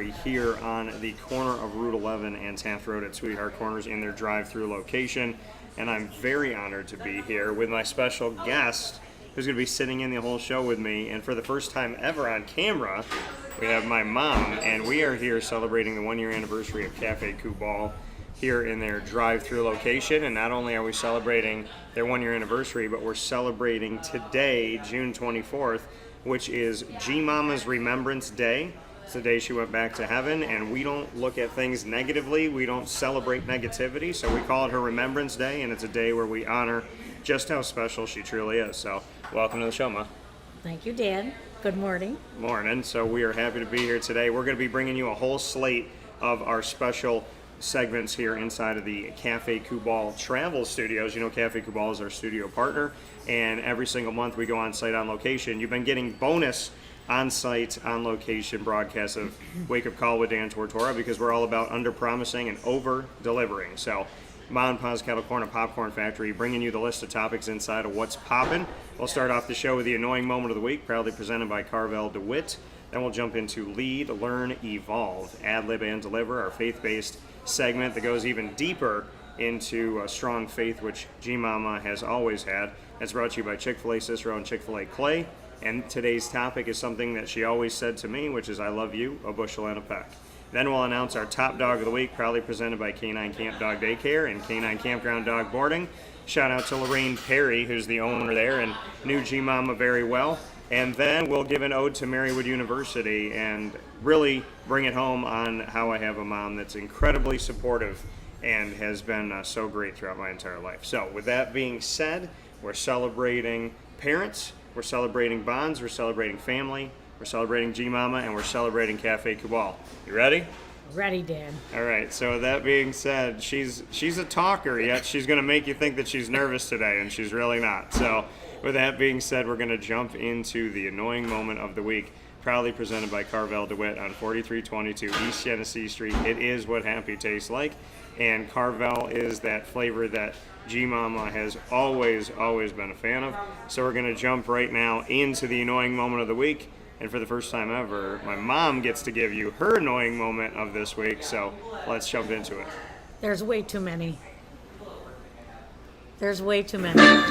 University here on the corner of Route 11 and Taft Road at Sweetheart Corners in their drive-through location. And I'm very honored to be here with my special guest who's going to be sitting in the whole show with me. And for the first time ever on camera, we have my mom, and we are here celebrating the 1-year anniversary of Cafe Kubal here in their drive-through location. And not only are we celebrating their 1-year anniversary, but we're celebrating today, June 24th, which is Gmama's Remembrance Day. It's the day she went back to heaven, and we don't look at things negatively. We don't celebrate negativity, so we call it her Remembrance Day, and it's a day where we honor just how special she truly is. So welcome to the show, Ma. Thank you, Dan. Good morning. Morning. So we are happy to be here today. We're going to be bringing you a whole slate of our special segments here inside of the Cafe Kubal travel studios. You know, Cafe Kubal is our studio partner, and every single month we go on site on location. You've been getting bonus on site, on location broadcasts of Wake Up Call with Dan Tortora, because we're all about under promising and over delivering. So Ma and Pa's Kettle Corn and Popcorn Factory bringing you the list of topics inside of what's poppin'. We'll start off the show with the annoying moment of the week, proudly presented by Carvel DeWitt. Then we'll jump into Lead, Learn, Evolve, Ad Lib and Deliver, our faith-based segment that goes even deeper into a strong faith, which Gmama has always had. That's brought to you by Chick-fil-A Cicero and Chick-fil-A Clay. And today's topic is something that she always said to me, which is I love you, a Bushel A Peck. Then we'll announce our top dog of the week, proudly presented by Canine Camp Dog Daycare and Canine Kampground Dog Boarding. Shout out to Lorraine Perry, who's the owner there and knew Gmama very well. And then we'll give an ode to Marywood University and really bring it home on how I have a mom that's incredibly supportive and has been so great throughout my entire life. So with that being said, we're celebrating parents, we're celebrating bonds, we're celebrating family, we're celebrating Gmama, and we're celebrating Cafe Kubal. You ready? Ready, Dan. All right, so with that being said, she's a talker, yet she's going to make you think that she's nervous today, and she's really not. So with that being said, we're going to jump into the annoying moment of the week, proudly presented by Carvel DeWitt on 4322 East Genesee Street. It is what happy tastes like, and Carvel is that flavor that Gmama has always been a fan of. So we're going to jump right now into the annoying moment of the week. And for the first time ever, my mom gets to give you her annoying moment of this week. So let's jump into it. There's way too many. There's way too many. Dan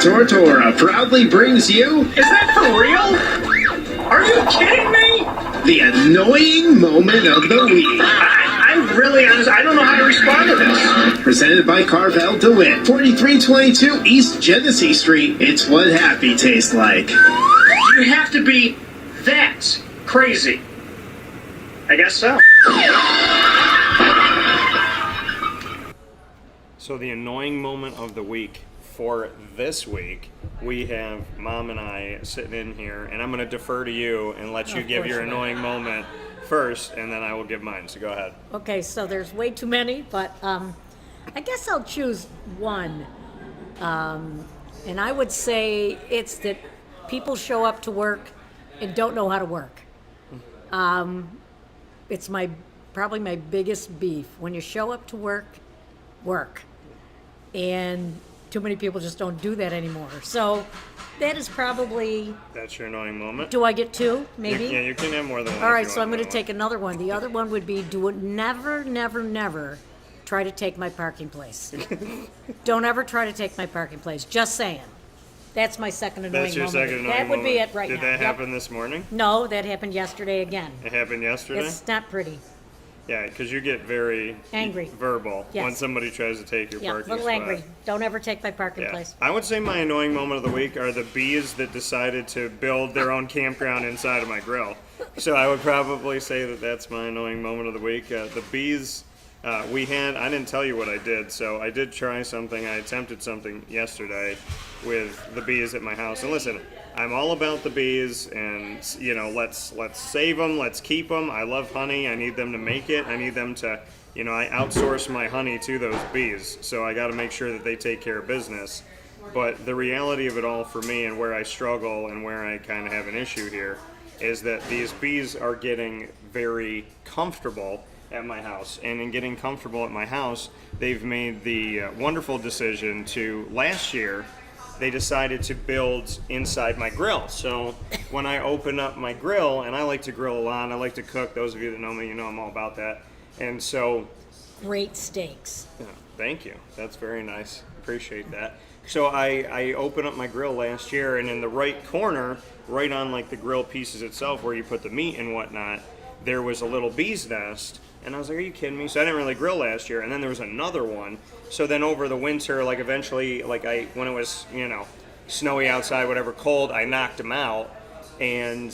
Tortora proudly brings you... Is that for real? Are you kidding me? The annoying moment of the week. I'm really honest. I don't know how to respond to this. Presented by Carvel DeWitt, 4322 East Genesee Street. It's what happy tastes like. You have to be that crazy. I guess so. So the annoying moment of the week for this week, we have Mom and I sitting in here, and I'm going to defer to you and let you give your annoying moment first, and then I will give mine. So go ahead. Okay, so there's way too many, but I guess I'll choose one. And I would say it's that people show up to work and don't know how to work. It's probably my biggest beef. When you show up to work. And too many people just don't do that anymore. So that is probably... That's your annoying moment? Do I get two, maybe? Yeah, you can have more than one. All right, so I'm going to take another one. The other one would be never try to take my parking place. Don't ever try to take my parking place. Just saying. That's my second annoying moment. That's your second annoying moment. That would be it right now. Did that happen this morning? No, that happened yesterday again. It happened yesterday? It's not pretty. Yeah, because you get very angry, verbal yes, when somebody tries to take your parking spot. Yeah, a little angry. Don't ever take my parking place. I would say my annoying moment of the week are the bees that decided to build their own campground inside of my grill. So I would probably say that that's my annoying moment of the week. The bees, I didn't tell you what I did, so I did try something. I attempted something yesterday with the bees at my house. And listen, I'm all about the bees, and let's save them, let's keep them. I love honey. I need them to make it. I need them to, I outsource my honey to those bees, so I got to make sure that they take care of business. But the reality of it all for me, and where I struggle and where I kind of have an issue here, is that these bees are getting very comfortable at my house. And in getting comfortable at my house, they've made the wonderful decision to, last year, they decided to build inside my grill. So when I open up my grill, and I like to grill a lot, I like to cook. Those of you that know me, you know I'm all about that. And so, Great steaks. yeah, thank you. That's very nice. Appreciate that. So I opened up my grill last year, and in the right corner, right on like the grill pieces itself, where you put the meat and whatnot, there was a little bee's nest. And I was like, are you kidding me? So I didn't really grill last year. And then there was another one. So then over the winter, like eventually, like when it was, snowy outside, whatever, cold, I knocked them out. And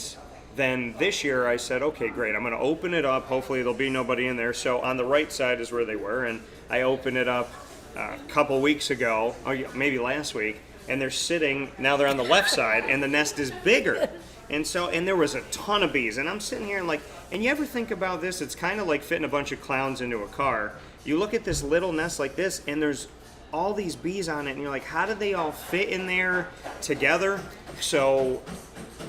then this year I said, okay, great. I'm going to open it up. Hopefully there'll be nobody in there. So on the right side is where they were. And I opened it up a couple weeks ago, or maybe last week. And they're sitting, now they're on the left side, and the nest is bigger. And there was a ton of bees, and I'm sitting here and and you ever think about this? It's kind of like fitting a bunch of clowns into a car. You look at this little nest like this, and there's all these bees on it, and you're like, how did they all fit in there together? So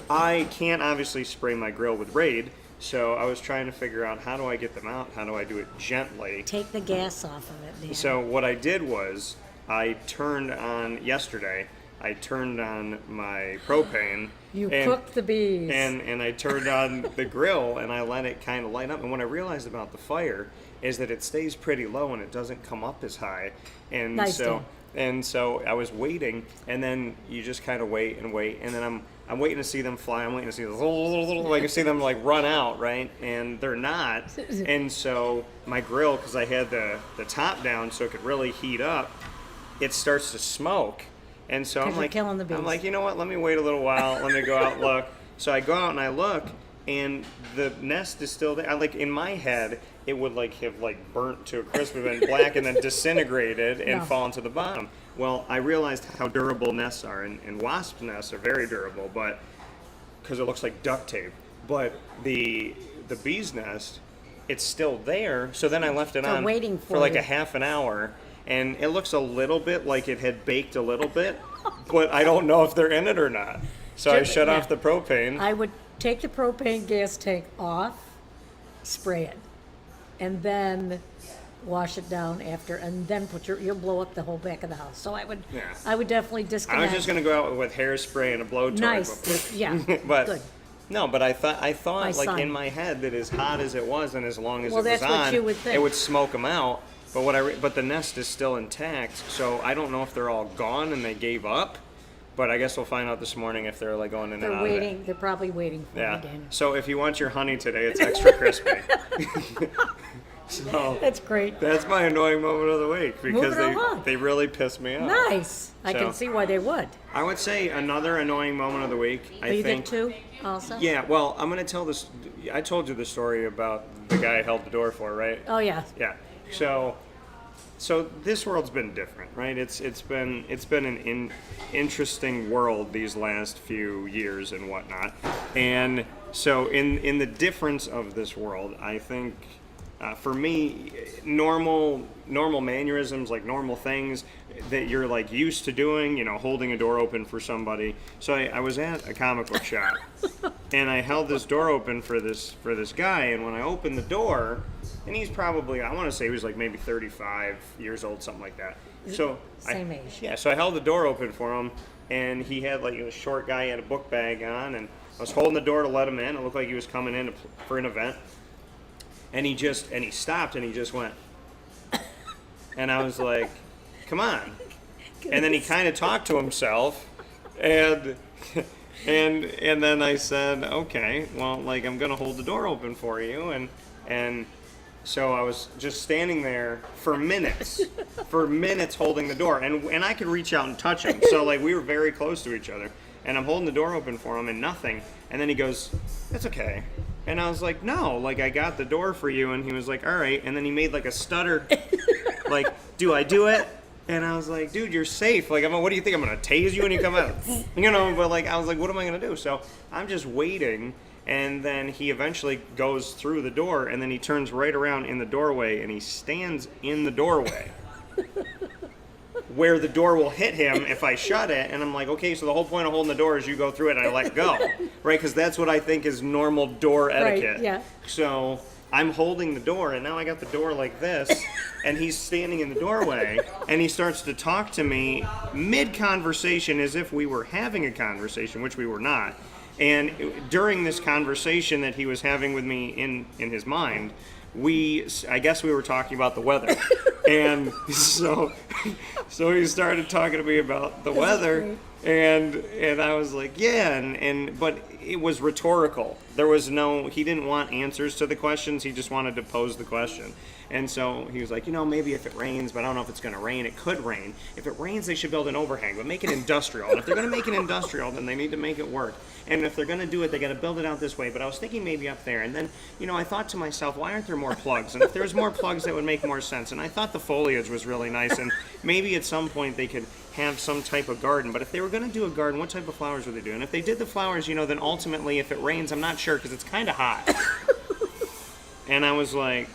I can't obviously spray my grill with Raid, so I was trying to figure out, how do I get them out? How do I do it gently? Take the gas off of it, Dan. So what I did was, I turned on my propane. You cooked the bees. And I turned on the grill, and I let it kind of light up. And what I realized about the fire is that it stays pretty low and it doesn't come up as high. And Nice, so Dan. I was waiting, and then you just kind of wait, and then I'm waiting to see them fly. I'm waiting to see them, like, I see them like run out, right? And they're not. And so my grill, because I had the top down so it could really heat up, it starts to smoke. And so I'm like, killing the bees. I'm like, you know what? Let me wait a little while. Let me go out and look. So I go out and I look, and the nest is still there. In my head, it would have burnt to a crisp, been black, and then disintegrated and No. fallen to the bottom. Well, I realized how durable nests are, and wasp nests are very durable, but because it looks like duct tape. But the bee's nest, it's still there. So then I left it They're on waiting for like you. a half an hour. And it looks a little bit like it had baked a little bit, but I don't know if they're in it or not. So I shut off the propane. I would take the propane gas tank off, spray it, and then wash it down after, and then you'll blow up the whole back of the house. So I would definitely I disconnect. was just going to go out with hairspray and a blowtorch. Nice, yeah, But good. no, but I thought My son. in my head that as hot as it was and as long as Well, it was that's what on, you would think. it would smoke them out. But but the nest is still intact, so I don't know if they're all gone and they gave up. But I guess we'll find out this morning if they're going in and They're out waiting. of it. They're probably waiting for Yeah. you, Daniel. So if you want your honey today, it's extra crispy. So That's great. that's my annoying moment of the week because Moving along. they really piss me off. Nice. I So- can see why they would. I would say another annoying moment of the week. I You think. get two also? Yeah. Well, I'm gonna tell this. I told you the story about the guy I held the door for, right? Oh, yeah. Yeah. So this world's been different, right? It's been an interesting world these last few years and whatnot. And so in the difference of this world, I think for me, normal mannerisms, like normal things that you're used to doing, holding a door open for somebody. So I was at a comic book shop, and I held this door open for this guy, and when I opened the door, and he's probably, I want to say he was maybe 35 years old, something like that. So Same age. Yeah, so I held the door open for him, and he had a short guy, he had a book bag on, and I was holding the door to let him in. It looked like he was coming in for an event. And he stopped and he just went. And I was like, come on. And then he kind of talked to himself, and then I said, okay, well, I'm going to hold the door open for you. And so I was just standing there for minutes holding the door. And I could reach out and touch him. So we were very close to each other. And I'm holding the door open for him and nothing. And then he goes, that's okay. And I was like, no, I got the door for you. And he was like, all right. And then he made a stutter, do I do it? And I was like, dude, you're safe. What do you think? I'm going to tase you when you come out? But I was like, what am I going to do? So I'm just waiting. And then he eventually goes through the door, and then he turns right around in the doorway, and he stands in the doorway where the door will hit him if I shut it. And I'm like, okay, so the whole point of holding the door is you go through it and I let go, right? Because that's what I think is normal door etiquette. Right, yeah. So I'm holding the door, and now I got the door like this, and he's standing in the doorway, and he starts to talk to me mid-conversation as if we were having a conversation, which we were not. And during this conversation that he was having with me in his mind, I guess we were talking about the weather. And so he started talking to me about the weather, and I was like, yeah, but it was rhetorical. He didn't want answers to the questions, he just wanted to pose the question. And so he was like, maybe if it rains, but I don't know if it's going to rain. It could rain. If it rains, they should build an overhang, but make it industrial. And if they're going to make it industrial, then they need to make it work. And if they're going to do it, they got to build it out this way. But I was thinking maybe up there. And then, I thought to myself, why aren't there more plugs? And if there's more plugs, that would make more sense. And I thought the foliage was really nice. And maybe at some point they could have some type of garden. But if they were going to do a garden, what type of flowers would they do? And if they did the flowers, then ultimately, if it rains, I'm not sure because it's kind of hot. And I was like...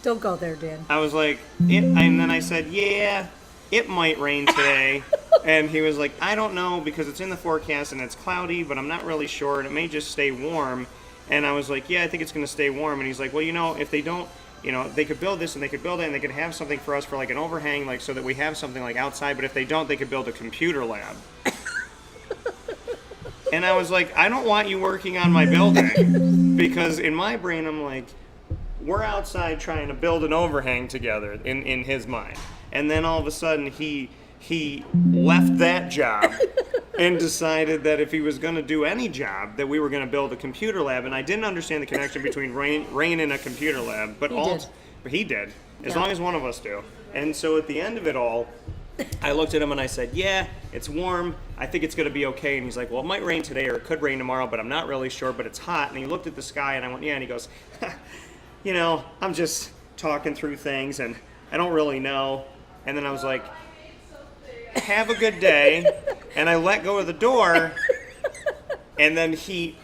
Don't go there, Dan. I was like, and then I said, yeah, it might rain today. And he was like, I don't know because it's in the forecast and it's cloudy, but I'm not really sure, and it may just stay warm. And I was like, yeah, I think it's going to stay warm. And he's like, well, if they don't, they could build this and they could build it and they could have something for us for like an overhang, like so that we have something like outside. But if they don't, they could build a computer lab. And I was like, I don't want you working on my building because in my brain, I'm like, we're outside trying to build an overhang together in his mind. And then all of a sudden he left that job and decided that if he was going to do any job, that we were going to build a computer lab. And I didn't understand the connection between rain and a computer lab. But he did, as long as one of us do. And so at the end of it all, I looked at him and I said, yeah, it's warm. I think it's going to be okay. And he's like, well, it might rain today or it could rain tomorrow, but I'm not really sure. But it's hot. And he looked at the sky and I went, yeah. And he goes... I'm just talking through things and I don't really know. And then I was like, have a good day. And I let go of the door and then he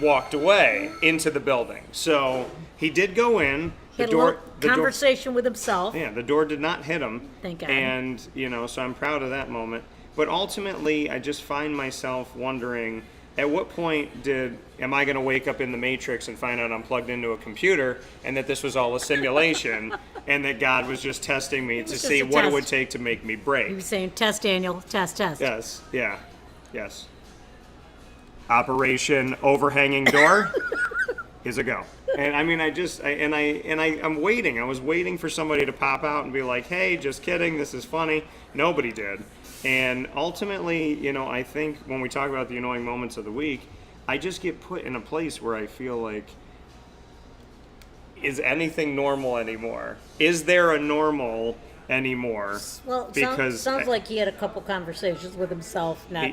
walked away into the building. So he did go in. He had a little conversation with himself. Yeah, the door did not hit him. Thank God. And, so I'm proud of that moment. But ultimately, I just find myself wondering, at what point am I going to wake up in the Matrix and find out I'm plugged into a computer and that this was all a simulation and that God was just testing me to see what it would take to make me break? He was saying, test, Daniel, test. Yes, yeah, yes. Operation Overhanging Door is a go. And I mean, I'm waiting. I was waiting for somebody to pop out and be like, hey, just kidding, this is funny. Nobody did. And ultimately, I think when we talk about the annoying moments of the week, I just get put in a place where I feel like, is anything normal anymore? Is there a normal anymore? Well, it sounds like he had a couple conversations with himself, but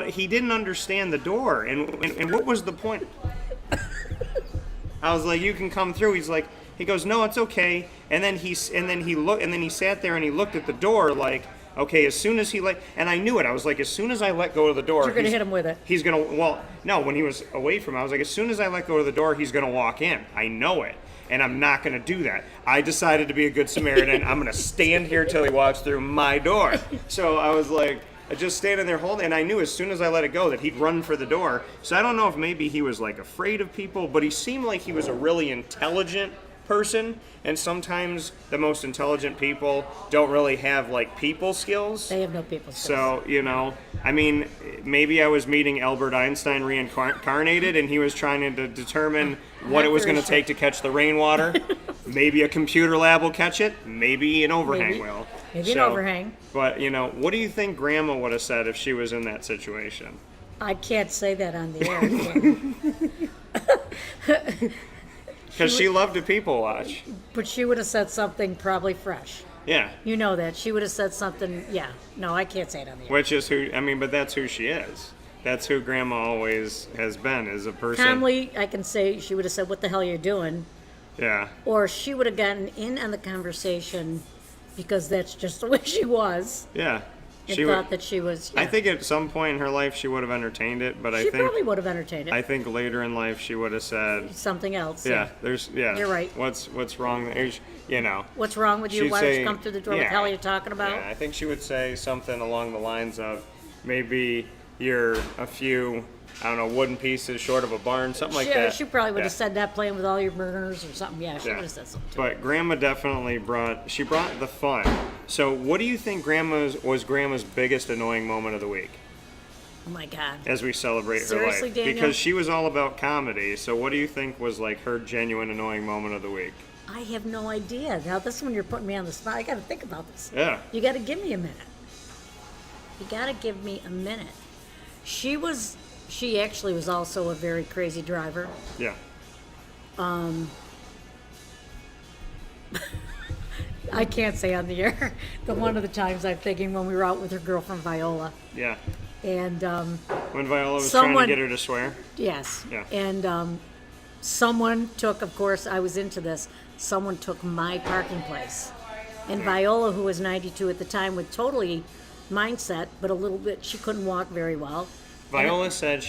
he didn't understand the door. And what was the point? I was like, you can come through. He goes, no, it's okay. And then he sat there and he looked at the door like, okay, as soon as and I knew it. I was like, as soon as I let go of the door, you're going to hit him with it. He's going to, no, when he was away from it, I was like, as soon as I let go of the door, he's going to walk in. I know it. And I'm not going to do that. I decided to be a good Samaritan. I'm going to stand here till he walks through my door. So I was like, just standing there holding, and I knew as soon as I let it go that he'd run for the door. So I don't know if maybe he was like afraid of people, but he seemed like he was a really intelligent person, and sometimes the most intelligent people don't really have like people skills. They have no people skills. So, I mean, maybe I was meeting Albert Einstein reincarnated and he was trying to determine what it was going to take to catch the rainwater. Maybe a computer lab will catch it. Maybe an overhang will. Maybe an overhang. But, what do you think Grandma would have said if she was in that situation? I can't say that on the air. Because she loved to people watch. But she would have said something probably fresh. Yeah. You know that. She would have said something, No, I can't say it on the air. Which is but that's who she is. That's who Grandma always has been, as a person. Calmly, I can say she would have said, what the hell are you doing? Yeah. Or she would have gotten in on the conversation because that's just the way she was. Yeah. And thought that she was. Yeah. I think at some point in her life she would have entertained it, but she probably would have entertained it. I think later in life she would have said something else. Yeah, You're right. What's wrong there? What's wrong with you? Why did you come through the door? What the hell are you talking about? Yeah, I think she would say something along the lines of maybe, you're a few, I don't know, wooden pieces short of a barn, something like that. She probably would Yeah. have said that playing with all your burners or something. Yeah, she Yeah. would have said something too. But Grandma definitely brought the fun. So what do you think was Grandma's biggest annoying moment of the week Oh my God. as we celebrate Seriously, her life? Daniel? Because she was all about comedy. So what do you think was like her genuine annoying moment of the week? I have no idea. Now, this one you're putting me on the spot. I got to think about this. Yeah. You got to give me a minute. She actually was also a very crazy driver. Yeah. I can't say on the air. The one of the times I'm thinking when we were out with her girlfriend Viola. Yeah. And When Viola was trying to get her to swear. yes. Yeah. And someone took, of course, I was into this, someone took my parking place. And Viola, who was 92 at the time, with totally mindset, but a little bit, she couldn't walk very well. Viola said,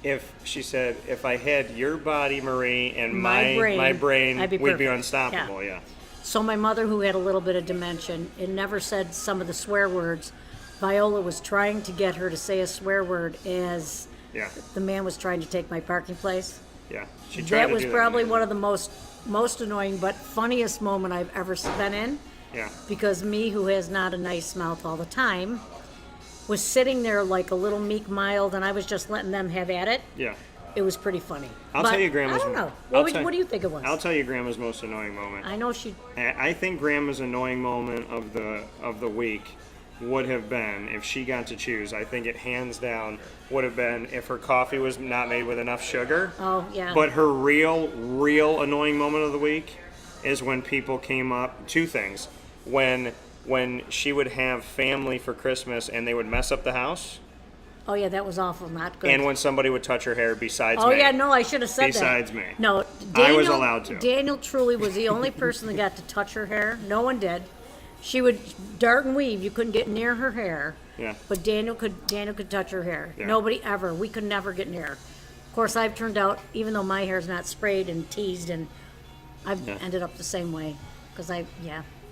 if I had your body, Marie, and my brain, I'd be we'd be perfect. unstoppable. Yeah. So my mother, who had a little bit of dementia and never said some of the swear words, Viola was trying to get her to say a swear word as Yeah. the man was trying to take my parking place. Yeah. She tried That to was do probably that. one of the most annoying but funniest moment I've ever been in. Yeah. Because me, who has not a nice mouth all the time, was sitting there like a little meek mild, and I was just letting them have at it. Yeah. It was pretty funny. I'll But tell you Grandma's. I don't know. I'll What tell- do you think it was? I'll tell you Grandma's most annoying moment. I know she. I think Grandma's annoying moment of the week would have been if she got to choose. I think it hands down would have been if her coffee was not made with enough sugar. Oh yeah. But her real annoying moment of the week is when people came up. Two things: when she would have family for Christmas and they would mess up the house, Oh yeah, that was awful. Not good. and when somebody would touch her hair besides me. Oh yeah, no, I should have said Besides that. me. No, I Daniel, was allowed to. Daniel truly was the only person that got to touch her hair. No one did. She would dart and weave. You couldn't get near her hair. Yeah. But Daniel could touch her hair. Yeah. Nobody ever. We could never get near. Of course, I've turned out, even though my hair's not sprayed and teased, and I've ended up the same way. Because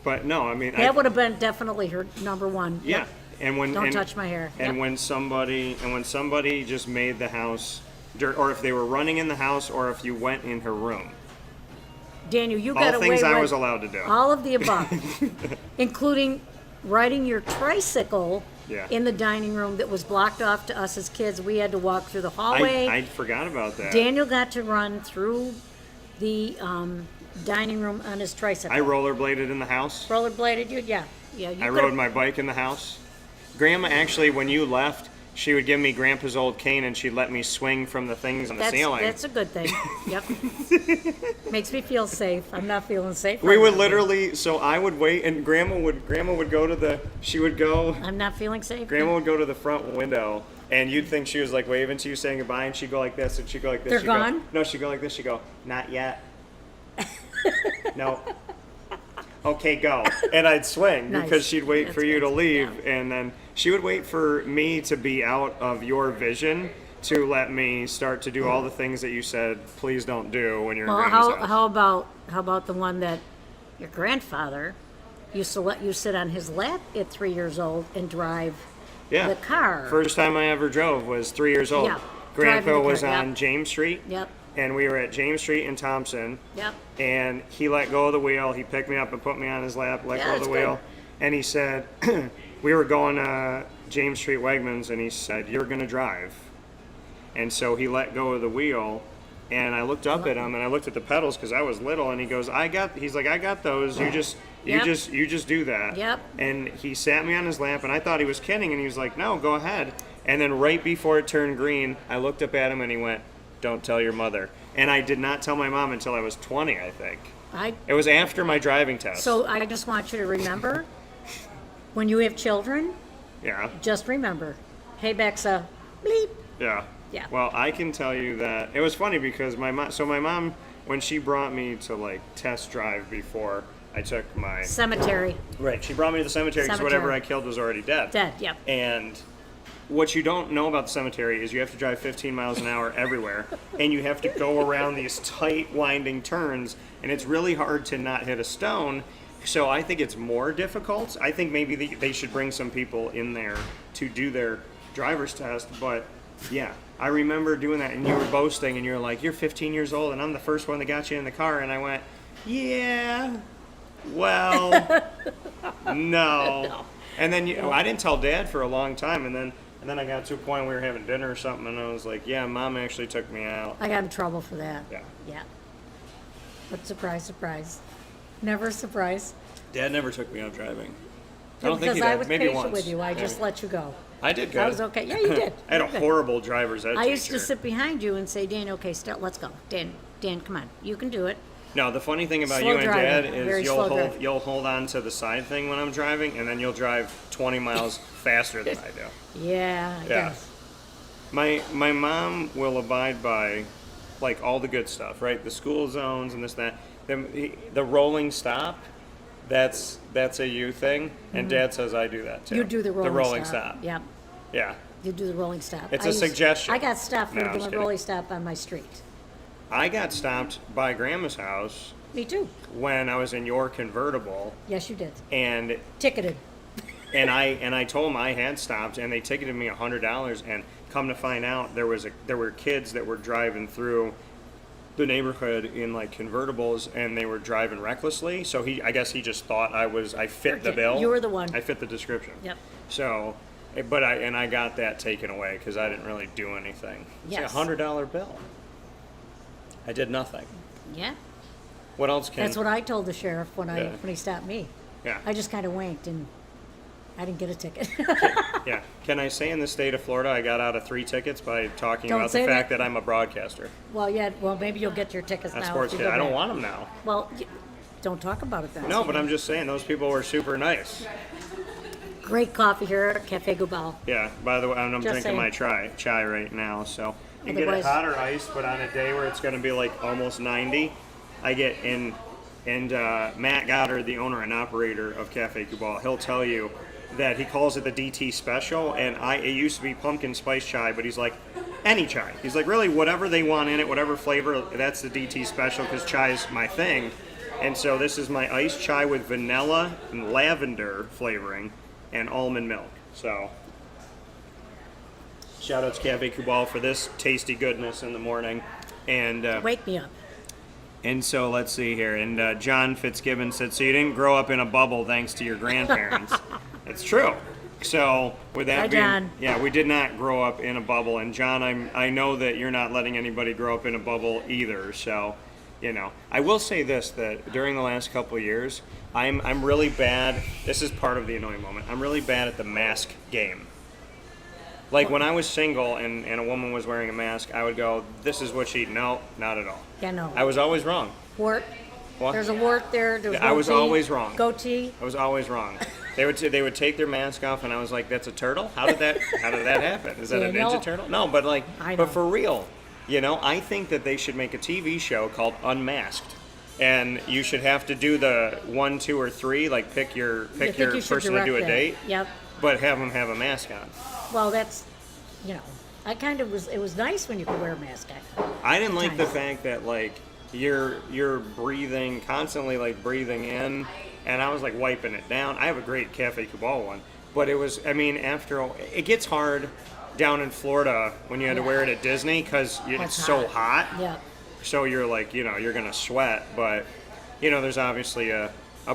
But no, I mean, that would have been definitely her number one. Yeah. Yep. And when Don't and, touch my hair. And Yep. when somebody just made the house dirt, or if they were running in the house, or if you went in her room, Daniel, you all got away things with I was allowed to do. all of the above, including riding your tricycle Yeah. in the dining room that was blocked off to us as kids. We had to walk through the hallway. I forgot about that. Daniel got to run through the dining room on his tricycle. I rollerbladed in the house. Rollerbladed you? Yeah. You I could've- rode my bike in the house. Grandma actually, when you left, she would give me Grandpa's old cane and she'd let me swing from the things on the ceiling. That's a good thing. Yep. Makes me feel safe. I'm not feeling safe. We right would now. literally, so I would wait, and Grandma would go to the, she would go, I'm not feeling safe. Grandma would go to the front window, and you'd think she was like waving to you, saying goodbye, and she'd go like this, and she'd go like this. They're she'd gone? Go, no, she'd go like this. She'd go, not yet. No. Okay, go. And I'd swing Nice. because she'd wait That's for you to good. leave, Yeah. and then she would wait for me to be out of your vision to let me start to do all the things that you said please don't do when you're Well, in Grandma's house. how about the one that your grandfather used to let you sit on his lap at 3 years old and drive Yeah. the car? First time I ever drove was 3 years old. Yeah, Grandpa driving the was car, on yep. James Street. Yep. And we were at James Street in Thompson. Yep. And he let go of the wheel. He picked me up and put me on his lap, let Yeah, go of the that's wheel. good. And he said, we were going to James Street Wegmans, and he said, you're going to drive. And so he let go of the wheel. And I looked up at him, and I looked at the pedals because I was little. And he goes, he's like, I got those. You just do that. Yep. And he sat me on his lap, and I thought he was kidding. And he was like, no, go ahead. And then right before it turned green, I looked up at him, and he went, don't tell your mother. And I did not tell my mom until I was 20, I think. It was after my driving test. So I just want you to remember, when you have children, Yeah. just remember, hey Bexa, bleep. Yeah. Yeah. Well, I can tell you that it was funny because my mom, when she brought me to like test drive before I took my Cemetery. right, she brought me to the cemetery because Cemetery. whatever I killed was already dead. Dead, yep. And what you don't know about the cemetery is you have to drive 15 miles an hour everywhere, and you have to go around these tight, winding turns, and it's really hard to not hit a stone. So I think it's more difficult. I think maybe they should bring some people in there to do their driver's test, but yeah, I remember doing that, and you were boasting, and you were like, you're 15 years old, and I'm the first one that got you in the car, and I went, yeah, well, no. No. And then I didn't tell Dad for a long time, and then I got to a point we were having dinner or something, and I was like, yeah, Mom actually took me out. I got in trouble for that. Yeah. Yeah. But surprise, surprise. Never a surprise. Dad never took me out driving. I Yeah, don't think because he I did. was Maybe patient once. with you. I Maybe. just let you go. I did good. That was okay. Yeah, you did. I had a You did. horrible driver's ed I used to teacher. sit behind you and say, Dan, okay, let's go. Dan, come on. You can do it. No, the funny thing about Slow you and driving. Dad Very is slow driving. you'll hold on to the side thing when I'm driving, and then you'll drive 20 miles faster than I do. Yeah, I Yeah. guess. My mom will abide by like all the good stuff, right? The school zones and this that. The rolling stop, that's a you thing, and Dad says I do that too. You do the rolling stop. Yeah. Yeah. You do the rolling stop. It's a suggestion. I got stopped No, for I'm just doing a kidding. rolling stop on my street. I got stopped by Grandma's house Me too. when I was in your convertible, Yes, you did. and Ticketed. I told them I had stopped, and they ticketed me $100. And come to find out, there were kids that were driving through the neighborhood in like convertibles, and they were driving recklessly. So I guess he just thought I fit the Okay, bill. you were the one. I fit the description. Yep. So, but I got that taken away because I didn't really do anything. Yes. It's a $100 bill. I did nothing. Yeah. What else can? That's what I told the sheriff when Yeah. when he stopped me. Yeah. I just kind of winked and I didn't get a ticket. Yeah. Can I say in the state of Florida, I got out of 3 tickets by talking Don't about the say fact that. that I'm a broadcaster. Well, yeah. Well, maybe you'll get your tickets That's now. sports if kid. you go I don't back. want them now. Well, don't talk about it then. No, but I'm just saying those people were super nice. Great coffee here at Cafe Kubal. Yeah. By the way, I'm Just drinking my saying. chai right now, so you can get it Otherwise- hot or iced. But on a day where it's going to be like almost 90, I get in. And Matt Goddard, the owner and operator of Cafe Kubal, he'll tell you that he calls it the DT special, and it used to be pumpkin spice chai, but he's like, any chai. He's like, really, whatever they want in it, whatever flavor, that's the DT special, because chai is my thing. And so this is my iced chai with vanilla and lavender flavoring and almond milk. So shout out to Cafe Kubal for this tasty goodness in the morning. And Wake me up. and so let's see here. And John Fitzgibbon said, so you didn't grow up in a bubble thanks to your grandparents. It's true. So with that Hi, being, John. yeah, we did not grow up in a bubble. And John, I know that you're not letting anybody grow up in a bubble either. So, I will say this, that during the last couple of years, I'm really bad. This is part of the annoying moment. I'm really bad at the mask game. Like when I was single and a woman was wearing a mask, I would go, this is what she, no, not at all. Yeah, no. I was always wrong. Wart. What? There's a wart there. There's I was goatee. always wrong. Goatee. I was always wrong. They would take their mask off, and I was like, "That's a turtle? How did that happen? Is that a Daniel. ninja turtle?" No, but I know. but for real, I think that they should make a TV show called Unmasked, and you should have to do the 1, 2, or 3, like pick your I think you should person to do a direct that. date, Yep. but have them have a mask on. Well, that's, I kind of was. It was nice when you could wear a mask. I didn't like the Nice. fact that you're breathing constantly, breathing in, and I was wiping it down. I have a great Cafe Kubal one, but it was, it gets hard down in Florida when you had to Yeah. wear it at Disney because it's It's so hot. Yeah. So you're you're gonna sweat, but there's obviously a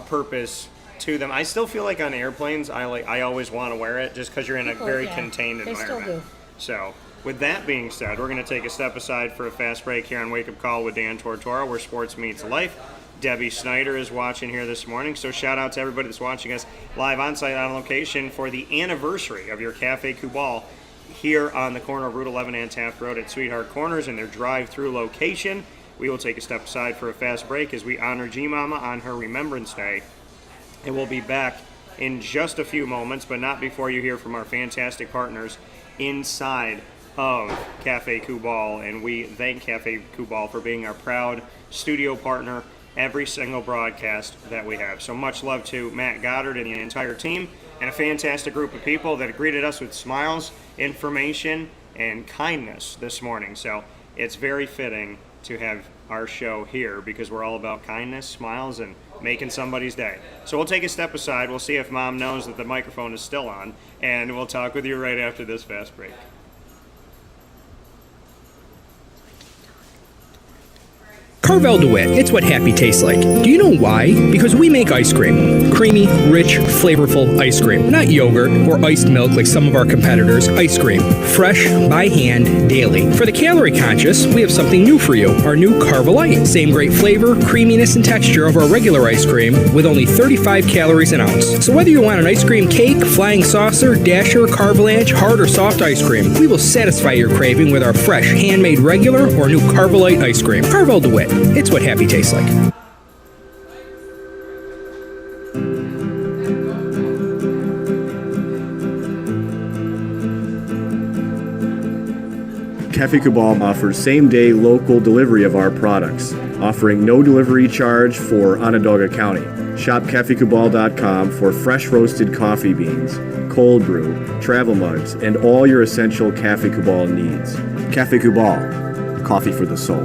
purpose to them. I still feel like on airplanes, I always want to wear it just because you're in a People, very yeah. contained They still environment. do. So, with that being said, we're going to take a step aside for a fast break here on Wake Up Call with Dan Tortora, where sports meets life. Debbie Snyder is watching here this morning, so shout out to everybody that's watching us live on site on location for the anniversary of your Cafe Kubal here on the corner of Route 11 and Taft Road at Sweetheart Corners in their drive-through location. We will take a step aside for a fast break as we honor Gmama on her Remembrance Day, and we'll be back in just a few moments, but not before you hear from our fantastic partners inside of Cafe Kubal, and we thank Cafe Kubal for being our proud studio partner every single broadcast that we have. So much love to Matt Goddard and the entire team, and a fantastic group of people that greeted us with smiles, information, and kindness this morning. So it's very fitting to have our show here because we're all about kindness, smiles, and making somebody's day. So we'll take a step aside. We'll see if Mom knows that the microphone is still on, and we'll talk with you right after this fast break. Carvel DeWitt, it's what happy tastes like. Do you know why? Because we make ice cream. Creamy, rich, flavorful ice cream. Not yogurt or iced milk like some of our competitors. Ice cream. Fresh, by hand, daily. For the calorie conscious, we have something new for you. Our new Carvelite. Same great flavor, creaminess, and texture of our regular ice cream with only 35 calories an ounce. So whether you want an ice cream cake, flying saucer, dasher, carvalanche, hard or soft ice cream, we will satisfy your craving with our fresh, handmade regular or new Carvelite ice cream. Carvel DeWitt. It's what happy tastes like. Cafe Kubal offers same-day local delivery of our products, offering no delivery charge for Onondaga County. Shop cafekubal.com for fresh roasted coffee beans, cold brew, travel mugs, and all your essential Cafe Kubal needs. Cafe Kubal, coffee for the soul.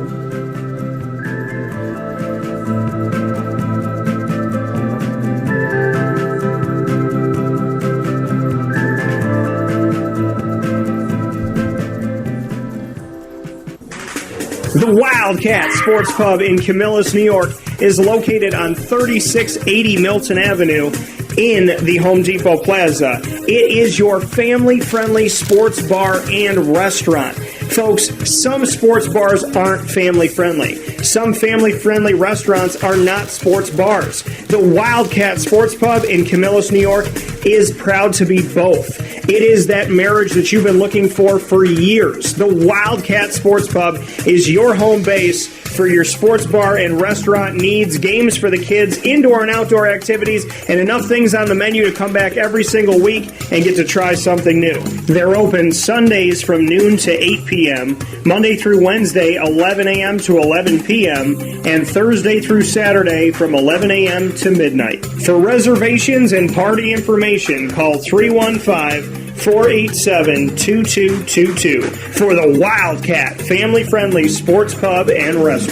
The Wildcat Sports Pub in Camillus, New York is located on 3680 Milton Avenue in the Home Depot Plaza. It is your family-friendly sports bar and restaurant. Folks, some sports bars aren't family-friendly. Some family-friendly restaurants are not sports bars. The Wildcat Sports Pub in Camillus, New York is proud to be both. It is that marriage that you've been looking for years. The Wildcat Sports Pub is your home base for your sports bar and restaurant needs, games for the kids, indoor and outdoor activities, and enough things on the menu to come back every single week and get to try something new. They're open Sundays from noon to 8 p.m., Monday through Wednesday, 11 a.m. to 11 p.m., and Thursday through Saturday from 11 a.m. to midnight. For reservations and party information, call 315-487-2222 for the Wildcat family-friendly sports pub and restaurant.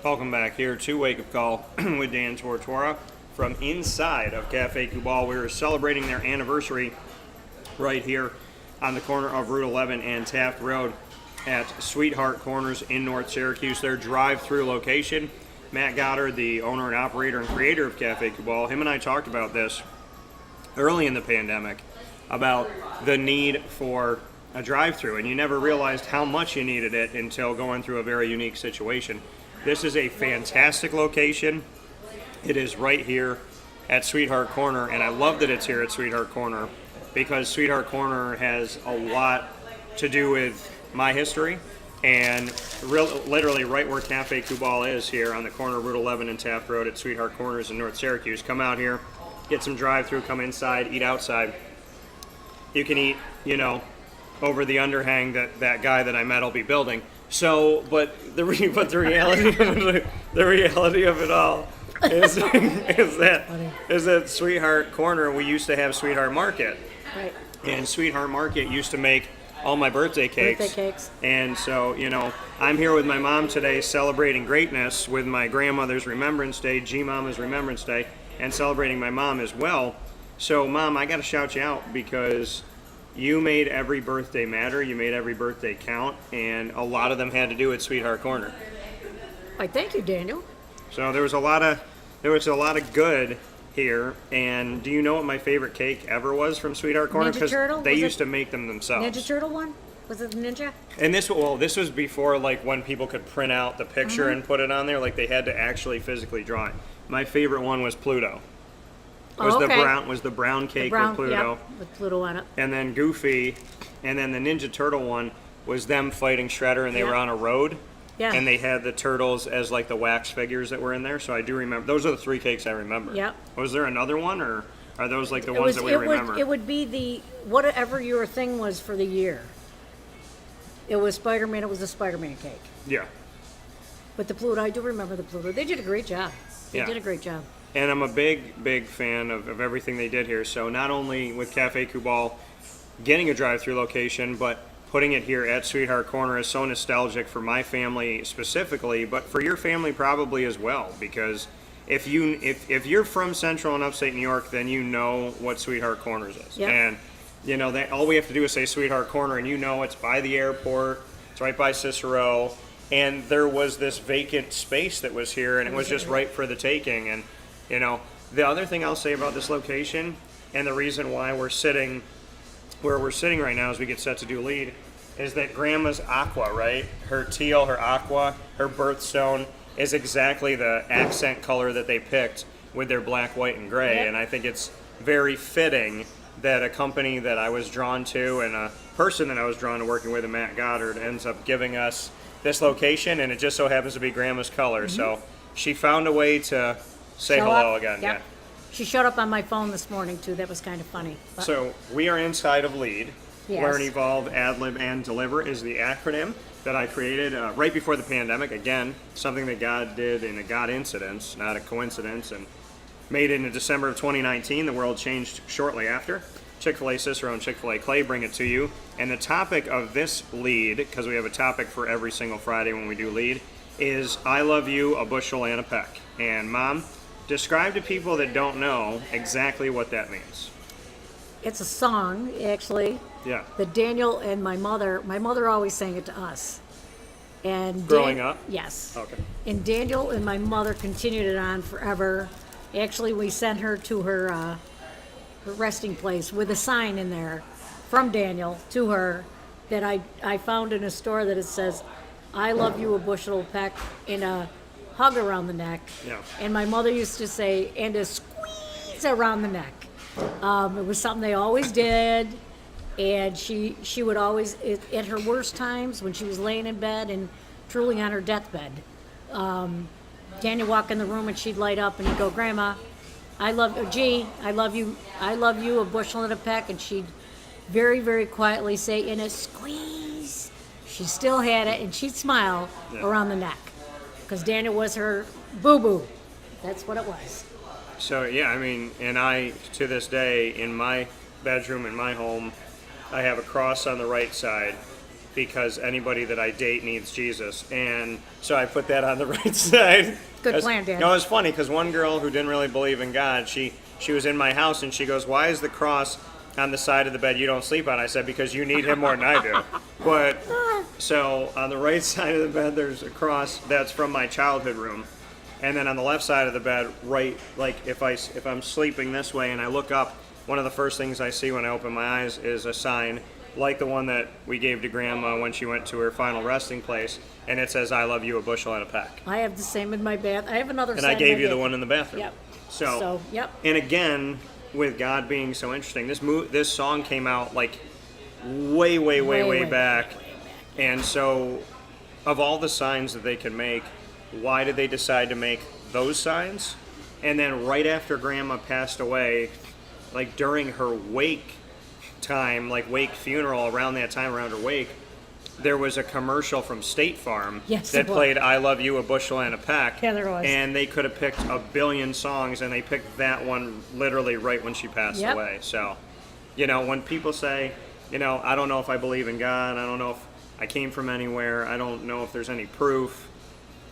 Welcome back here to Wake Up Call with Dan Tortora from inside of Cafe Kubal. We are celebrating their anniversary right here on the corner of Route 11 and Taft Road at Sweetheart Corners in North Syracuse. Their drive-through location. Matt Goddard, the owner and operator and creator of Cafe Kubal, him and I talked about this early in the pandemic about the need for a drive-through, and you never realized how much you needed it until going through a very unique situation. This is a fantastic location. It is right here at Sweetheart Corner, and I love that it's here at Sweetheart Corner because Sweetheart Corner has a lot to do with my history, and literally right where Cafe Kubal is here on the corner of Route 11 and Taft Road at Sweetheart Corners in North Syracuse. Come out here, get some drive-through, come inside, eat outside. You can eat, over the underhang that guy that I met will be building. So, but the reality of it all is that Sweetheart Corner, we used to have Sweetheart Market. Right. And Sweetheart Market used to make all my birthday cakes. And so, I'm here with my mom today celebrating greatness with my grandmother's Remembrance Day, Gmamas Remembrance Day, and celebrating my mom as well. So, Mom, I got to shout you out because you made every birthday matter. You made every birthday count, and a lot of them had to do with Sweetheart Corner. Why, thank you, Daniel. So there was a lot of good here. And do you know what my favorite cake ever was from Sweetheart Corner? Ninja Turtle? They used to make them themselves. Ninja Turtle one? Was it the Ninja? And this was before when people could print out the picture and put it on there. Like they had to actually physically draw it. My favorite one was Pluto. Was the brown cake with Pluto. Yep, with Pluto on it. And then Goofy, and then the Ninja Turtle one was them fighting Shredder, and they were on a road. Yeah. And they had the turtles as the wax figures that were in there. So I do remember. Those are the three cakes I remember. Yep. Was there another one, or are those the ones that we remember? It would be the whatever your thing was for the year. It was Spider-Man. It was a Spider-Man cake. Yeah. But the Pluto, I do remember the Pluto. They did a great job. They Yeah. did a great job. And I'm a big fan of everything they did here. So not only with Cafe Kubal getting a drive-through location, but putting it here at Sweetheart Corner is so nostalgic for my family specifically, but for your family probably as well, because if you're from Central and Upstate New York, then you know what Sweetheart Corners is. Yep. And you know that all we have to do is say Sweetheart Corner, and you know it's by the airport. It's right by Cicero, and there was this vacant space that was here, and it was just right for the taking. And you know, the other thing I'll say about this location, and the reason why we're sitting where we're sitting right now as we get set to do lead, is that Grandma's aqua, right? Her teal, her aqua, her birthstone is exactly the accent color that they picked with their black, white, and gray. Yep. And I think it's very fitting that a company that I was drawn to and a person that I was drawn to working with, Matt Goddard, ends up giving us this location, and it just so happens to be Grandma's color. So she found a way to say Show hello up. again. Yep. Yeah. She showed up on my phone this morning, too. That was kind of funny. But So we are inside of LEAD. Yes. Learn, Evolve, Ad-lib, and Deliver is the acronym that I created right before the pandemic. Again, something that God did in a God incidence, not a coincidence, and made it in December of 2019. The world changed shortly after. Chick-fil-A Cicero and Chick-fil-A Clay bring it to you. And the topic of this lead, because we have a topic for every single Friday when we do lead, is I love you, a bushel and a peck. And Mom, describe to people that don't know exactly what that means. it's a song, actually, Yeah. that Daniel and my mother always sang it to us. And Growing up? Yes. Okay. And Daniel and my mother continued it on forever. Actually, we sent her to her resting place with a sign in there from Daniel to her that I found in a store that it says, I love you, a bushel of peck, and a hug around the neck. Yeah. And my mother used to say, and a squeeze around the neck. It was something they always did. And she would always, at her worst times, when she was laying in bed and drooling on her deathbed, Daniel would walk in the room and she'd light up and he'd go, Grandma, I love you, a bushel and a peck. And she'd very, very quietly say, in a squeeze. She still had it, and she'd smile around the neck. Because Daniel was her boo-boo. That's what it was. So, yeah, I mean, and I, to this day, in my bedroom, in my home, I have a cross on the right side because anybody that I date needs Jesus. And so I put that on the right side. Good plan, Dad. No, it was funny because one girl who didn't really believe in God, she was in my house and she goes, why is the cross on the side of the bed you don't sleep on? I said, because you need him more than I do. But, so on the right side of the bed, there's a cross that's from my childhood room. And then on the left side of the bed, right, like if I'm sleeping this way and I look up, one of the first things I see when I open my eyes is a sign like the one that we gave to Grandma when she went to her final resting place, and it says, I love you, a bushel and a peck. I have the same in my bath. I have another And sign I in gave my you the bath. one in the bathroom. Yep. So, yep. And again, with God being so interesting, this song came out like way back. And so, of all the signs that they could make, why did they decide to make those signs? And then right after Grandma passed away, like during her wake time, like wake funeral, around that time, around her wake, there was a commercial from State Farm Yes, that it was. played I Love You, a Bushel and a Peck. Yeah, there was. And they could have picked a billion songs, and they picked that one literally right when she passed Yep. away. So, you know, when people say, you know, I don't know if I believe in God, I don't know if I came from anywhere, I don't know if there's any proof,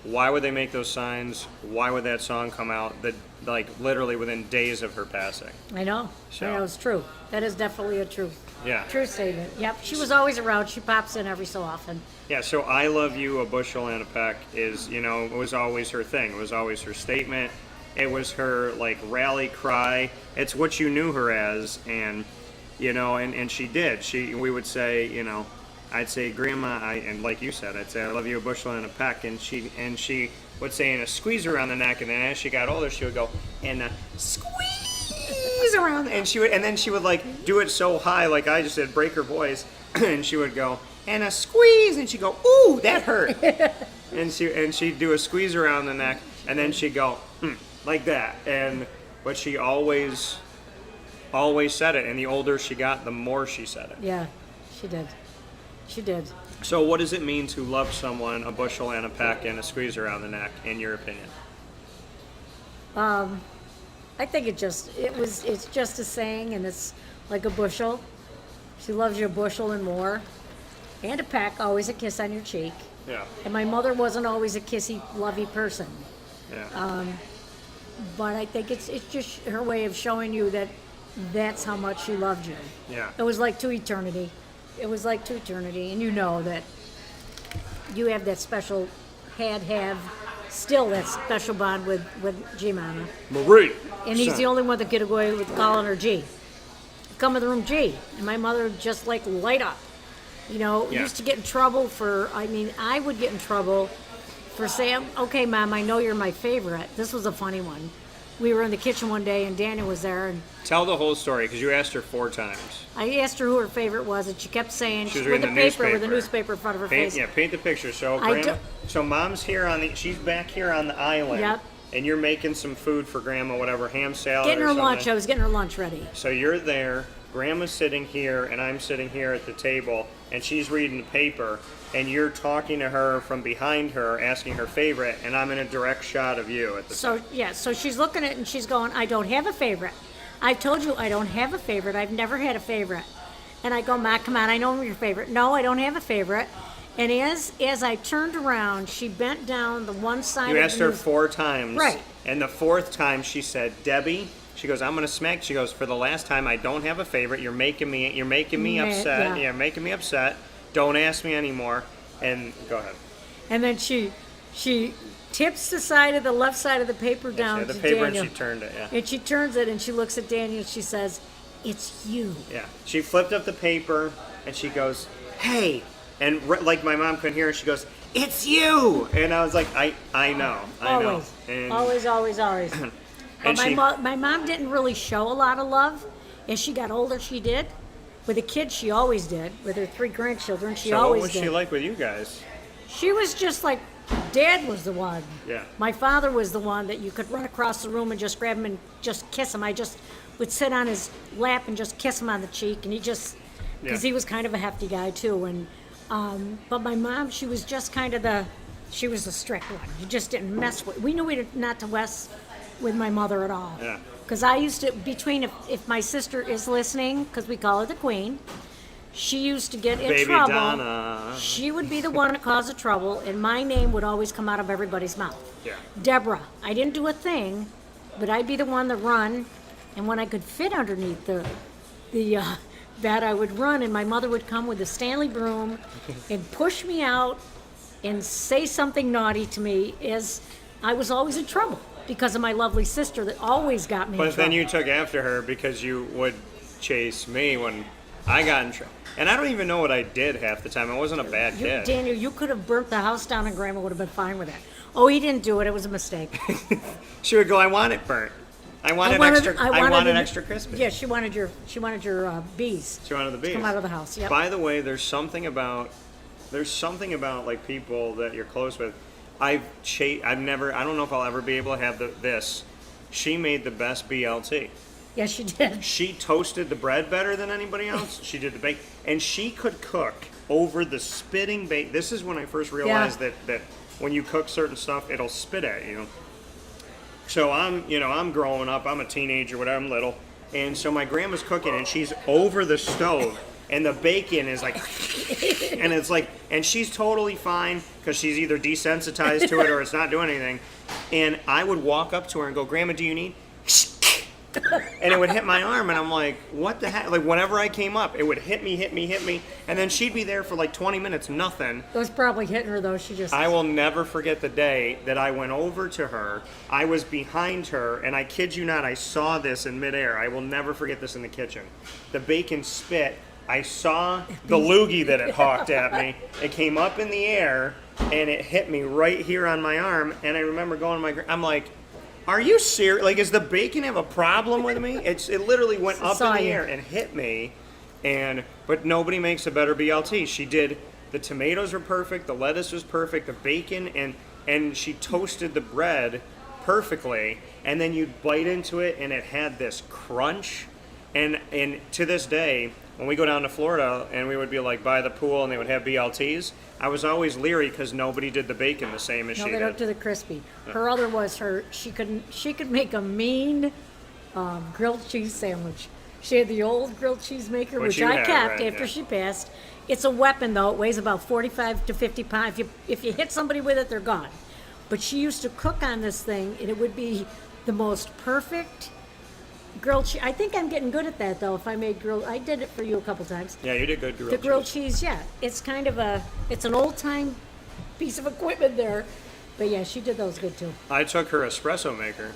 why would they make those signs? Why would that song come out like literally within days of her passing? I know. So- I know, it's true. That is definitely a true Yeah. statement. Yep. She was always around. She pops in every so often. Yeah, so I love you, a bushel and a peck is, you know, it was always her thing. It was always her statement. It was her, like, rally cry. It's what you knew her as, and, you know, and she did. We would say, you know, I'd say, Grandma, and like you said, I'd say, I love you, a bushel and a peck, and she would say, and a squeeze around the neck, and then as she got older, she would go, and a squeeze around, and then she would like do it so high, like I just did, break her voice, and she would go, and a squeeze, and she'd go, ooh, that hurt, and she'd do a squeeze around the neck, and then she'd go, like that, but she always said it, and the older she got, the more she said it. Yeah, she did. She did. So what does it mean to love someone, a bushel and a peck, and a squeeze around the neck, in your opinion? I think it's just a saying, and it's like a bushel. She loves you a bushel and more. And a peck, always a kiss on your cheek. Yeah. And my mother wasn't always a kissy, lovey person. Yeah. But I think it's just her way of showing you that that's how much she loved you. Yeah. It was like to eternity. It was like to eternity. And you know that you have that special, still that special bond with G-Mama. Marie. And he's Son. the only one that get away with calling her G. Come in the room, G. And my mother would just like light up. You know, Yeah. used to get in trouble I would get in trouble for saying, okay, Mom, I know you're my favorite. This was a funny one. We were in the kitchen one day and Daniel was there and Tell the whole story, because you asked her 4 times. I asked her who her favorite was and she kept saying, She was with reading the the paper, with a newspaper. newspaper in front of her Paint, face. yeah, paint the picture. So, I Grandma, so Mom's here she's back here on the island. Yep. And you're making some food for Grandma, whatever, ham salad Getting or her something. lunch. I was getting her lunch ready. So you're there, Grandma's sitting here, and I'm sitting here at the table, and she's reading the paper, and you're talking to her from behind her, asking her favorite, and I'm in a direct shot of you at the So, yeah, so she's looking at it and she's going, I don't have a favorite. I've told you I don't have a favorite. I've never had a favorite. And I go, Ma, come on, I know your favorite. No, I don't have a favorite. And as I turned around, she bent down the one side You of asked the her news- 4 times. Right. And the 4th time she said, Debbie, she goes, I'm gonna smack. She goes, for the last time, I don't have a favorite. You're making me upset. yeah. You're making me upset. Don't ask me anymore. And go ahead. And then she tips the left side of the paper down the to paper Daniel. and she turned it, yeah. And she turns it and she looks at Daniel and she says, it's you. Yeah. She flipped up the paper and she goes, hey. And like my mom couldn't hear her, she goes, it's you. And I was like, I know. Always. And Always. But And my mom didn't really show a lot of love. As she got older, she did. With the kids, she always did. With her 3 grandchildren, she so always what was did. she like with you guys? She was just like, Dad was the one. Yeah. My father was the one that you could run across the room and just grab him and just kiss him. I just would sit on his lap and just kiss him on the cheek, and because he was kind of a hefty guy too. And but my mom, she was just kind of she was the strict one. You just didn't mess with. We knew not to mess with my mother at all. Yeah. Because I used to, if my sister is listening, because we call her the queen, she used to get in Baby trouble. Donna. She would be the one to cause the trouble, and my name would always come out of everybody's mouth. Yeah. Deborah. I didn't do a thing, but I'd be the one to run, and when I could fit underneath that I would run, and my mother would come with a Stanley broom and push me out and say something naughty to me, as I was always in trouble because of my lovely sister that always got me in But trouble. then you took after her because you would chase me when I got in trouble. And I don't even know what I did half the time. I wasn't a bad kid. Daniel, you could have burnt the house down and Grandma would have been fine with it. Oh, he didn't do it. It was a mistake. She would go, I want it burnt. I want it extra crispy. Yeah, she wanted your bees. She wanted the bees. Come out of the house. Yep. By the way, there's something about like people that you're close with. I don't know if I'll ever be able to have this. She made the best BLT. Yes, she did. She toasted the bread better than anybody else. She did the bake, and she could cook over the spitting bake. This is when I first realized that when you cook certain stuff, it'll spit at you. So I'm growing up. I'm a teenager, whatever. I'm little, and so my grandma's cooking, and she's over the stove, and the bacon is like, and it's like, and she's totally fine because she's either desensitized to it or it's not doing anything. And I would walk up to her and go, Grandma, do you need? And it would hit my arm, and I'm like, what the heck? Like, whenever I came up, it would hit me, and then she'd be there for like 20 minutes, nothing. It was probably hitting her, though. She just... I will never forget the day that I went over to her. I was behind her, and I kid you not, I saw this in midair. I will never forget this in the kitchen. The bacon spit. I saw the loogie that it hawked at me. It came up in the air, and it hit me right here on my arm, and I remember going to I'm like, are you serious? Like, does the bacon have a problem with me? It literally went up in the air and hit me, but nobody makes a better BLT. She did, the tomatoes were perfect, the lettuce was perfect, the bacon, and she toasted the bread perfectly, and then you'd bite into it, and it had this crunch, and to this day, when we go down to Florida and we would be like by the pool and they would have BLTs, I was always leery because nobody did the bacon the same as she No, did. they don't do the crispy. Her other was she could make a mean grilled cheese sandwich. She had the old grilled cheese maker, Which which you I had, kept right, after yeah. she passed. It's a weapon, though. It weighs about 45 to 50 pounds. If you hit somebody with it, they're gone. But she used to cook on this thing, and it would be the most perfect grilled cheese. I think I'm getting good at that, though. If I made grilled, I did it for you a couple times. Yeah, you did good grilled The grilled cheese. cheese, yeah. It's kind of it's an old time piece of equipment there. But yeah, she did those good too. I took her espresso maker.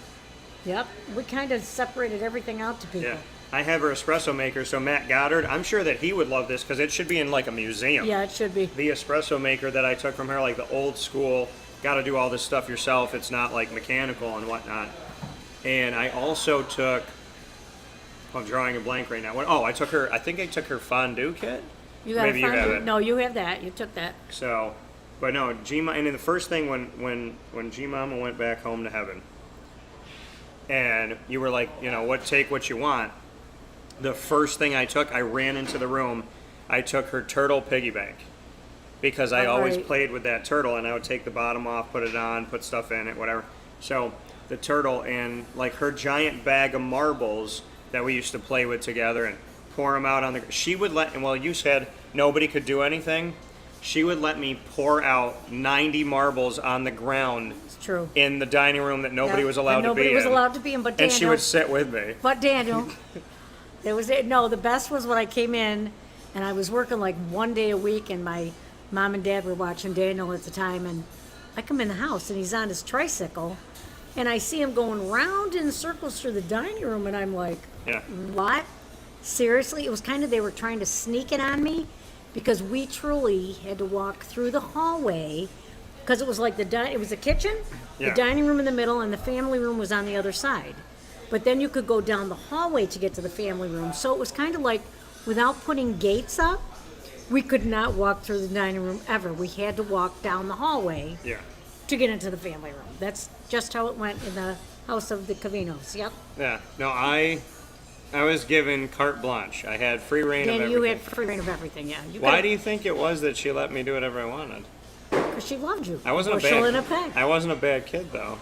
Yep. We kind of separated everything out to people. Yeah. I have her espresso maker, so Matt Goddard, I'm sure that he would love this because it should be in like a museum. Yeah, it should be. The espresso maker that I took from her, like the old school, got to do all this stuff yourself. It's not like mechanical and whatnot. And I also took, I'm drawing a blank right now. I took her, I think I took her fondue kit. You got Maybe you have it. No, you have that. You took that. So, but no, and then the first thing when G-Mama went back home to heaven, and you were like, take what you want. The first thing I took, I ran into the room. I took her turtle piggy bank because I always Right. played with that turtle, and I would take the bottom off, put it on, put stuff in it, whatever. So the turtle and like her giant bag of marbles that we used to play with together and pour them out on the. She would you said nobody could do anything. She would let me pour out 90 marbles on the ground It's true. in the dining room that nobody Yeah, was allowed and to be nobody was in. allowed to be in, but Daniel. And she would sit with me. But Daniel, there was it. No, the best was when I came in, and I was working like one day a week, and my mom and dad were watching Daniel at the time, and I come in the house, and he's on his tricycle, and I see him going round in circles through the dining room, and I'm like, Yeah. what? Seriously? It was kind of, they were trying to sneak it on me, because we truly had to walk through the hallway, because it was like it was a kitchen, Yeah. the dining room in the middle, and the family room was on the other side. But then you could go down the hallway to get to the family room. So it was kind of like, without putting gates up, we could not walk through the dining room ever. We had to walk down the hallway Yeah. to get into the family room. That's just how it went in the house of the Cavinos. Yep. Yeah. No, I was given carte blanche. I had free reign of Then everything. you had free reign of everything, yeah. Why do you think it was that she let me do whatever I wanted? Because she loved you. I wasn't Bushel a A bad. Peck. I wasn't a bad kid though.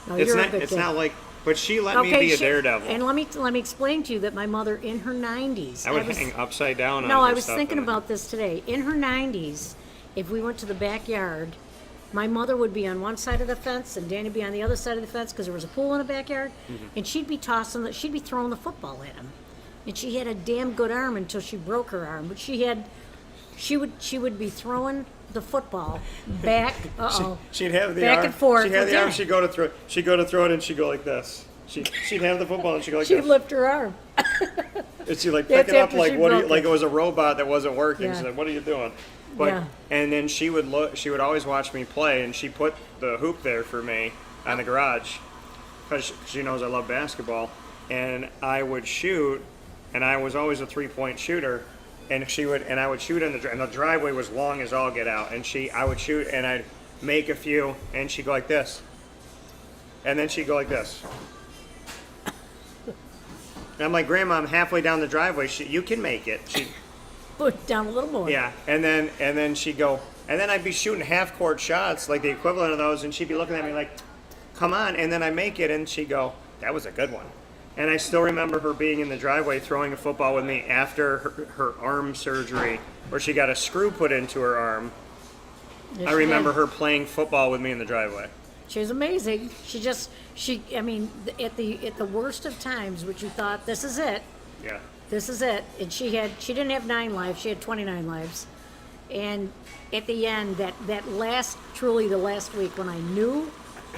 No, It's you're not. a good It's kid. not like. But she let me be a daredevil. And let me explain to you that my mother, in her 90s, I would hang upside down. No, on I her was stuff thinking and- about this today. In her 90s, if we went to the backyard, my mother would be on one side of the fence and Danny would be on the other side of the fence because there was a pool in the backyard, and she'd be she'd be throwing the football at him. And she had a damn good arm until she broke her arm, but she would be throwing the football back. She'd have the back arm. and forth. She'd have the arm. Yeah. She'd go to throw. She'd go to throw it, and she'd go like this. She'd have the football, and she'd go like She'd this. lift her arm. And she'd like That's pick it up after like she what? broke Like it. it was a robot that wasn't working. Yeah. She's like, "What are you doing?" But Yeah. and then she would look. She would always watch me play, and she put the hoop there for me on the garage because she knows I love basketball, and I would shoot, and I was always a 3-point shooter. And I would shoot and the driveway was long as all get out. And I would shoot, and I'd make a few, and she'd go like this, and then she'd go like this. And I'm like, Grandma, I'm halfway down the driveway. You can make it. Put it down a little more. Yeah, and then she'd go, and then I'd be shooting half-court shots, like the equivalent of those, and she'd be looking at me like, come on, and then I make it, and she'd go, that was a good one. And I still remember her being in the driveway throwing a football with me after her arm surgery, where she got a screw put into her arm. Yes, I she remember did. her playing football with me in the driveway. She was amazing. I mean, at the worst of times, which you thought, this is it, Yeah. this is it. And she didn't have 9 lives, she had 29 lives. And at the end, truly the last week when I knew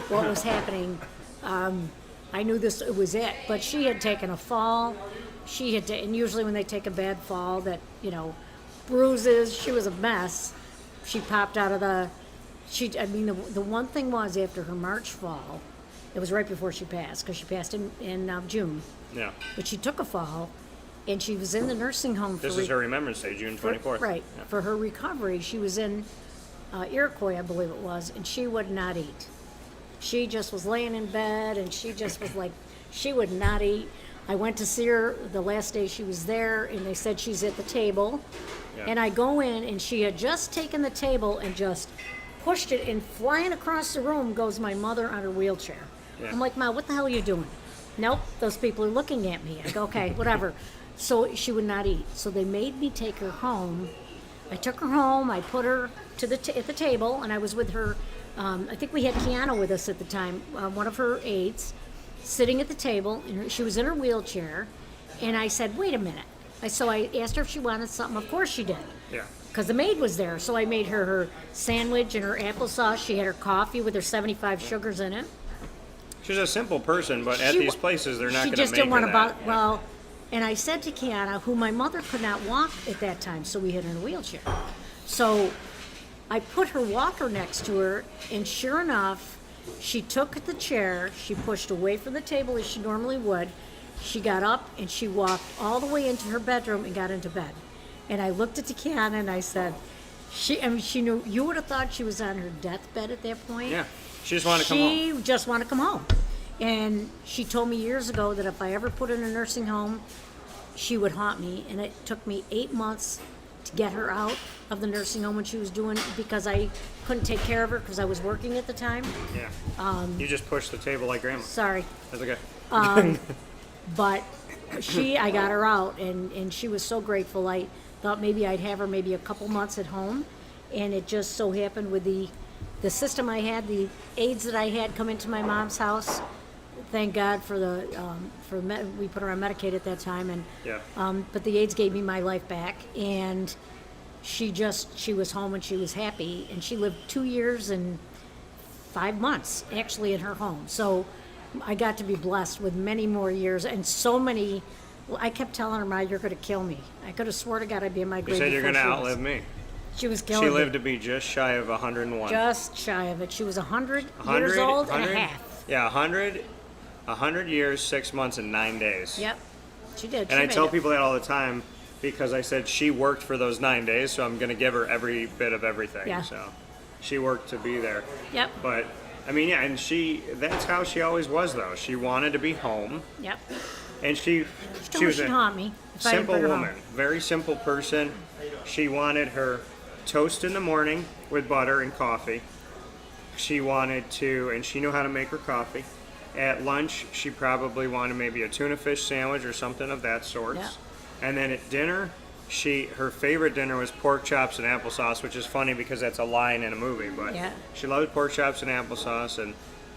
what was happening, I knew it was it. But she had taken a fall. And usually when they take a bad fall, bruises, she was a mess. She popped out of the one thing was after her March fall, it was right before she passed, because she passed in June. Yeah. But she took a fall, and she was in the nursing home This is her Remembrance Day, June 24th. Right. Yeah. For her recovery, she was in Iroquois, I believe it was, and she would not eat. She just was laying in bed, and she just was like, she would not eat. I went to see her the last day she was there, and they said she's at the table. Yeah. And I go in, and she had just taken the table and just pushed it, and flying across the room goes my mother on her wheelchair. Yeah. I'm like, Ma, what the hell are you doing? nope, those people are looking at me. I go, okay, whatever. So she would not eat. So they made me take her home. I took her home. I put her to at the table, and I was with her. I think we had Kiana with us at the time, one of her aides, sitting at the table, and she was in her wheelchair. And I said, wait a minute. So I asked her if she wanted something. Of course she did. Yeah. Because the maid was there. So I made her sandwich and her applesauce. She had her coffee with her 75 sugars in it. She's a simple person, but at She these wa- places, they're not She going to just make didn't want her to that. Yeah. well, and I said to Kiana, who my mother could not walk at that time, so we had her in a wheelchair. So I put her walker next to her, and sure enough, she took the chair, she pushed away from the table as she normally would. She got up and she walked all the way into her bedroom and got into bed. And I looked at Kiana and I said, she knew, you would have thought she was on her deathbed at that point. Yeah. She just wanted to come home. She just wanted to come home. And she told me years ago that if I ever put her in a nursing home, she would haunt me. And it took me 8 months to get her out of the nursing home when she was doing, because I couldn't take care of her because I was working at the time. Yeah. You just pushed the table like grandma. Sorry. That's okay. But I got her out, and she was so grateful. I thought maybe I'd have her maybe a couple months at home. And it just so happened with the system I had, the aides that I had come into my mom's house. Thank God for we put her on Medicaid at that time, and Yeah. but the aides gave me my life back, and she was home and she was happy, and she lived 2 years and 5 months actually in her home. So I got to be blessed with many more years and so many. Well, I kept telling her, "Ma, you're going to kill me." I could have swore to God I'd be in my You grave. said you're before going to she was. outlive me. She was killing She me. lived to be just shy of 101. Just shy of it. She was 100 years 100, old and 100 a half. Yeah, 100 years, 6 months, and 9 days. Yep, she did. And I tell people that all the time because I said she worked for those 9 days, so I'm going to give her every bit of everything. Yeah. So she worked to be there. Yep. But, I mean, yeah, and that's how she always was, though. She wanted to be home, Yep. and she Told me was she'd a haunt me. If I didn't simple bring her home. woman, very simple person. She wanted her toast in the morning with butter and coffee. She wanted to, and she knew how to make her coffee. At lunch, she probably wanted maybe a tuna fish sandwich or something of that sort. Yeah. And then at dinner, her favorite dinner was pork chops and applesauce, which is funny because that's a line in a movie. But Yeah. she loved pork chops and applesauce and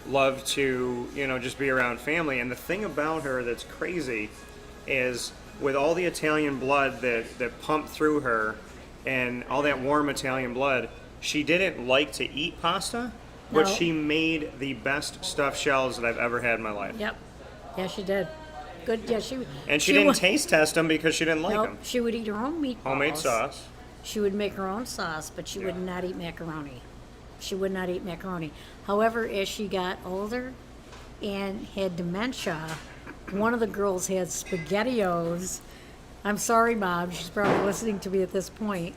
loved to, just be around family. And the thing about her that's crazy is with all the Italian blood that pumped through her and all that warm Italian blood, she didn't like to eat pasta, but No. she made the best stuffed shells that I've ever had in my life. Yep. Yeah, she did. Good. Yeah, she. And she didn't would- taste test them because she didn't like Nope. them. She would eat her own meatballs. Homemade sauce. She would make her own sauce, but she would Yeah. not eat macaroni. She would not eat macaroni. However, as she got older and had dementia, one of the girls had SpaghettiOs. I'm sorry, Mom. She's probably listening to me at this point.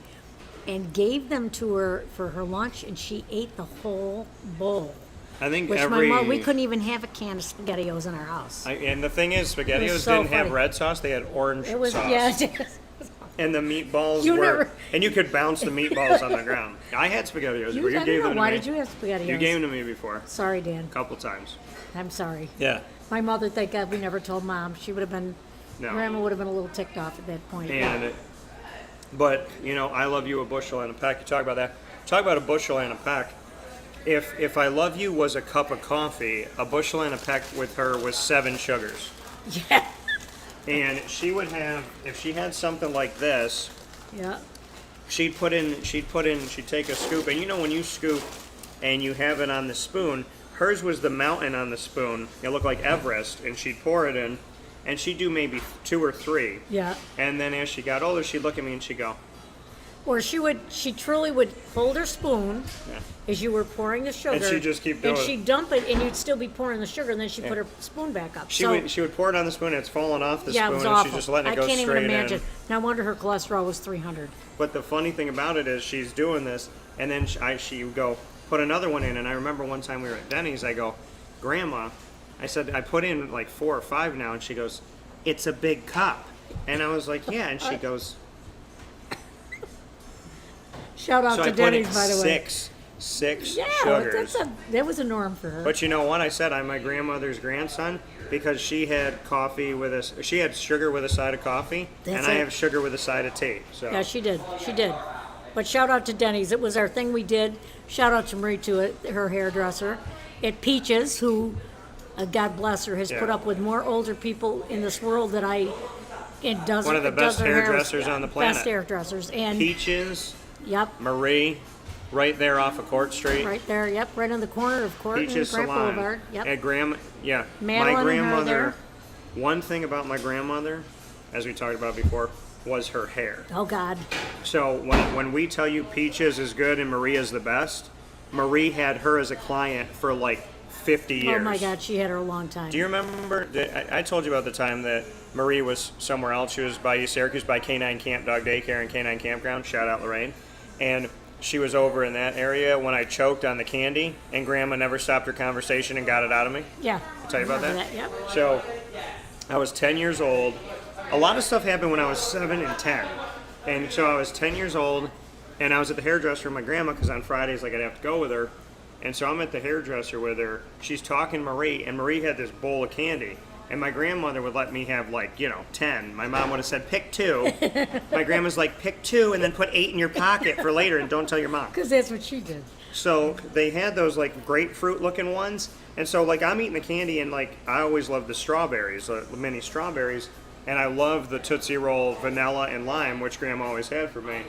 And gave them to her for her lunch, and she ate the whole bowl. I think Which every. my mom, we couldn't even have a can of SpaghettiOs in our house. And the thing is, SpaghettiOs so didn't have funny. red sauce; they had orange It was sauce. yeah. And the meatballs You were, never- and you could bounce the meatballs on the ground. I had SpaghettiOs. You, You I gave don't them know. Why to me. did you have SpaghettiOs? You gave them to me before, Sorry, Dan. a couple times. I'm sorry. Yeah. My mother, thank God we never told Mom. She would have been, No. Grandma would have been a little ticked off at that point. But I love you a bushel and a peck. You talk about that. Talk about a bushel and a peck. If I love you was a cup of coffee, a bushel and a peck with her was 7 sugars. Yeah. And she would have, if she had something like this, Yeah. she'd take a scoop, and when you scoop and you have it on the spoon, hers was the mountain on the spoon. It looked like Everest, and she'd pour it in, and she'd do maybe 2 or 3. Yeah. And then as she got older, she'd look at me and she'd go, Or she truly would hold her spoon yeah. as you were pouring the sugar. And she'd just keep doing And it. she'd dump it, and you'd still be pouring the sugar, and then she'd put her spoon back up. She would pour it on the spoon, and it's falling off the yeah, spoon, it was and awful. she's just letting it go I can't straight even imagine. in. No wonder her cholesterol was 300. But the funny thing about it is she's doing this, and then she would go, put another one in, and I remember one time we were at Denny's, I go, Grandma, I said, I put in like 4 or 5 now, and she goes, it's a big cup. And I was like, yeah, and she goes, Shout out so to I put in Denny's, by the way. six Yeah, sugars. that was a norm for her. But you know what? I said I'm my grandmother's grandson. because she had coffee with us. She had sugar with a side of coffee, That's and I it. have sugar with a side of tea. So Yeah, she did. She did. But shout out to Denny's. It was our thing we did. Shout out to Marie to it, her hairdresser. At Peaches, who, God bless her, has put Yeah. up with more older people in this world that it does. One of the it does best her hair- hairdressers on the planet. Best hairdressers. And, Peaches, yep, Marie, right there off of Court Street. right there, yep, right on the corner of Court Peaches and Grant Salon. Boulevard. Yep. At my Madeline and her grandmother. there. One thing about my grandmother, as we talked about before, was her hair. Oh, God. So when we tell you Peaches is good and Marie is the best, Marie had her as a client for like 50 years. Oh, my God. She had her a long time. Do you remember? I told you about the time that Marie was somewhere else. She was by East Syracuse by K9 Camp Dog Daycare and K9 Kampground. Shout out Lorraine. And she was over in that area when I choked on the candy, and Grandma never stopped her conversation and got it out of me. Yeah. Tell you about Remember that? Yep. So I was 10 years old. A lot of stuff happened when I was 7 and 10. And so I was 10 years old, and I was at the hairdresser with my grandma because on Fridays, like, I'd have to go with her. And so I'm at the hairdresser with her. She's talking to Marie, and Marie had this bowl of candy. And my grandmother would let me have, like, 10. My mom would have said, pick 2. My grandma's like, pick 2 and then put 8 in your pocket for later and don't tell your mom. Because that's what she did. So they had those like grapefruit looking ones, and so like I'm eating the candy, and like I always loved the strawberries, the mini strawberries, and I love the Tootsie Roll vanilla and lime, which Grandma always had for me.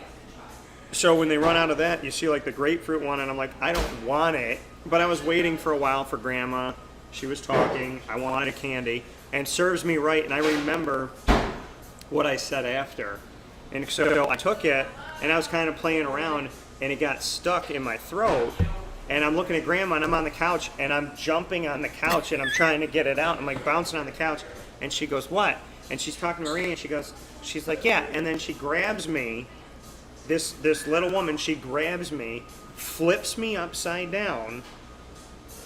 So when they run out of that, you see like the grapefruit one, and I'm like, I don't want it, but I was waiting for a while for Grandma. She was talking, I wanted candy, and serves me right, and I remember what I said after. And so I took it, and I was kind of playing around, and it got stuck in my throat. And I'm looking at Grandma, and I'm on the couch, and I'm jumping on the couch, and I'm trying to get it out. I'm like bouncing on the couch, and she goes, what? And she's talking to Marie, and she's like, yeah. And then she grabs me, this little woman, she grabs me, flips me upside down,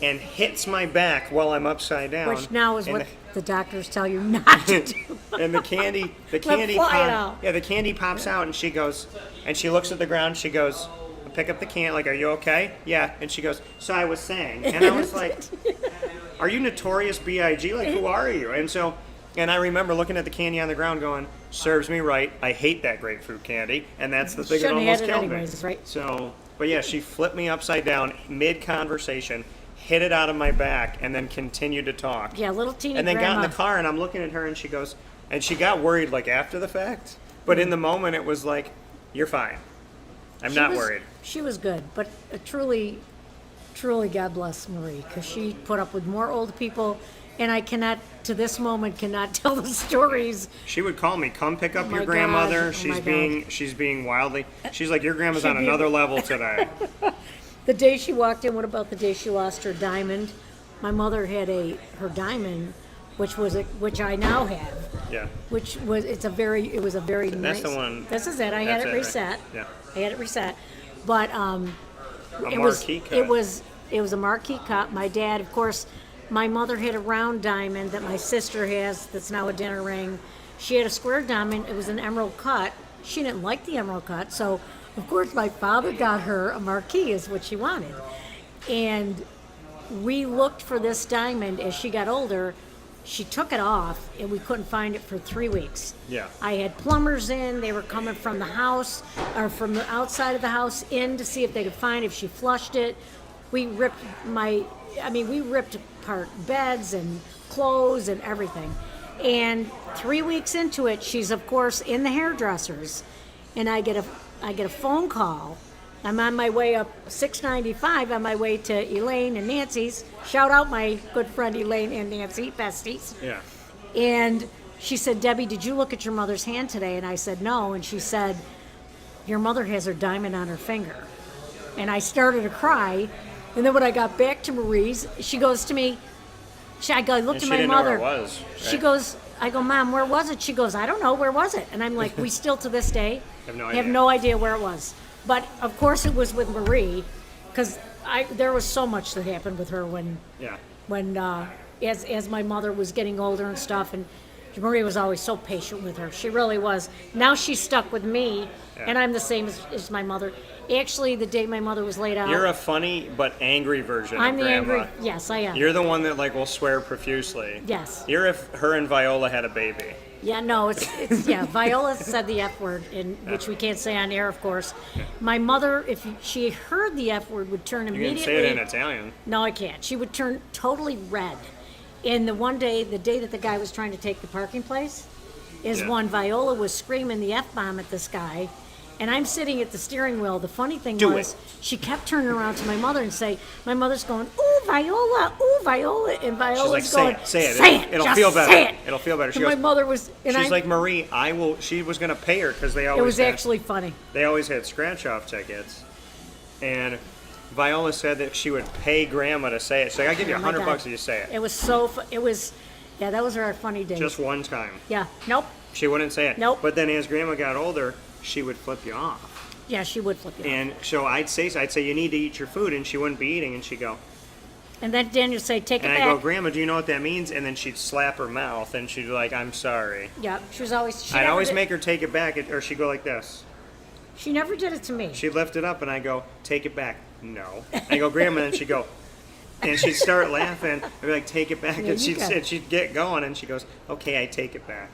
and hits my back while I'm upside down. Which now is And what the doctors tell you not to do. and the candy fly out. yeah, the candy pops out, and she goes, and she looks at the ground. She goes, pick up the can. Like, are you okay? Yeah. And she goes, so I was saying, and I was like, are you Notorious B.I.G.? Like, who are you? And I remember looking at the candy on the ground, going, serves me right. I hate that grapefruit candy, and that's the thing that Shouldn't almost have had it killed anyways, me. right? So, but yeah, she flipped me upside down mid conversation, hit it out of my back, and then continued to talk. Yeah, little teeny And then grandma. got in the car, and I'm looking at her, and she goes, and she got worried like after the fact, but in the moment it was like, you're fine. I'm She not was- worried. She was good, but truly, God bless Marie, because she put up with more old people, and I cannot, to this moment, cannot tell the stories. She would call me, come pick up Oh your my grandmother. God. Oh my She's being wildly. She's like, your grandma's She'd on be- another level today. The day she walked in, what about the day she lost her diamond? My mother had her diamond, which I now have. Yeah. Which was it was a very nice. That's the one. This is it. I had That's it it, right? reset. Yeah. I had it reset, but it marquee cut. it was a marquee cut. My dad, of course, my mother had a round diamond that my sister has. That's now a dinner ring. She had a square diamond. It was an emerald cut. She didn't like the emerald cut, so of course my father got her a marquee, is what she wanted, and we looked for this diamond as she got older. She took it off, and we couldn't find it for 3 weeks. Yeah. I had plumbers in. They were coming from the house, or from the outside of the house in to see if they could find it, if she flushed it. We ripped apart beds and clothes and everything. And 3 weeks into it, she's, of course, in the hairdressers, and I get a phone call. I'm on my way up 695 on my way to Elaine and Nancy's. Shout out my good friend Elaine and Nancy, besties. Yeah. And she said, Debbie, did you look at your mother's hand today? And I said, no. And she said, your mother has her diamond on her finger. And I started to cry. And then when I got back to Marie's, she goes to me, I looked And at she my didn't mother. know where it was. She right? goes, I go, Mom, where was it? She goes, I don't know, where was it? And I'm like, we still to this day Have no have idea. no idea where it was. But of course it was with Marie, because there was so much that happened with her Yeah. when as my mother was getting older and stuff, and Marie was always so patient with her. She really was. Now she's stuck with me, and I'm the same as my mother. Actually, the day my mother was laid out, You're a funny but angry version I'm of the Grandma. angry. Yes, I am. You're the one that like will swear profusely. Yes. You're if her and Viola had a baby. Yeah, no, it's yeah. Viola said the F word, which we can't say on air, of course. My mother, if she heard the F word, would turn You immediately. can say it in Italian. No, I can't. She would turn totally red. And the day that the guy was trying to take the parking place, is Yeah. when Viola was screaming the F-bomb at this guy, and I'm sitting at the steering wheel. The funny thing Do was, it. she kept turning around to my mother and my mother's going, ooh, Viola, and Viola's She's going, like, say it. say it, It'll just feel better. say it. It'll feel better. She And my goes, mother was, and she's I, like, Marie, I will. She was gonna pay her because they always. it was had- actually funny. They always had scratch-off tickets, and Viola said that she would pay Grandma to say it. She's like, I'll give you Oh my $100 God. if you say it. It was so, it was, yeah, that was our funny days. Just one time. Yeah, nope. She wouldn't say it. Nope. But then as Grandma got older, she would flip you off. Yeah, she would flip you off. And so I'd say, you need to eat your food, and she wouldn't be eating, and she'd go, And then Daniel say, take it and I back. go, Grandma, do you know what that means? And then she'd slap her mouth, and she'd be like, I'm sorry. Yeah, she was always. She I'd never always did- make her take it back, or she'd go like this. She never did it to me. She'd lift it up, and I go, take it back. No. I go, Grandma, and she'd go, and she'd start laughing. I'd be like, take it back, Yeah, and you got it. she'd get going, and she goes, okay, I take it back.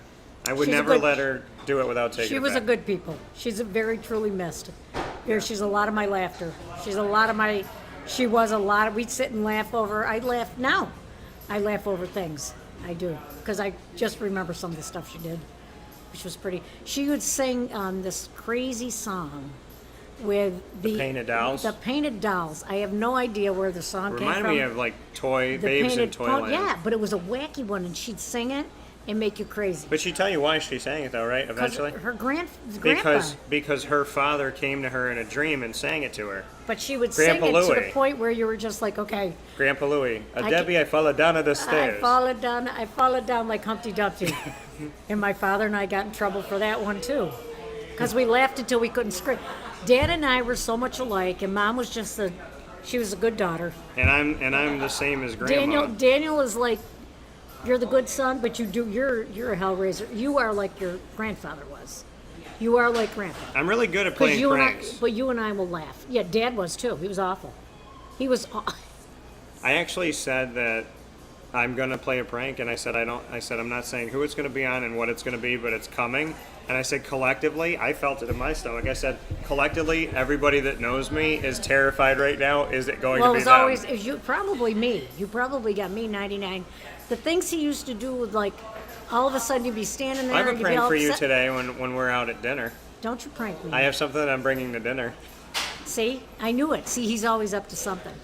I would She's a never good- let her do it without taking it back. She was a good people. She's a very truly missed. She's a lot of my laughter. She's a lot of my. She was a lot of. We'd sit and laugh over. I laugh now. I laugh over things. I do because I just remember some of the stuff she did, which was pretty. She would sing this crazy song with the Painted Dolls? The Painted Dolls. I have no idea where the song came Remind from. me of like toy The babes in Painted Toyland. Yeah, but it was a wacky one, and she'd sing it and make you crazy. But she'd tell you why she sang it though, right? 'Cause Eventually. her grandpa. Because her father came to her in a dream and sang it to her. But she would Grandpa sing it to Louie. the point where you were just like, okay, Grandpa Louie, I Debbie, I followed down the stairs. I followed down like Humpty Dumpty. And my father and I got in trouble for that one too. Because we laughed until we couldn't scream. Dad and I were so much alike, and Mom was just she was a good daughter. And I'm the same as Grandma. Daniel is like, you're the good son, but you're a hellraiser. You are like your grandfather was. You are like Grandpa. I'm really good at playing pranks. But you and I will laugh. Yeah, Dad was too. He was awful. He was. I actually said that I'm gonna play a prank, and I said I'm not saying who it's gonna be on and what it's gonna be, but it's coming. And I said collectively, I felt it in my stomach. I said collectively, everybody that knows me is terrified right now. Is it going Well, to it be was them? always it was you probably me. You probably got me 99. The things he used to do with like, all of a sudden you'd be standing there I have a and you'd be prank all for you upset. today when we're out at dinner. Don't you prank me. I have something that I'm bringing to dinner. See, I knew it. See, he's always up to something.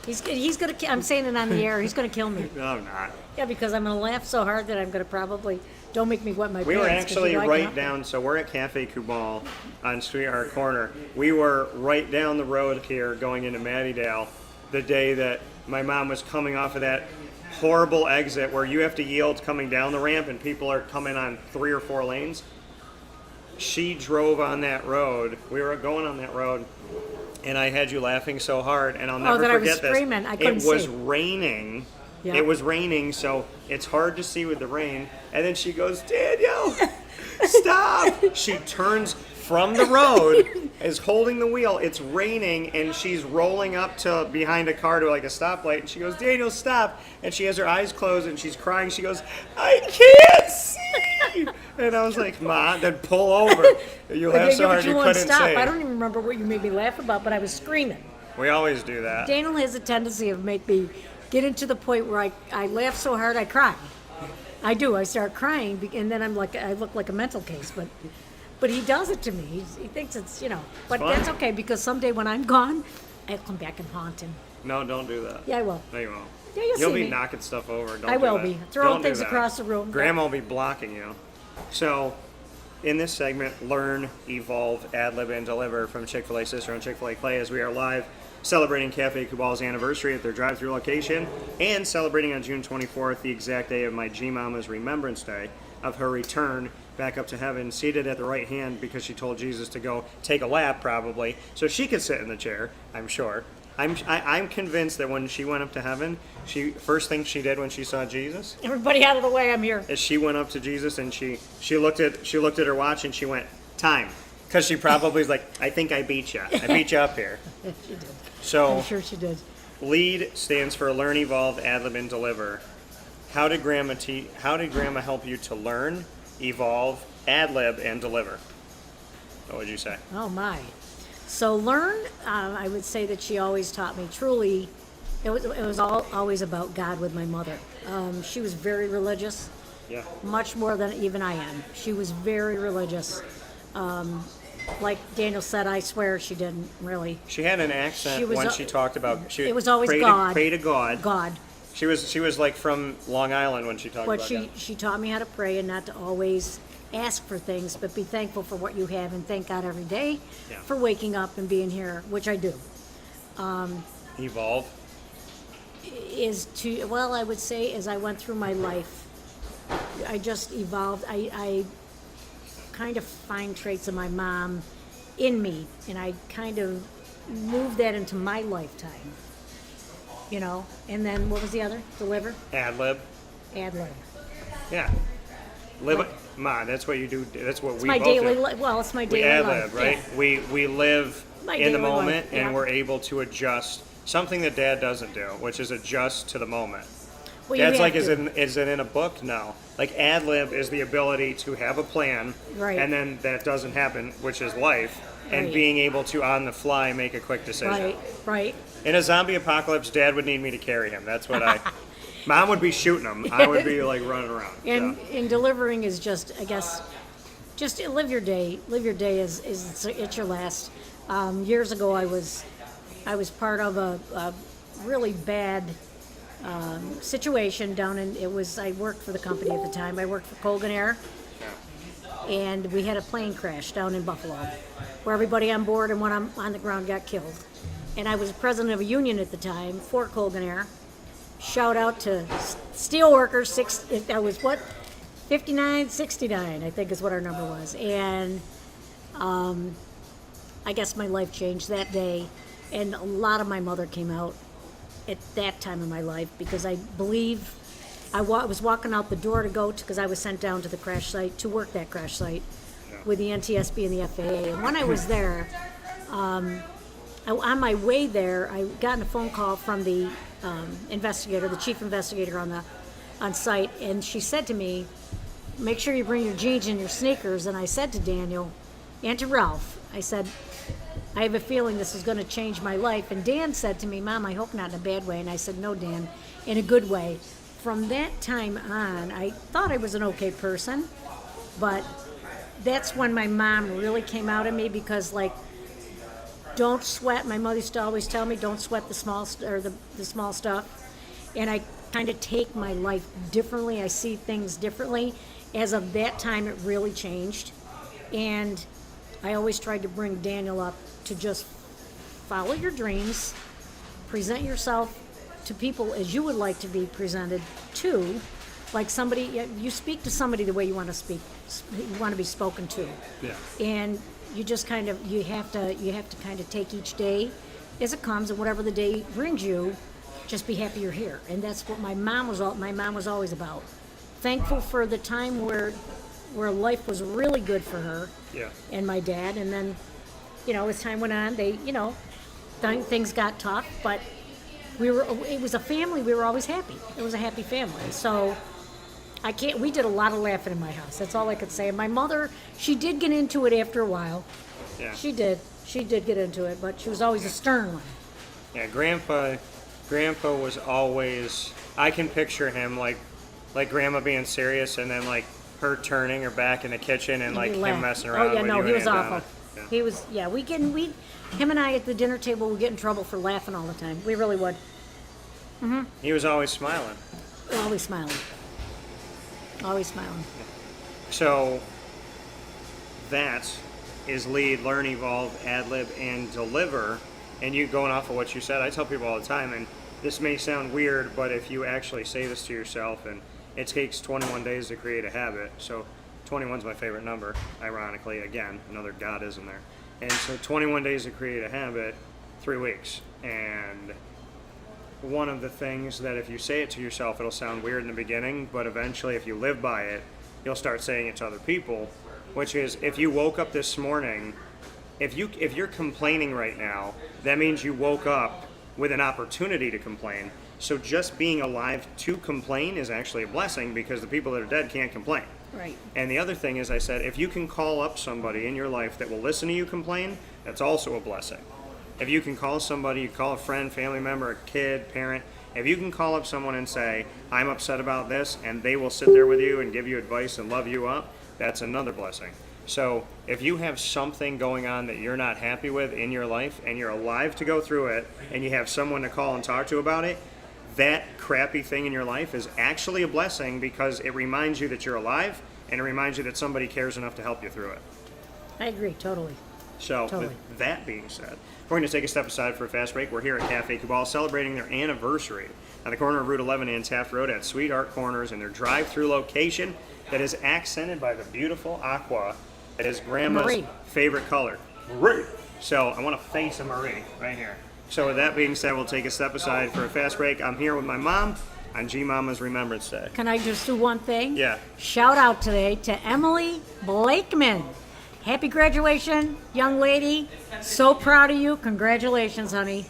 He's gonna. I'm saying it on the air. He's gonna kill me. No, I'm not. Yeah, because I'm gonna laugh so hard that I'm gonna probably. Don't make me wet my pants. We were 'cause actually you know I right can- down, so we're at Cafe Kubal on Sweetheart Corner. We were right down the road here going into Mattydale the day that my mom was coming off of that horrible exit where you have to yield coming down the ramp and people are coming on 3 or 4 lanes. She drove on that road. We were going on that road, and I had you laughing so hard, and I'll never that I was forget this. screaming. I couldn't It was see. raining. Yeah. It was raining, so it's hard to see with the rain. And then she goes, Daniel, stop! She turns from the road, is holding the wheel. It's raining, and she's rolling up to behind a car to like a stoplight. And she goes, Daniel, stop! And she has her eyes closed, and she's crying. She goes, I can't see! And I was like, Ma, then pull over. You laughed so Yeah, hard but you you wouldn't couldn't stop. say. I don't even remember what you made me laugh about, but I was screaming. We always do that. Daniel has a tendency of make me get into the point where I laugh so hard I cry. I do. I start crying, and then I look like a mental case. But he does it to me. He thinks it's But fun. that's okay because someday when I'm gone, I'll come back and haunt him. No, don't do that. Yeah, I will. No, you won't. Yeah, you'll You'll see be me. knocking stuff over. Don't I do will that. be. Throwing Don't do things that. across the room. Grandma will be blocking you. So, in this segment, learn, evolve, ad-lib, and deliver from Chick-fil-A Cicero and Chick-fil-A Clay as we are live celebrating Cafe Kubal's anniversary at their drive-thru location and celebrating on June 24th, the exact day of my Gmama's Remembrance Day, of her return back up to heaven, seated at the right hand because she told Jesus to go take a lap, probably, so she could sit in the chair, I'm sure. I'm convinced that when she went up to heaven, first thing she did when she saw Jesus Everybody out of the way, I'm here. is she went up to Jesus and she looked at her watch and she went, time, because she probably was like, I think I beat you. I beat you up here. She did. So I'm sure she did. LEAD stands for Learn, Evolve, Ad-lib, and Deliver. How did Grandma help you to learn, evolve, ad-lib, and deliver? What would you say? Oh my. So learn, I would say that she always taught me truly, it was always about God with my mother. She was very religious, Yeah. much more than even I am. She was very religious. Like Daniel said, I swear she didn't really. She had an accent She was when a- she talked about. It was always pray God. Pray to God. God. She was like from Long Island when she talked But about God. she taught me how to pray and not to always ask for things, but be thankful for what you have and thank God every day Yeah. for waking up and being here, which I do. Evolve. I would say as I went through my life, I just evolved. I kind of find traits of my mom in me, and I kind of moved that into my lifetime. You know, and then what was the other? Deliver? Ad-lib. Ad-lib. Yeah. Live. Ma, that's what you do. That's what It's we my both daily do. life. Well, it's my We daily ad-lib, life. right? Yeah. We live My in the daily life, moment, yeah. and we're able to adjust. Something that Dad doesn't do, which is adjust to the moment. Well, you Dad's like, have to. is it in a book? No. Like ad-lib is the ability to have a plan, Right. and then that doesn't happen, which is life, and Right. being able to on the fly make a quick decision. Right, right. In a zombie apocalypse, Dad would need me to carry him. That's what I. Mom would be shooting him. I would be like running around. And delivering is just, I guess, just live your day. Live your day is it's your last. Years ago, I was part of a really bad situation down in. I worked for the company at the time. I worked for Colgan Air, and we had a plane crash down in Buffalo, where everybody on board and one on the ground got killed. And I was president of a union at the time for Colgan Air. Shout out to steel workers. That was what, 59, 69, I think is what our number was. And I guess my life changed that day, and a lot of my mother came out at that time in my life, because I believe I was walking out the door to go because I was sent down to the crash site to work that crash site with the NTSB and the FAA. And when I was there, on my way there, I got a phone call from the investigator, the chief investigator on site, and she said to me, "Make sure you bring your jeans and your sneakers." And I said to Daniel and to Ralph, I said, "I have a feeling this is going to change my life." And Dan said to me, "Mom, I hope not in a bad way." And I said, "No, Dan, in a good way." From that time on, I thought I was an okay person, but that's when my mom really came out of me, because like, don't sweat. My mother used to always tell me, don't sweat the small the small stuff. And I kind of take my life differently. I see things differently. As of that time, it really changed. And I always tried to bring Daniel up to just follow your dreams, present yourself to people as you would like to be presented to. Like somebody, you speak to somebody the way you want to speak, you want to be spoken to. Yeah. And you just kind of, you have to kind of take each day as it comes, and whatever the day brings you, just be happy you're here. And that's what my mom was always about. Thankful for the time where life was really good for her. Yeah. And my dad. And then, as time went on, things got tough, but it was a family. We were always happy. It was a happy family. So we did a lot of laughing in my house. That's all I could say. And my mother, she did get into it after a while. Yeah. She did get into it, but she was always a stern one. Yeah, Grandpa was always. I can picture him like Grandma being serious, and then like her turning her back in the kitchen and like We him laughed. messing around. Oh yeah, with no, you he and was Aunt awful. Donna. Yeah. He was. Yeah, him and I at the dinner table would get in trouble for laughing all the time. We really would. He was always smiling. Always smiling. Always smiling. So that is lead, learn, evolve, ad-lib, and deliver. And you going off of what you said, I tell people all the time, and this may sound weird, but if you actually say this to yourself, and it takes 21 days to create a habit, so 21 is my favorite number, ironically, again, another God isn't there. And so 21 days to create a habit, 3 weeks. And one of the things that if you say it to yourself, it'll sound weird in the beginning, but eventually if you live by it, you'll start saying it to other people, which is if you woke up this morning, if you're complaining right now, that means you woke up with an opportunity to complain. So just being alive to complain is actually a blessing, because the people that are dead can't complain. Right. And the other thing is, I said, if you can call up somebody in your life that will listen to you complain, that's also a blessing. If you can call somebody, you call a friend, family member, a kid, parent, if you can call up someone and say, I'm upset about this, and they will sit there with you and give you advice and love you up, that's another blessing. So if you have something going on that you're not happy with in your life and you're alive to go through it and you have someone to call and talk to about it, that crappy thing in your life is actually a blessing, because it reminds you that you're alive and it reminds you that somebody cares enough to help you through it. I agree, totally. So Totally. with that being said, we're going to take a step aside for a fast break. We're here at Cafe Kubal celebrating their anniversary on the corner of Route 11 and Taft Road at Sweetheart Corners, in their drive-through location that is accented by the beautiful aqua that is Grandma's Marie. favorite color. Marie. So I want to face a Marie right here. So with that being said, we'll take a step aside for a fast break. I'm here with my mom on Gmamas Remembrance Day. Can I just do one thing? Yeah. Shout out today to Emily Blakeman. Happy graduation, young lady. So proud of you. Congratulations, honey.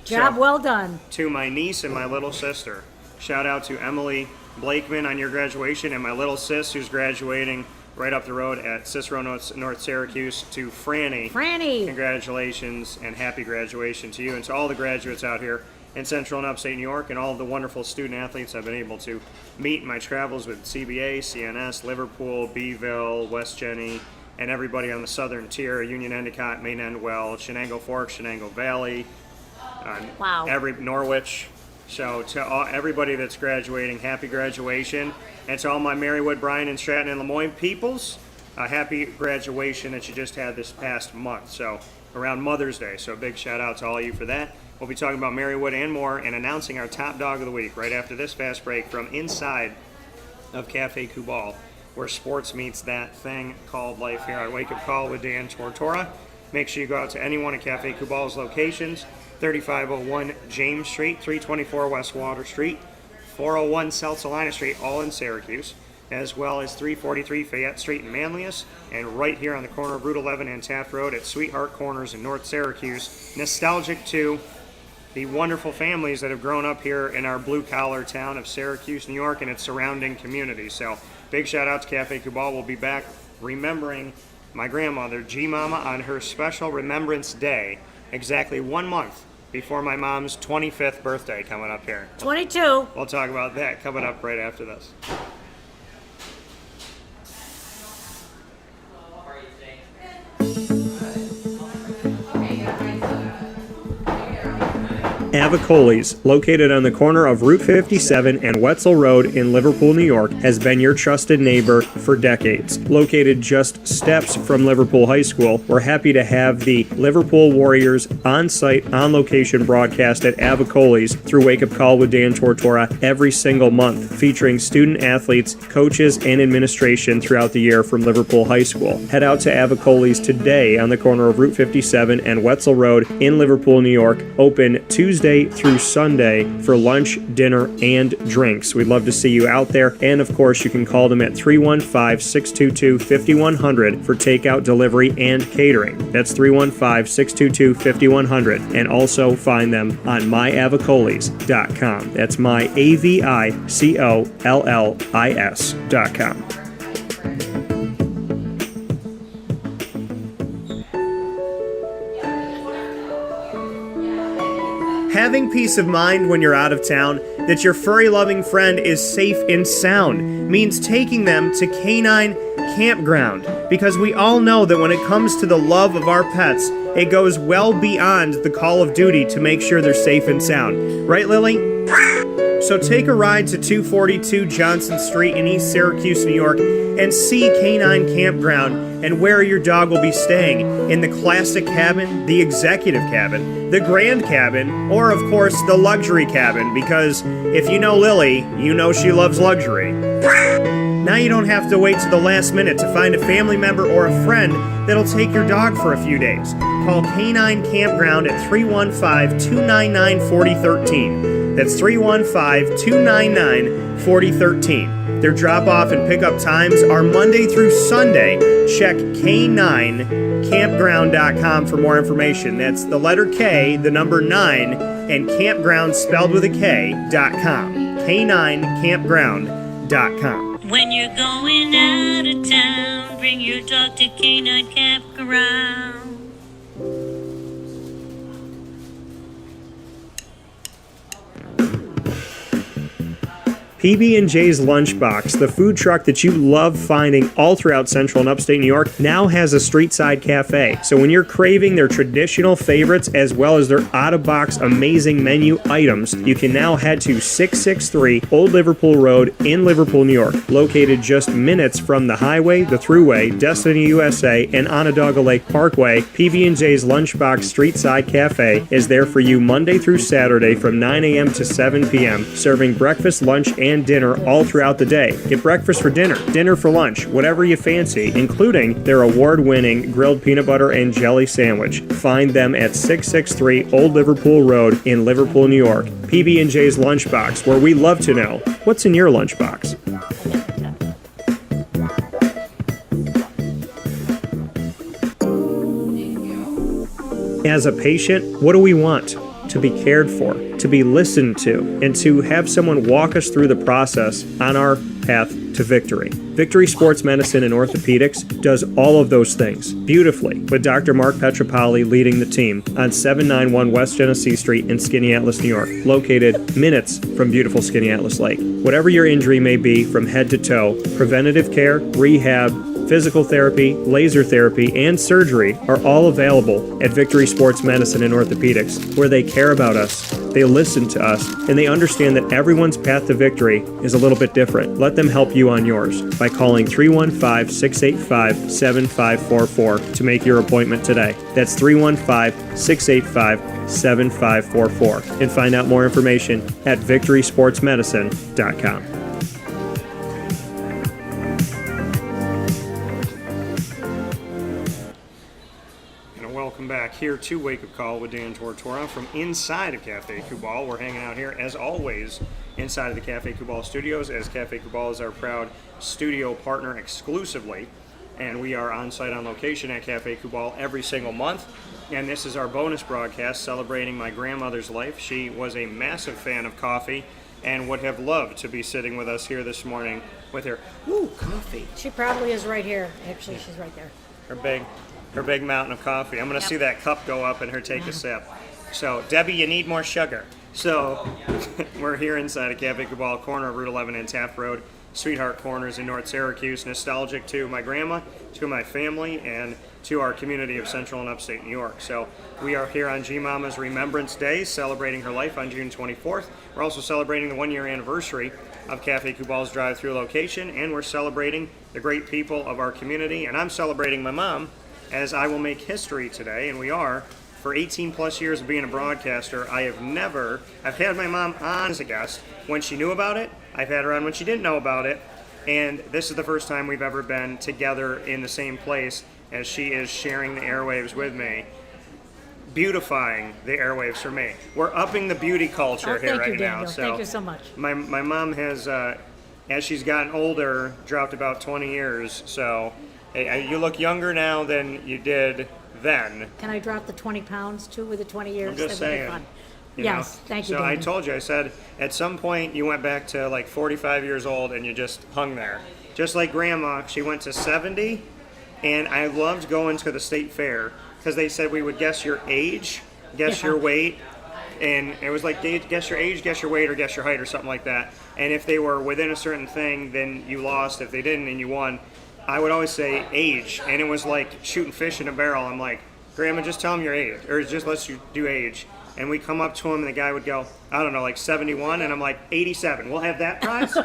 Job So- well done. To my niece and my little sister. Shout out to Emily Blakeman on your graduation, and my little sis who's graduating right up the road at Cicero, North Syracuse. To Franny. Franny. Congratulations and happy graduation to you and to all the graduates out here in Central and Upstate New York, and all of the wonderful student athletes I've been able to meet in my travels with CBA, CNS, Liverpool, Beeville, West Jenny, and everybody on the southern tier, Union Endicott, Main Endwell, Shenango Forks, Shenango Valley, Wow. Norwich. So to everybody that's graduating, happy graduation. And to all my Marywood, Bryan, and Stratton and Lemoyne peoples, a happy graduation that you just had this past month. So around Mother's Day. So a big shout out to all of you for that. We'll be talking about Marywood and more, and announcing our top dog of the week right after this fast break from inside of Cafe Kubal, where sports meets that thing called life here on Wake Up Call with Dan Tortora. Make sure you go out to any one of Cafe Kubal's locations: 3501 James Street, 324 West Water Street, 401 South Salina Street, all in Syracuse, as well as 343 Fayette Street in Manlius, and right here on the corner of Route 11 and Taft Road at Sweetheart Corners in North Syracuse. Nostalgic to the wonderful families that have grown up here in our blue-collar town of Syracuse, New York, and its surrounding communities. So big shout out to Cafe Kubal. We'll be back remembering my grandmother, G-Mama, on her special Remembrance Day, exactly 1 month before my mom's 25th birthday coming up here. 22. We'll talk about that coming up right after this. Avicoli's, located on the corner of Route 57 and Wetzel Road in Liverpool, New York, has been your trusted neighbor for decades. Located just steps from Liverpool High School, we're happy to have the Liverpool Warriors on-site, on-location broadcast at Avicoli's through Wake Up Call with Dan Tortora every single month, featuring student athletes, coaches, and administration throughout the year from Liverpool High School. Head out to Avicoli's today on the corner of Route 57 and Wetzel Road in Liverpool, New York, open Tuesday through Sunday for lunch, dinner, and drinks. We'd love to see you out there. And of course, you can call them at 315-622-5100 for takeout, delivery, and catering. That's 315-622-5100. And also find them on myavicoli's.com. That's myaviccollis.com. Having peace of mind when you're out of town that your furry-loving friend is safe and sound means taking them to Canine Kampground, because we all know that when it comes to the love of our pets, it goes well beyond the call of duty to make sure they're safe and sound. Right, Lily? So take a ride to 242 Johnson Street in East Syracuse, New York, and see Canine Kampground and where your dog will be staying, in the classic cabin, the executive cabin, the grand cabin, or of course the luxury cabin, because if you know Lily, you know she loves luxury. Now you don't have to wait to the last minute to find a family member or a friend that'll take your dog for a few days. Call Canine Kampground at 315-299-4013. That's 315-299-4013. Their drop-off and pickup times are Monday through Sunday. Check K9Kampground.com for more information. That's the letter K, the number 9, and Kampground spelled with a K.com. K9Kampground.com. When you're going out of town, bring your dog to Canine Campground. PB&J's Lunchbox, the food truck that you love finding all throughout central and upstate New York, now has a street-side cafe. So when you're craving their traditional favorites as well as their out-of-box amazing menu items, you can now head to 663 Old Liverpool Road in Liverpool, New York. Located just minutes from the highway, the Thruway, Destiny USA, and Onondaga Lake Parkway, PB&J's Lunchbox Street-Side Cafe is there for you Monday through Saturday from 9 a.m. to 7 p.m., serving breakfast, lunch, and dinner all throughout the day. Get breakfast for dinner, dinner for lunch, whatever you fancy, including their award-winning grilled peanut butter and jelly sandwich. Find them at 663 Old Liverpool Road in Liverpool, New York. PB&J's Lunchbox, where we love to know what's in your lunchbox. As a patient, what do we want? To be cared for, to be listened to, and to have someone walk us through the process on our path to victory. Victory Sports Medicine and Orthopedics does all of those things beautifully, with Dr. Mark Petropoli leading the team on 791 West Genesee Street in Skaneateles, New York, located minutes from beautiful Skaneateles Lake. Whatever your injury may be, from head to toe, preventative care, rehab, physical therapy, laser therapy, and surgery are all available at Victory Sports Medicine and Orthopedics, where they care about us, they listen to us, and they understand that everyone's path to victory is a little bit different. Let them help you on yours by calling 315-685-7544 to make your appointment today. That's 315-685-7544. And find out more information at victorysportsmedicine.com. Welcome back here to Wake Up Call with Dan Tortora from inside of Cafe Kubal. We're hanging out here, as always, inside of the Cafe Kubal studios, as Cafe Kubal is our proud studio partner exclusively. And we are on site on location at Cafe Kubal every single month. And this is our bonus broadcast celebrating my grandmother's life. She was a massive fan of coffee and would have loved to be sitting with us here this morning with her, coffee. She probably is right here. Actually, she's right there. Her big mountain of coffee. I'm going to see that cup go up and her take a sip. So, Debbie, you need more sugar. So, we're here inside of Cafe Kubal, corner of Route 11 and Taft Road, Sweetheart Corners in North Syracuse. Nostalgic to my grandma, to my family, and to our community of Central and Upstate New York. So, we are here on Gmama's Remembrance Day, celebrating her life on June 24th. We're also celebrating the one-year anniversary of Cafe Kubal's drive-through location, and we're celebrating the great people of our community. And I'm celebrating my mom, as I will make history today, and we are. For 18 plus years of being a broadcaster, I've had my mom on as a guest when she knew about it. I've had her on when she didn't know about it. And this is the first time we've ever been together in the same place as she is sharing the airwaves with me, beautifying the airwaves for me. We're upping the beauty culture here right now. So thank you so much. My mom has, as she's gotten older, dropped about 20 years. So you look younger now than you did then. Can I drop the 20 pounds too with the 20 years? I'm just That would be saying. fun. You Yes, know? thank you, So I Danny. told you, I said, at some point you went back to like 45 years old and you just hung there. Just like Grandma, she went to 70, and I loved going to the state fair because they said we would guess your age, guess your weight, and it was like guess your age, guess your weight, or guess your height or something like that. And if they were within a certain thing, then you lost. If they didn't, then you won. I would always say age, and it was like shooting fish in a barrel. I'm like, Grandma, just tell them your age, or just let you do age. And we come up to him, and the guy would go, I don't know, like 71, and I'm like, 87. We'll have that prize?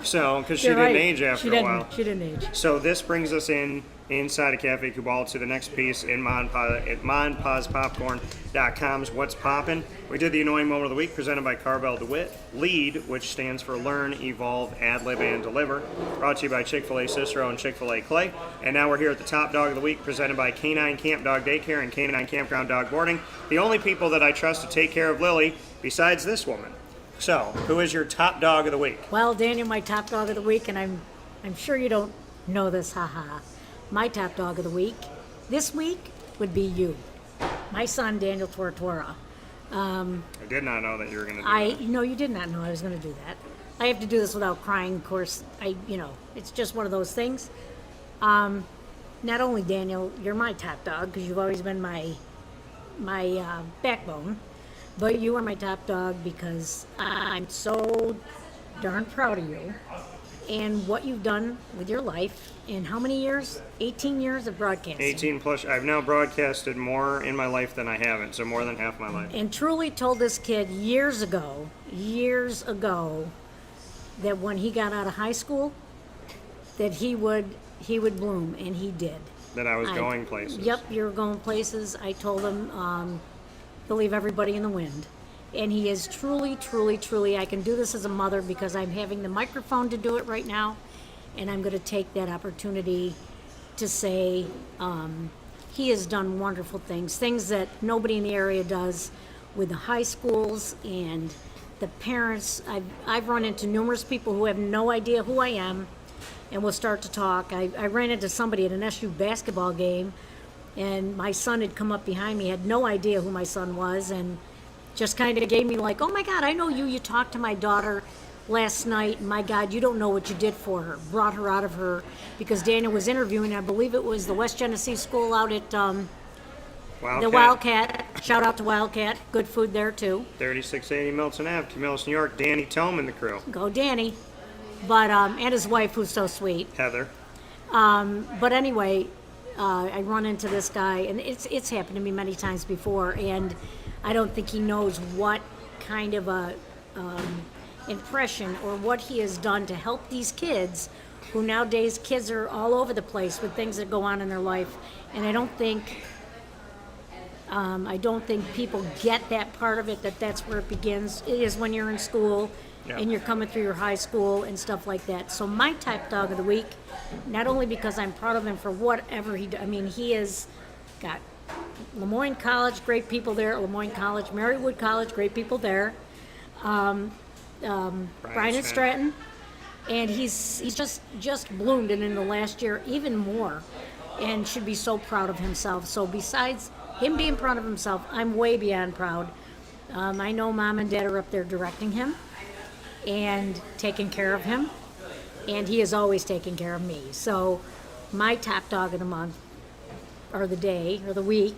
So, because she You're didn't right. age after a while. She didn't age. So this brings us inside of Cafe Kubal to the next piece in monpazpopcorn.com's What's Poppin'. We did the Annoying Moment of the Week presented by Carvel DeWitt. LEAD, which stands for Learn, Evolve, Ad-Lib, and Deliver. Brought to you by Chick-fil-A Cicero and Chick-fil-A Clay. And now we're here at the Top Dog of the Week presented by Canine Camp Dog Daycare and Canine Kampground Dog Boarding. The only people that I trust to take care of Lily besides this woman. So, who is your top dog of the week? Well, Daniel, my top dog of the week, and I'm sure you don't know this, haha. My top dog of the week this week would be you, my son Daniel Tortora. I did not know that you were going to do that. No, you did not know I was going to do that. I have to do this without crying, of course. It's just one of those things. Not only Daniel, you're my top dog because you've always been my backbone, but you are my top dog because I'm so darn proud of you and what you've done with your life in how many years? 18 years of broadcasting. 18 plus. I've now broadcasted more in my life than I haven't, so more than half my life. And truly told this kid years ago, that when he got out of high school, that he would bloom, and he did. That I was going places. Yep, you were going places. I told him, he'll leave everybody in the wind. And he is truly, truly, truly, I can do this as a mother because I'm having the microphone to do it right now. And I'm going to take that opportunity to say he has done wonderful things that nobody in the area does with the high schools and the parents. I've run into numerous people who have no idea who I am and will start to talk. I ran into somebody at an SU basketball game, and my son had come up behind me, had no idea who my son was, and just kind of gave me like, oh my God, I know you. You talked to my daughter last night, and my God, you don't know what you did for her. Brought her out of her, because Daniel was interviewing, I believe it was the West Genesee School out at the Wildcat. Shout out to Wildcat. Good food there too. 3680 Milton Ave, Camillus, New York. Danny Tome and the crew. Go Danny. But, and his wife, who's so sweet. Heather. But anyway, I run into this guy, and it's happened to me many times before, and I don't think he knows what kind of a impression or what he has done to help these kids, who nowadays kids are all over the place with things that go on in their life, and I don't think people get that part of it, that's where it begins. It is when you're in school. Yeah. And you're coming through your high school and stuff like that. So my top dog of the week, not only because I'm proud of him for whatever he does, I mean, he has got Lemoyne College, great people there. Lemoyne College, Marywood College, great people there. Brian and Stratton, and he's just bloomed, and in the last year even more, and should be so proud of himself. So besides him being proud of himself, I'm way beyond proud. I know Mom and Dad are up there directing him and taking care of him, and he is always taking care of me. So my top dog of the month, or the day, or the week,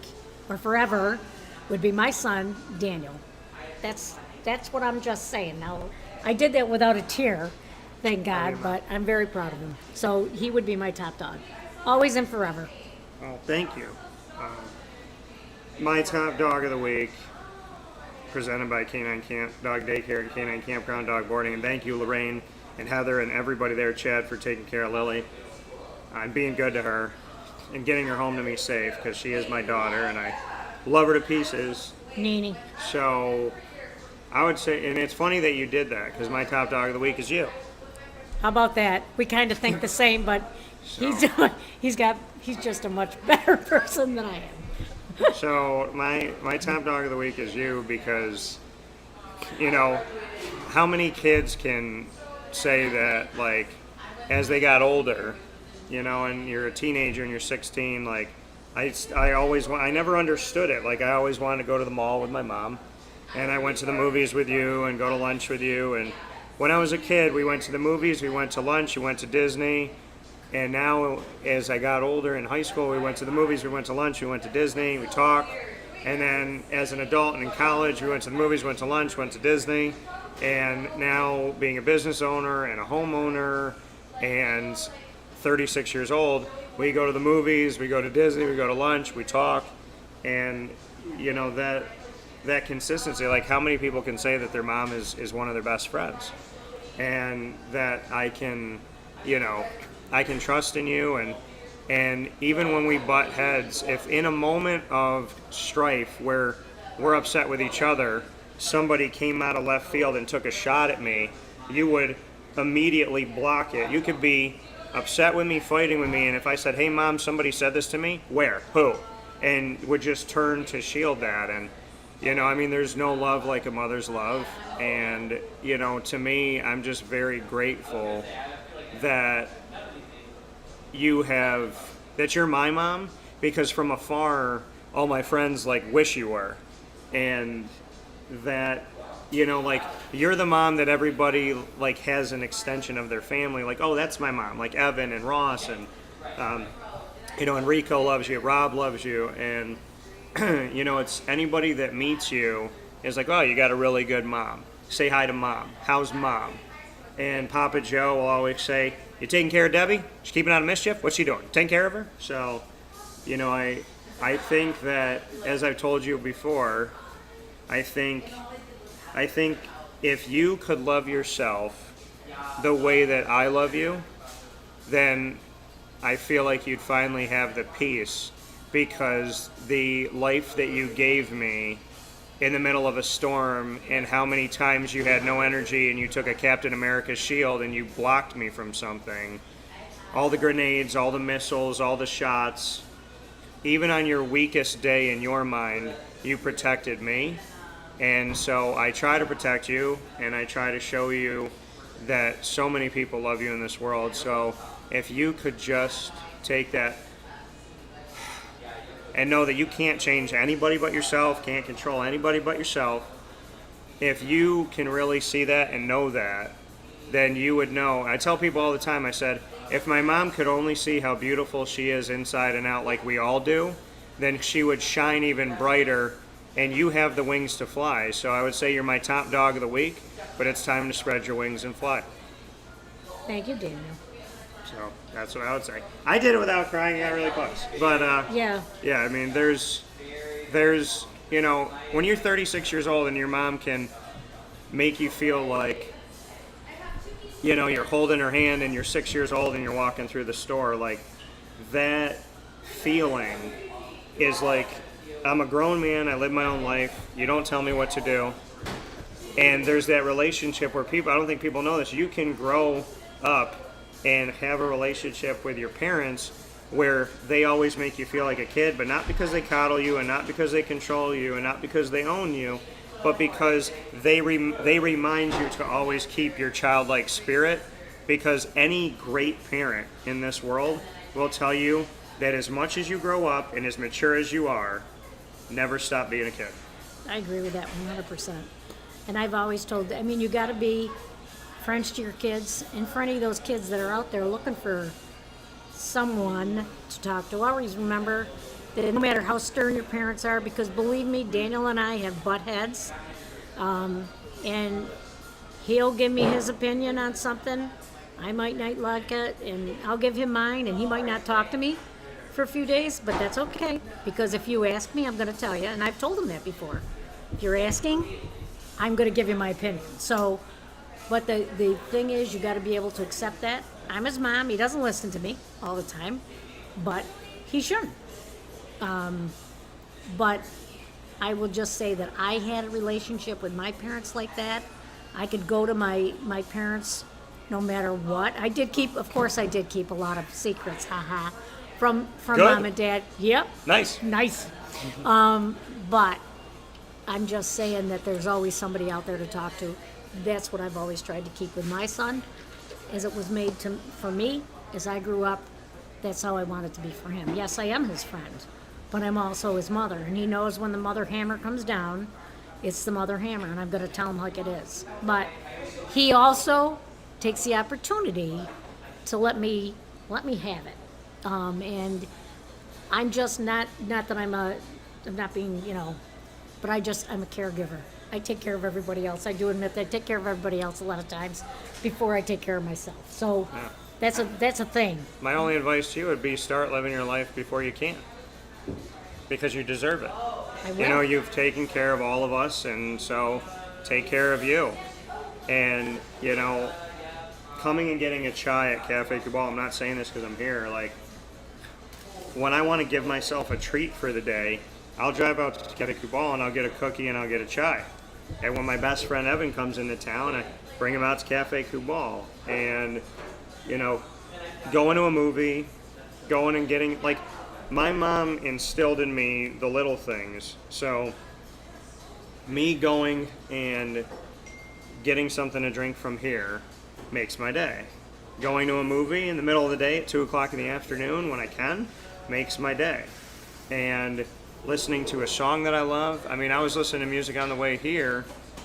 or forever, would be my son, Daniel. That's what I'm just saying. Now, I did that without a tear, thank God, but I'm very proud of him. So he would be my top dog, always and forever. Oh, thank you. My top dog of the week, presented by Canine Camp Dog Daycare and Canine Kampground Dog Boarding. And thank you, Lorraine and Heather and everybody there, Chad, for taking care of Lily. I'm being good to her and getting her home to me safe, because she is my daughter and I love her to pieces. Nene. So I would say, and it's funny that you did that, because my top dog of the week is you. How about that? We kind of think the same, but he's just a much better person than I am. So my top dog of the week is you, because, you know, how many kids can say that, like, as they got older, you know, and you're a teenager and you're 16, like, I never understood it. Like, I always wanted to go to the mall with my mom, and I went to the movies with you and go to lunch with you. And when I was a kid, we went to the movies, we went to lunch, we went to Disney. And now, as I got older in high school, we went to the movies, we went to lunch, we went to Disney, we talked. And then as an adult and in college, we went to the movies, went to lunch, went to Disney. And now, being a business owner and a homeowner and 36 years old, we go to the movies, we go to Disney, we go to lunch, we talk. And, you know, that consistency, like, how many people can say that their mom is one of their best friends? And that I can, you know, I can trust in you, and And even when we butt heads, if in a moment of strife where we're upset with each other, somebody came out of left field and took a shot at me, you would immediately block it. You could be upset with me, fighting with me, and if I said, hey mom, somebody said this to me, where? Who? And would just turn to shield that. And, you know, I mean, there's no love like a mother's love. And, you know, to me, I'm just very grateful that that you're my mom, because from afar, all my friends like wish you were. And that, you know, like, you're the mom that everybody like has an extension of their family, like, oh, that's my mom, like Evan and Ross and you know, Enrico loves you, Rob loves you, and you know, it's anybody that meets you is like, oh, you got a really good mom, say hi to mom, how's mom? And Papa Joe will always say, you taking care of Debbie? She's keeping out of mischief? What's she doing? Taking care of her? So, you know, I think that, as I've told you before, I think if you could love yourself the way that I love you, then I feel like you'd finally have the peace, because the life that you gave me in the middle of a storm, and how many times you had no energy and you took a Captain America shield and you blocked me from something, all the grenades, all the missiles, all the shots, even on your weakest day in your mind, you protected me. And so I try to protect you, and I try to show you that so many people love you in this world. So if you could just take that and know that you can't change anybody but yourself, can't control anybody but yourself, if you can really see that and know that, then you would know. I tell people all the time, I said, if my mom could only see how beautiful she is inside and out like we all do, then she would shine even brighter, and you have the wings to fly. So I would say you're my top dog of the week, but it's time to spread your wings and fly. Thank you, Daniel. So that's what I would say. I did it without crying. I got really close. But Yeah. I mean, there's, you know, when you're 36 years old and your mom can make you feel like, you know, you're holding her hand and you're 6 years old and you're walking through the store, like, that feeling is like, I'm a grown man, I live my own life, you don't tell me what to do. And there's that relationship where people, I don't think people know this, you can grow up and have a relationship with your parents where they always make you feel like a kid, but not because they coddle you, and not because they control you, and not because they own you, but because they remind you to always keep your childlike spirit. Because any great parent in this world will tell you that as much as you grow up and as mature as you are, never stop being a kid. I agree with that 100%. And I've always told, I mean, you got to be friends to your kids, and for any of those kids that are out there looking for someone to talk to, always remember that no matter how stern your parents are, because believe me, Daniel and I have butt heads, and he'll give me his opinion on something, I might not like it, and I'll give him mine, and he might not talk to me for a few days, but that's okay, because if you ask me, I'm going to tell you, and I've told him that before. If you're asking, I'm going to give you my opinion. So, but the thing is, you got to be able to accept that. I'm his mom. He doesn't listen to me all the time, but he shouldn't. But I will just say that I had a relationship with my parents like that. I could go to my parents no matter what. I did keep, of course, I did keep a lot of secrets, from Good. mom and dad. Yep. Nice. But I'm just saying that there's always somebody out there to talk to. That's what I've always tried to keep with my son, as it was made for me as I grew up. That's how I want it to be for him. Yes, I am his friend, but I'm also his mother, and he knows when the mother hammer comes down, it's the mother hammer, and I'm going to tell him like it is. But he also takes the opportunity to let me have it, and I'm just not that I'm not being, but I'm a caregiver. I take care of everybody else. I do admit that I take care of everybody else a lot of times before I take care of myself. So that's a thing. My only advice to you would be start living your life before you can, because you deserve it. I will. You've taken care of all of us, and so take care of you. And, coming and getting a chai at Cafe Kubal, I'm not saying this because I'm here, like, when I want to give myself a treat for the day, I'll drive out to Cafe Kubal and I'll get a cookie and I'll get a chai. And when my best friend Evan comes into town, I bring him out to Cafe Kubal. And, you know, going to a movie, going and getting, like, my mom instilled in me the little things. So, me going and getting something to drink from here makes my day. Going to a movie in the middle of the day at 2 o'clock in the afternoon when I can makes my day. And listening to a song that I love. I mean, I was listening to music on the way here,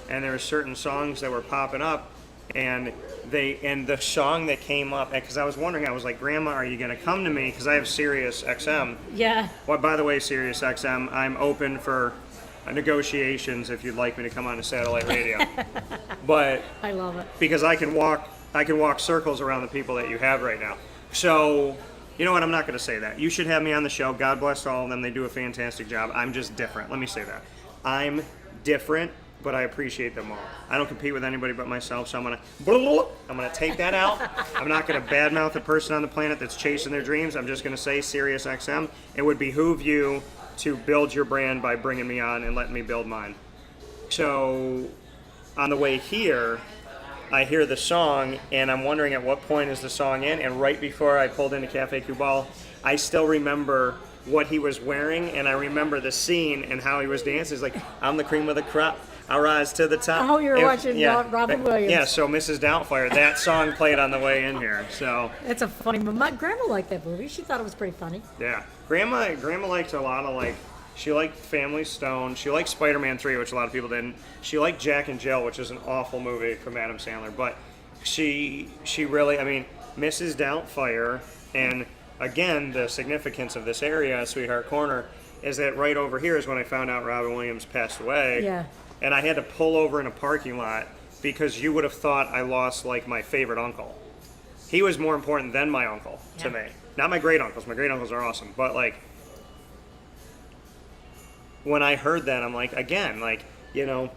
and there were certain songs that were popping up, and the song that came up, because I was wondering, I was like, Grandma, are you going to come to me? Because I have Sirius XM. Yeah. Well, by the way, Sirius XM, I'm open for negotiations if you'd like me to come on to satellite radio. But I love it. because I can walk circles around the people that you have right now. So, you know what? I'm not going to say that. You should have me on the show. God bless all of them. They do a fantastic job. I'm just different. Let me say that. I'm different, but I appreciate them all. I don't compete with anybody but myself, so I'm gonna take that out. I'm not going to badmouth a person on the planet that's chasing their dreams. I'm just going to say, Sirius XM, it would behoove you to build your brand by bringing me on and letting me build mine. So, on the way here, I hear the song, and I'm wondering at what point is the song in, and right before I pulled into Cafe Kubal, I still remember what he was wearing, and I remember the scene and how he was dancing. He's like, I'm the cream of the crop, I'll rise to the top. Oh, you were watching Robin Williams. Yeah, so Mrs. Doubtfire, that song played on the way in here, so. It's a funny movie. My grandma liked that movie. She thought it was pretty funny. Yeah, Grandma liked a lot of, like, she liked Family Stone. She liked Spider-Man 3, which a lot of people didn't. She liked Jack and Jill, which is an awful movie from Adam Sandler. But she really, I mean, Mrs. Doubtfire, and again, the significance of this area, Sweetheart Corner, is that right over here is when I found out Robin Williams passed away. Yeah. And I had to pull over in a parking lot because you would have thought I lost, like, my favorite uncle. He was more important than my uncle to me. Not my great uncles. My great uncles are awesome. But, like, when I heard that, I'm like, again, like, you know,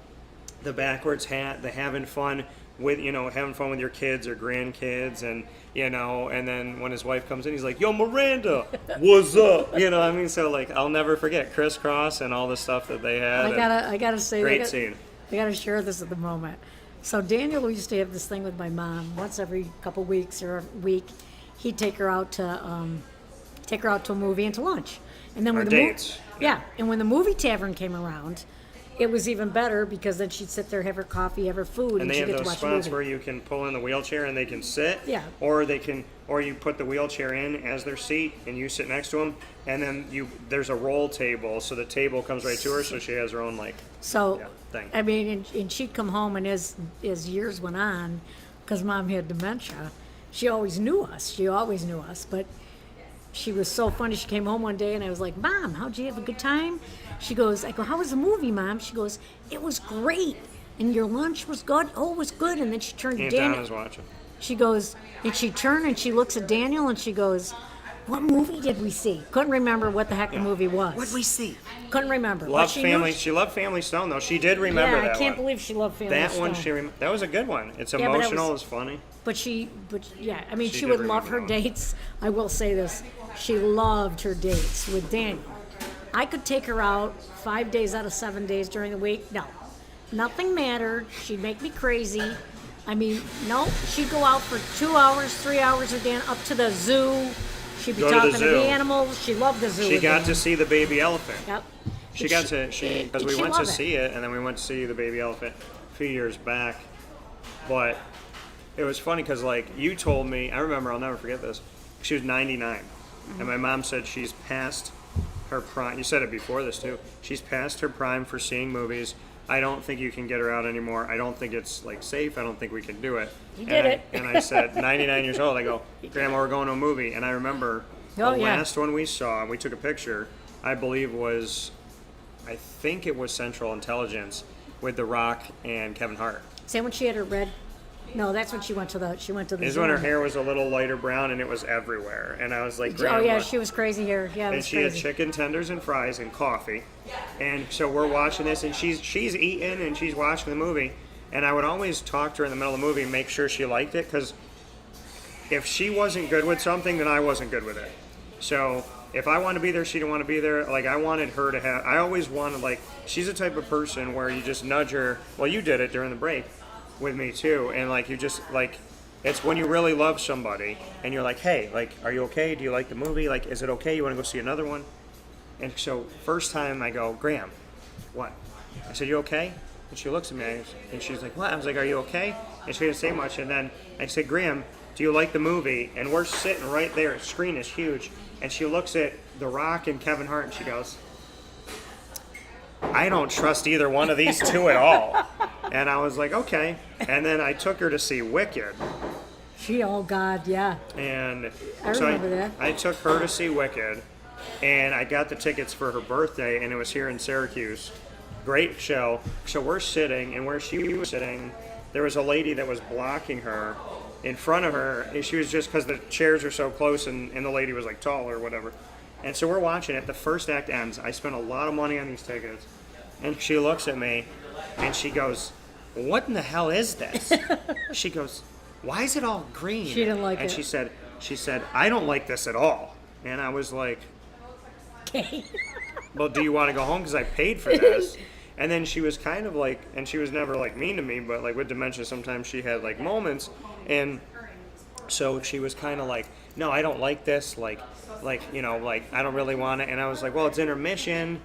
the backwards hat, the having fun with your kids or grandkids, and, you know, and then when his wife comes in, he's like, yo, Miranda, what's up? You know what I mean? So, like, I'll never forget Crisscross and all the stuff that they had. I gotta say, great scene. I gotta share this at the moment. So Daniel used to have this thing with my mom once every couple weeks or a week. He'd take her out to a movie and to lunch, and then Our when dates. and when the movie tavern came around, it was even better because then she'd sit there, have her coffee, have her food, And they she'd have get to those watch a spots movie. where you can pull in the wheelchair and they can sit. Yeah. Or you put the wheelchair in as their seat and you sit next to them, and then there's a roll table, so the table comes right to her, so she has her own, like, So, thing. I mean, and she'd come home, and as years went on, because Mom had dementia, she always knew us. But she was so funny. She came home one day, and I was like, Mom, how'd you have a good time? She goes, I go, how was the movie, Mom? She goes, it was great. And your lunch was good? Oh, it was good. And then she turned to Aunt Daniel. Donna's watching. She goes, and she turned and she looks at Daniel and she goes, what movie did we see? Couldn't remember what the heck the movie was. What'd we see? Couldn't remember. But Loved she Family. knew She loved Family Stone, though. She did remember yeah, that I can't one. believe she loved Family That Stone. one, that was a good one. It's Yeah, but it emotional. was- It's funny. But yeah, I mean, She she did would love her remember that one. dates. I will say this. She loved her dates with Daniel. I could take her out 5 days out of 7 days during the week. No, nothing mattered. She'd make me crazy. I mean, no, she'd go out for 2 hours, 3 hours a day up to the zoo. She'd be Go to the talking to zoo. the animals. She loved the zoo. She with got Dan. to see the baby elephant. Yep. Because we went to loved it. see it, and then we went to see the baby elephant a few years back. But it was funny because, like, you told me, I remember, I'll never forget this. She was 99, and my mom said she's past her prime. You said it before this too. She's past her prime for seeing movies. I don't think you can get her out anymore. I don't think it's, like, safe. I don't think we can do it. You did it. And I said, 99 years old. I go, Grandma, we're going to a movie. And I remember the last one we saw, and we took a picture, I believe I think it was Central Intelligence with The Rock and Kevin Hart. Same when she had her red. No, that's when she went to the. She went to the. This is zoo. when her hair was a little lighter brown and it was everywhere. And I was like, Grandma. Oh yeah, she was crazy here. Yeah, it And was she crazy. had chicken tenders and fries and coffee. And so we're watching this, and she's eating and she's watching the movie. And I would always talk to her in the middle of the movie and make sure she liked it, because if she wasn't good with something, then I wasn't good with it. So if I want to be there, she didn't want to be there. Like, I wanted her to have, I always wanted, like, she's the type of person where you just nudge her. Well, you did it during the break with me too. And like, you just like, it's when you really love somebody and you're like, hey, like, are you okay? Do you like the movie? Like, is it okay? You want to go see another one? And so first time I go, Graham, what? I said, you okay? And she looks at me and she's like, what? I was like, are you okay? And she didn't say much. And then I said, Graham, do you like the movie? And we're sitting right there. The screen is huge. And she looks at The Rock and Kevin Hart and she goes, I don't trust either one of these two at all. And I was like, okay. And then I took her to see Wicked. Oh God, yeah. And I so remember that. I took her to see Wicked. And I got the tickets for her birthday, and it was here in Syracuse. Great show. So we're sitting, and where she was sitting, there was a lady that was blocking her in front of her. And she was just, because the chairs are so close, and the lady was like tall or whatever. And so we're watching it. The first act ends. I spent a lot of money on these tickets. And she looks at me, and she goes, what in the hell is this? She goes, why is it all green? She didn't like and it. And she said, I don't like this at all. And I was like, Okay. well, do you want to go home because I paid for this? And then she was kind of like, and she was never like mean to me, but like with dementia, sometimes she had like moments. And so she was kind of like, no, I don't like this. Like, you know, like I don't really want it. And I was like, well, it's intermission.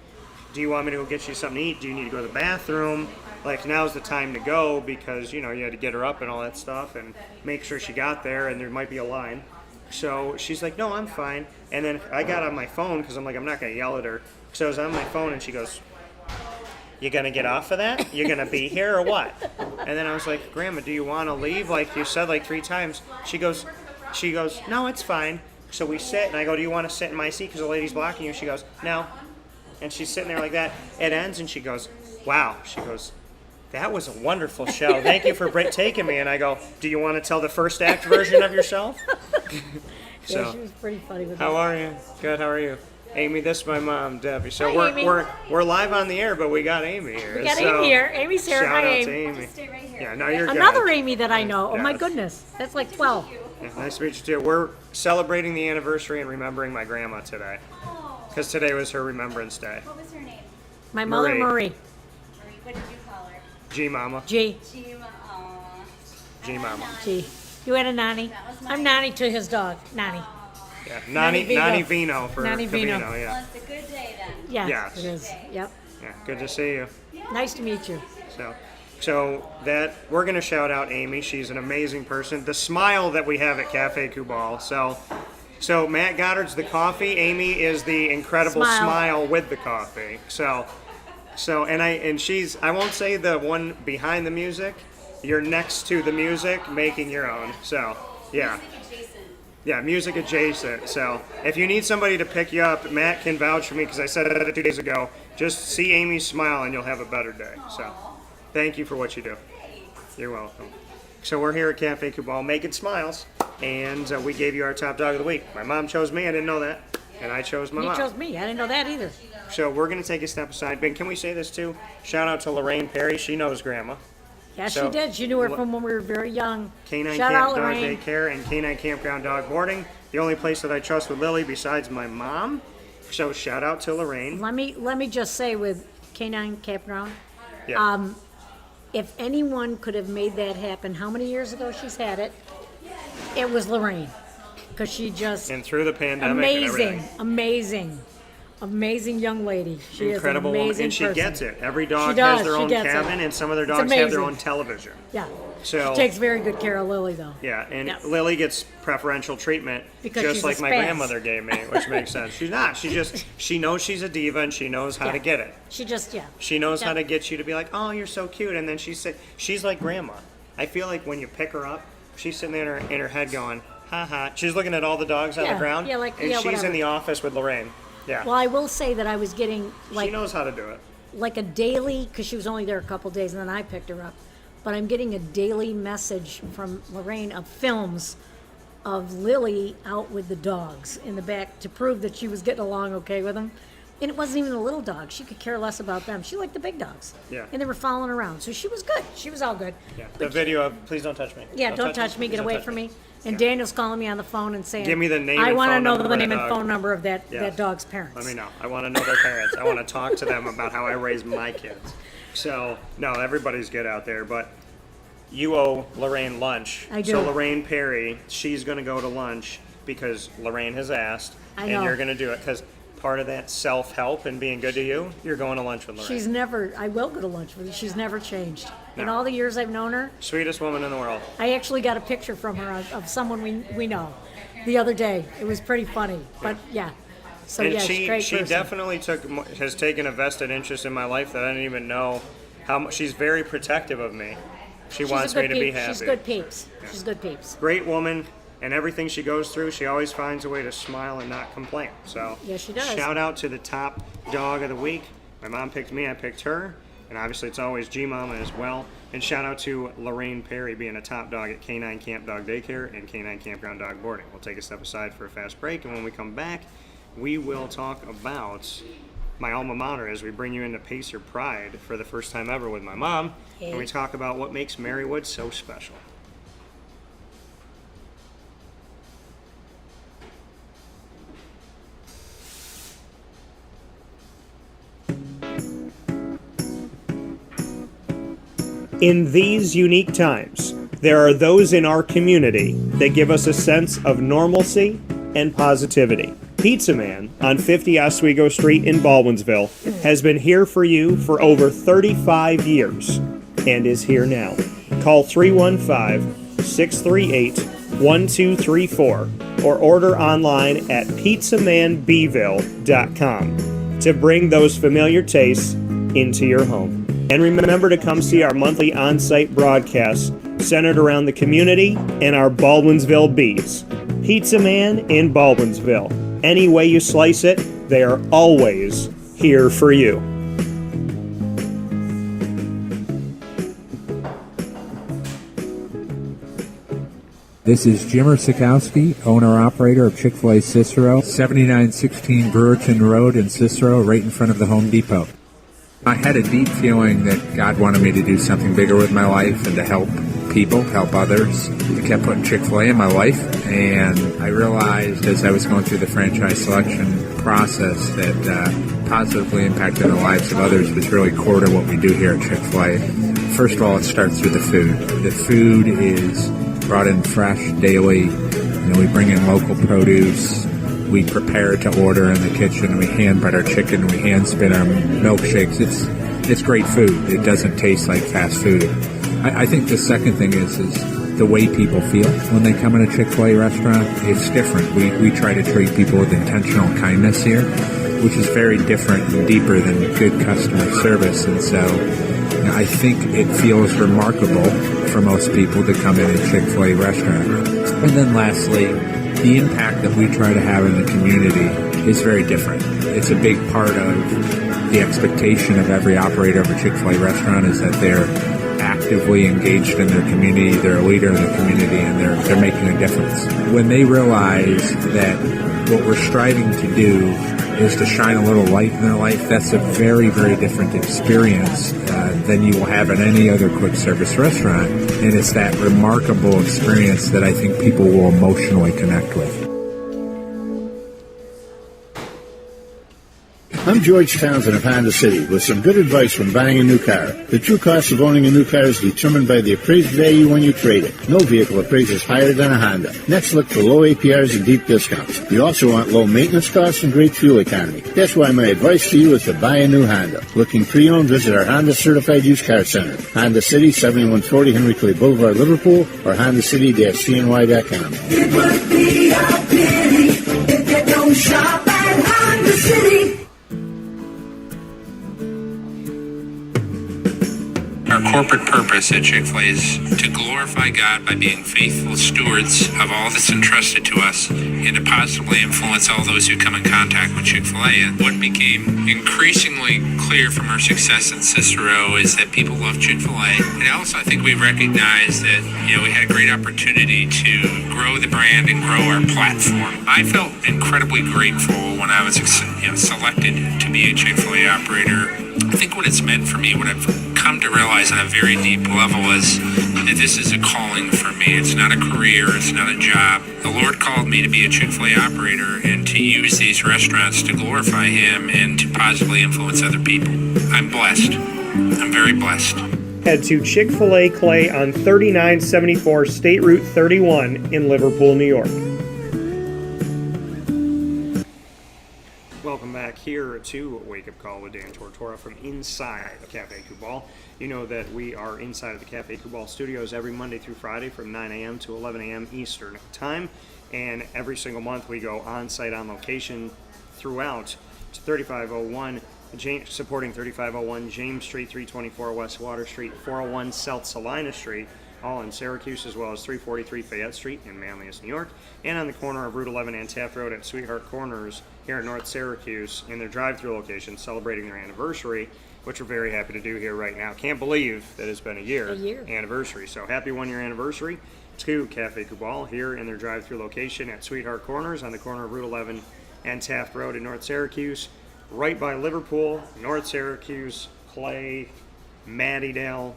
Do you want me to go get you something to eat? Do you need to go to the bathroom? Like, now's the time to go because, you know, you had to get her up and all that stuff and make sure she got there and there might be a line. So she's like, no, I'm fine. And then I got on my phone because I'm like, I'm not going to yell at her. So I was on my phone and she goes, you going to get off of that? You're going to be here or what? And then I was like, Grandma, do you want to leave? Like you said like 3 times. She goes, no, it's fine. So we sit and I go, do you want to sit in my seat because the lady's blocking you? She goes, no. And she's sitting there like that. It ends and she goes, wow. She goes, that was a wonderful show. Thank you for taking me. And I go, do you want to tell the first act version of yourself? So, Yeah, she was pretty funny with how that. are you? Good. How are you? Amy, this is my mom, Debbie. So Hi, Amy. we're live on the air, but we got Amy here. We got So, Amy here. Amy's here. Shout Hi, out to Amy. Amy. Stay right here. Yeah, no, you're good. Another Amy that I know. Oh my Yes. goodness, that's like 12. Yeah, nice to meet you too. We're celebrating the anniversary and remembering my grandma today, because today was her Remembrance Day. What was her name? My mother, Marie. Marie. Marie. What did you call her? G-Mama. G. G-Mama. G. You had a nanny. I'm nanny to his dog, Nanny. Yeah, Nanny Nani Vino. Vino for Nani Vino. Cavino, yeah. Well, it's a good day then. Yes, Yes. it is. Yep. Yeah, good to see you. Nice to meet you. So that we're gonna shout out Amy. She's an amazing person. The smile that we have at Cafe Kubal. So Matt Goddard's the coffee. Amy is the incredible smile with the coffee. And she's, I won't say the one behind the music. You're next to the music, making your own. So yeah. Yeah, music adjacent. So if you need somebody to pick you up, Matt can vouch for me because I said it 2 days ago. Just see Amy smile and you'll have a better day. So thank you for what you do. You're welcome. So we're here at Cafe Kubal making smiles, and we gave you our top dog of the week. My mom chose me. I didn't know that. And I chose my You mom. chose me. I didn't know that either. So we're going to take a step aside. Ben, can we say this too? Shout out to Lorraine Perry. She knows Grandma. Yeah, So, she did. She knew her from when we were very young. Canine Shout Camp out, Dog Lorraine. Daycare and Canine Kampground Dog Boarding. The only place that I trust with Lily besides my mom. So shout out to Lorraine. Let me just say with Canine Campground, Yeah. if anyone could have made that happen, how many years ago she's had it? It was Lorraine, because she just And through the pandemic and everything. amazing young lady. She Incredible is an woman. amazing And she person. gets it. Every dog She does. has their She own gets it. cabin, and some of their It's dogs have their amazing. own television. Yeah. So She takes very good care of Lily, though. yeah, and Yeah. Lily gets preferential treatment Because just she's a like my spaz. grandmother gave me, which makes sense. She's not. She knows she's a diva and she knows how Yeah. to get it. She just, yeah. She knows how Yeah. to get you to be like, oh, you're so cute, and then she's like grandma. I feel like when you pick her up, she's sitting there in her head going, ha ha. She's looking at all the dogs on the Yeah, ground, yeah, like- and yeah, she's whatever. in the office with Lorraine. Yeah, Well, I will say that I was getting she like knows how to do it. a daily, because she was only there a couple days and then I picked her up, but I'm getting a daily message from Lorraine of films of Lily out with the dogs in the back to prove that she was getting along okay with them. And it wasn't even a little dog. She could care less about them. She liked the big dogs. Yeah. And they were following around. So she was good. She was all good. Yeah. The video of "Please don't touch me." Yeah, don't touch me. Get Please away don't from touch me. And Daniel's calling me on the phone and saying, Give me the name I and want to phone know number the of name the and dog." phone number of that Yes. dog's parents. Let me know. I want to know their parents. I want to talk to them about how I raise my kids. So, no, everybody's good out there, but you owe Lorraine lunch. I do. So Lorraine Perry, she's going to go to lunch because Lorraine has asked, I and know. you're going to do it because part of that self-help and being good to you, you're going to lunch with Lorraine. I will go to lunch with her. She's never changed. In No. all the years I've known her, Sweetest woman in the world. I actually got a picture from her of someone we know the other day. It was pretty funny. But yeah. So And yeah, she's a great she person. definitely has taken a vested interest in my life that I didn't even know how much. She's very protective of me. She She's wants a good me to be peep. happy. She's good peeps. She's good peeps. Great woman, and everything she goes through, she always finds a way to smile and not complain. So Yes, she does. Shout out to the top dog of the week. My mom picked me, I picked her, and obviously it's always Gmama as well. And shout out to Lorraine Perry being a top dog at Canine Camp Dog Daycare and Canine Kampground Dog Boarding. We'll take a step aside for a fast break, and when we come back, we will talk about my alma mater as we bring you into Pacer Pride for the first time ever with my mom, and we talk about what makes Marywood so special. In these unique times, there are those in our community that give us a sense of normalcy and positivity. Pizza Man on 50 Oswego Street in Baldwinsville has been here for you for over 35 years and is here now. Call 315-638-1234 or order online at pizzamanbville.com to bring those familiar tastes into your home. And remember to come see our monthly on-site broadcasts centered around the community and our Baldwinsville bees. Pizza Man in Baldwinsville. Any way you slice it, they are always here for you. This is Jimmer Sikowski, owner-operator of Chick-fil-A Cicero, 7916 Brewerton Road in Cicero, right in front of the Home Depot. I had a deep feeling that God wanted me to do something bigger with my life and to help people, help others. I kept putting Chick-fil-A in my life, and I realized as I was going through the franchise selection process that positively impacting the lives of others was really core to what we do here at Chick-fil-A. First of all, it starts with the food. The food is brought in fresh daily. We bring in local produce. We prepare to order in the kitchen. We hand bread our chicken. We hand spin our milkshakes. It's great food. It doesn't taste like fast food. I think the second thing is the way people feel when they come in a Chick-fil-A restaurant. It's different. We try to treat people with intentional kindness here, which is very different and deeper than good customer service. And so I think it feels remarkable for most people to come in a Chick-fil-A restaurant. And then lastly, the impact that we try to have in the community is very different. It's a big part of the expectation of every operator of a Chick-fil-A restaurant is that they're actively engaged in their community, they're a leader in the community, and they're making a difference. When they realize that what we're striving to do is to shine a little light in their life, that's a very, very different experience than you will have at any other quick service restaurant. And it's that remarkable experience that I think people will emotionally connect with. I'm George Townsend of Honda City with some good advice when buying a new car. The true cost of owning a new car is determined by the appraised value when you trade it. No vehicle appraises higher than a Honda. Next, look for low APRs and deep discounts. You also want low maintenance costs and great fuel economy. That's why my advice to you is to buy a new Honda. Looking pre-owned, visit our Honda Certified Used Car Center. Honda City, 7140 Henry Clay Boulevard, Liverpool, or HondaCity-CNY.com. It would be a pity if you don't shop at Honda City. Our corporate purpose at Chick-fil-A is to glorify God by being faithful stewards of all that's entrusted to us and to positively influence all those who come in contact with Chick-fil-A. And what became increasingly clear from our success in Cicero is that people love Chick-fil-A. And also, I think we recognized that, we had a great opportunity to grow the brand and grow our platform. I felt incredibly grateful when I was selected to be a Chick-fil-A operator. I think what it's meant for me, what I've come to realize on a very deep level, is that this is a calling for me. It's not a career, it's not a job. The Lord called me to be a Chick-fil-A operator and to use these restaurants to glorify Him and to positively influence other people. I'm blessed. I'm very blessed. Head to Chick-fil-A Clay on 3974 State Route 31 in Liverpool, New York. Welcome back here to Wake Up Call with Dan Tortora from inside the Cafe Kubal. You know that we are inside of the Cafe Kubal studios every Monday through Friday from 9 a.m. to 11 a.m. Eastern Time. And every single month we go on-site on location throughout to 3501 supporting 3501 James Street, 324 West Water Street, 401 South Salina Street, all in Syracuse, as well as 343 Fayette Street in Manlius, New York, and on the corner of Route 11 and Taft Road at Sweetheart Corners here in North Syracuse in their drive-through location, celebrating their anniversary, which we're very happy to do here right now. Can't believe that it's been a year anniversary. So happy one-year anniversary to Cafe Kubal here in their drive-through location at Sweetheart Corners on the corner of Route 11 and Taft Road in North Syracuse, right by Liverpool, North Syracuse, Clay, Mattydale,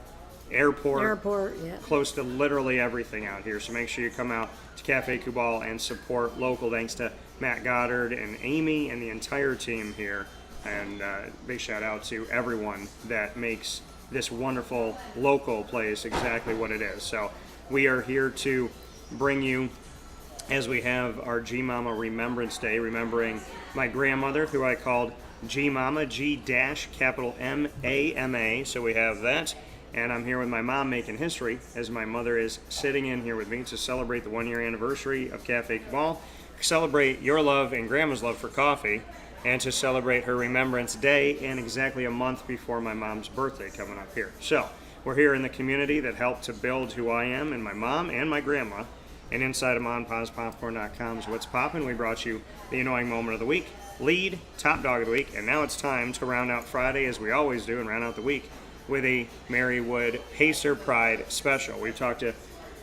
Airport, yeah. Close to literally everything out here. So make sure you come out to Cafe Kubal and support local. Thanks to Matt Goddard and Amy and the entire team here. And big shout out to everyone that makes this wonderful local place exactly what it is. So we are here to bring you, as we have our Gmama Remembrance Day, remembering my grandmother, who I called Gmama, G-M-A. So we have that. And I'm here with my mom making history, as my mother is sitting in here with me to celebrate the one-year anniversary of Cafe Kubal, celebrate your love and Grandma's love for coffee, and to celebrate her Remembrance Day, and exactly a month before my mom's birthday coming up here. So we're here in the community that helped to build who I am and my mom and my grandma. And inside of MonPazPopcorn.com's What's Poppin', we brought you the annoying moment of the week, lead, top dog of the week, and now it's time to round out Friday, as we always do, and round out the week with a Marywood Pacer Pride special. We've talked to